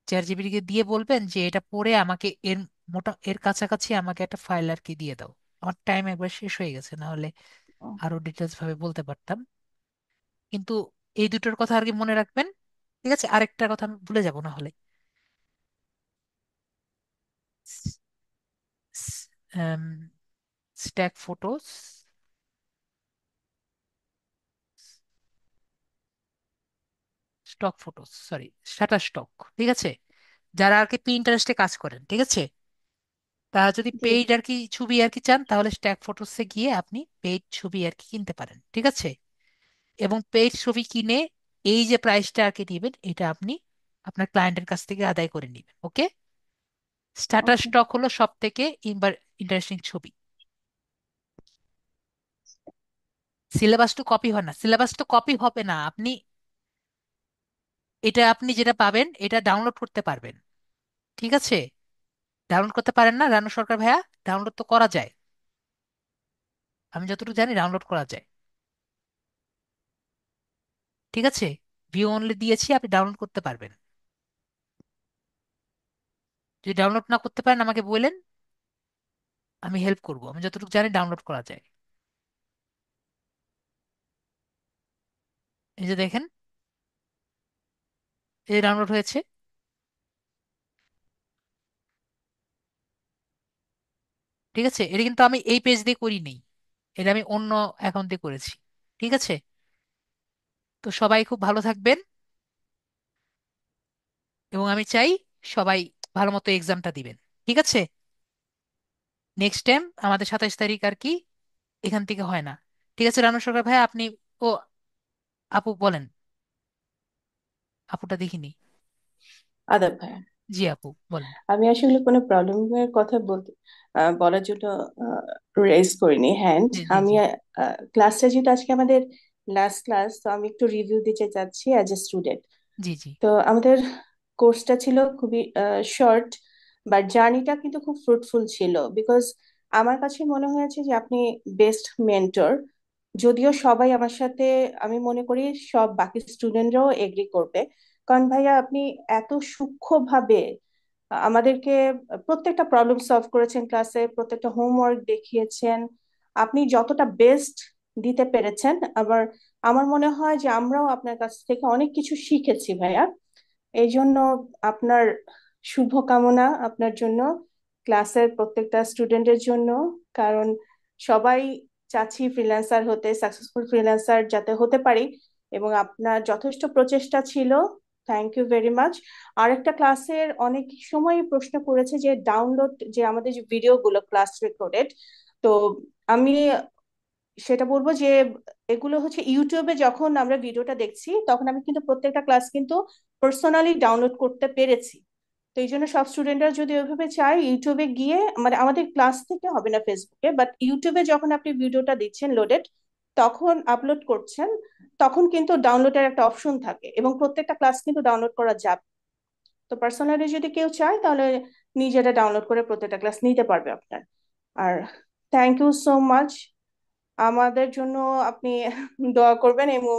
চ্যাট জিপিটিকে দিয়ে বলবেন যে এটা পড়ে আমাকে এর কাছাকাছি আমাকে একটা ফাইল আর কি দিয়ে দাও। আমার টাইম একবার শেষ হয়ে গেছে, না হলে ও, আরো ডিটেলস ভাবে বলতে পারতাম। কিন্তু এই দুটোর কথা আর কি মনে রাখবেন। ঠিক আছে, আরেকটা কথা আমি ভুলে যাব না হলে। Stack photos, stock photos, sorry, shutter stock. ঠিক আছে, যারা আর কি পিন্টারেস্টে কাজ করেন, ঠিক আছে, তারা যদি জি। পেইড আর কি ছবি আর কি চান, তাহলে স্ট্যাক ফটোসে গিয়ে আপনি পেইড ছবি আর কি কিনতে পারেন। ঠিক আছে, এবং পেইড ছবি কিনে এই যে প্রাইসটা আর কি নেবেন, এটা আপনি আপনার ক্লায়েন্টের কাছ থেকে আদায় করে নেবেন। ওকে, স্ট্যাটাস ওকে। স্টক হলো সব থেকে ইন্টারেস্টিং ছবি। সিলেবাস তো কপি হয় না, সিলেবাস তো কপি হবে না, আপনি এটা আপনি যেটা পাবেন এটা ডাউনলোড করতে পারবেন। ঠিক আছে, ডাউনলোড করতে পারেন না রানু সরকার ভাইয়া? ডাউনলোড তো করা যায়, আমি যতটুকু জানি ডাউনলোড করা যায়। ঠিক আছে, ভিউ অনলি দিয়েছি, আপনি ডাউনলোড করতে পারবেন। যদি ডাউনলোড না করতে পারেন আমাকে বলেন, আমি হেল্প করব। আমি যতটুকু জানি ডাউনলোড করা যায়। এই যে দেখেন, এই যে ডাউনলোড হয়েছে। ঠিক আছে, এটা কিন্তু আমি এই পেজ দিয়ে করিনি, এটা আমি অন্য অ্যাকাউন্ট দিয়ে করেছি। ঠিক আছে, তো সবাই খুব ভালো থাকবেন, এবং আমি চাই সবাই ভালো মতো এক্সামটা দিবেন। ঠিক আছে, নেক্সট টাইম আমাদের 27 তারিখ আর কি এখান থেকে হয় না। ঠিক আছে রানু সরকার ভাই, আপনি, ও আপু বলেন, আপুটা দেখিনি। আদাব ভাইয়া। জি আপু বলেন। আমি আসলে কোনো প্রবলেমের কথা বলতে বলার জন্য রেজ করিনি হ্যান্ড। জি জি আমি জি। ক্লাসটা যেহেতু আজকে আমাদের লাস্ট ক্লাস, তো আমি একটু রিভিউ দিতে চাচ্ছি অ্যাজ এ স্টুডেন্ট। জি জি। তো আমাদের কোর্সটা ছিল খুবই শর্ট, বাট জার্নিটা কিন্তু খুব ফ্রুটফুল ছিল। বিকজ আমার কাছে মনে হয়েছে যে আপনি বেস্ট মেন্টর। যদিও সবাই আমার সাথে, আমি মনে করি সব বাকি স্টুডেন্টরাও এগ্রি করবে, কারণ ভাইয়া আপনি এত সূক্ষ্মভাবে আমাদেরকে প্রত্যেকটা প্রবলেম সলভ করেছেন, ক্লাসে প্রত্যেকটা হোমওয়ার্ক দেখিয়েছেন। আপনি যতটা বেস্ট দিতে পেরেছেন, আবার আমার মনে হয় যে আমরাও আপনার কাছ থেকে অনেক কিছু শিখেছি ভাইয়া। এই জন্য আপনার শুভকামনা আপনার জন্য। ক্লাসের প্রত্যেকটা স্টুডেন্টের জন্য, কারণ সবাই চাচ্ছি ফ্রিল্যান্সার হতে, সাকসেসফুল ফ্রিল্যান্সার যাতে হতে পারি, এবং আপনার যথেষ্ট প্রচেষ্টা ছিল। Thank you very much. আর একটা ক্লাসের অনেক সময় প্রশ্ন করেছে যে ডাউনলোড, যে আমাদের যে ভিডিওগুলো ক্লাস রেকর্ডেড, তো আমি সেটা বলবো যে এগুলো হচ্ছে ইউটিউবে যখন আমরা ভিডিওটা দেখছি তখন আমি কিন্তু প্রত্যেকটা ক্লাস কিন্তু পার্সোনালি ডাউনলোড করতে পেরেছি। তো এই জন্য সব স্টুডেন্টরা যদি ওইভাবে চায় ইউটিউবে গিয়ে, মানে আমাদের ক্লাস থেকে হবে না ফেসবুকে, বাট ইউটিউবে যখন আপনি ভিডিওটা দিচ্ছেন লোডেড, তখন আপলোড করছেন, তখন কিন্তু ডাউনলোডের একটা অপশন থাকে এবং প্রত্যেকটা ক্লাস কিন্তু ডাউনলোড করা যাবে। তো পার্সোনালি যদি কেউ চায় তাহলে নিজেরা ডাউনলোড করে প্রত্যেকটা ক্লাস নিতে পারবে আপনার। আর থ্যাংক ইউ সো মাচ। আমাদের জন্য আপনি দোয়া করবেন, এবং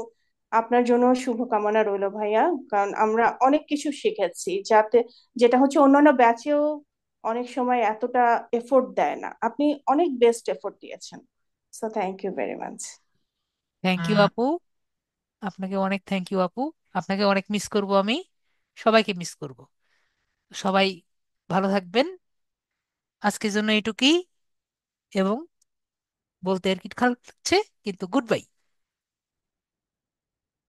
আপনার জন্য শুভকামনা রইলো ভাইয়া, কারণ আমরা অনেক কিছু শিখেছি, যেটা হচ্ছে অন্যান্য ব্যাচেও অনেক সময় এতটা এফোর্ট দেয় না। আপনি অনেক বেস্ট এফোর্ট দিয়েছেন। So thank you very much. Thank you আপু, আপনাকে অনেক থ্যাংক ইউ আপু। আপনাকে অনেক মিস করব আমি, সবাইকে মিস করব। সবাই ভালো থাকবেন। আজকের জন্য এইটুকুই, এবং বলতে আর কি খারাপ লাগছে, কিন্তু গুড বাই।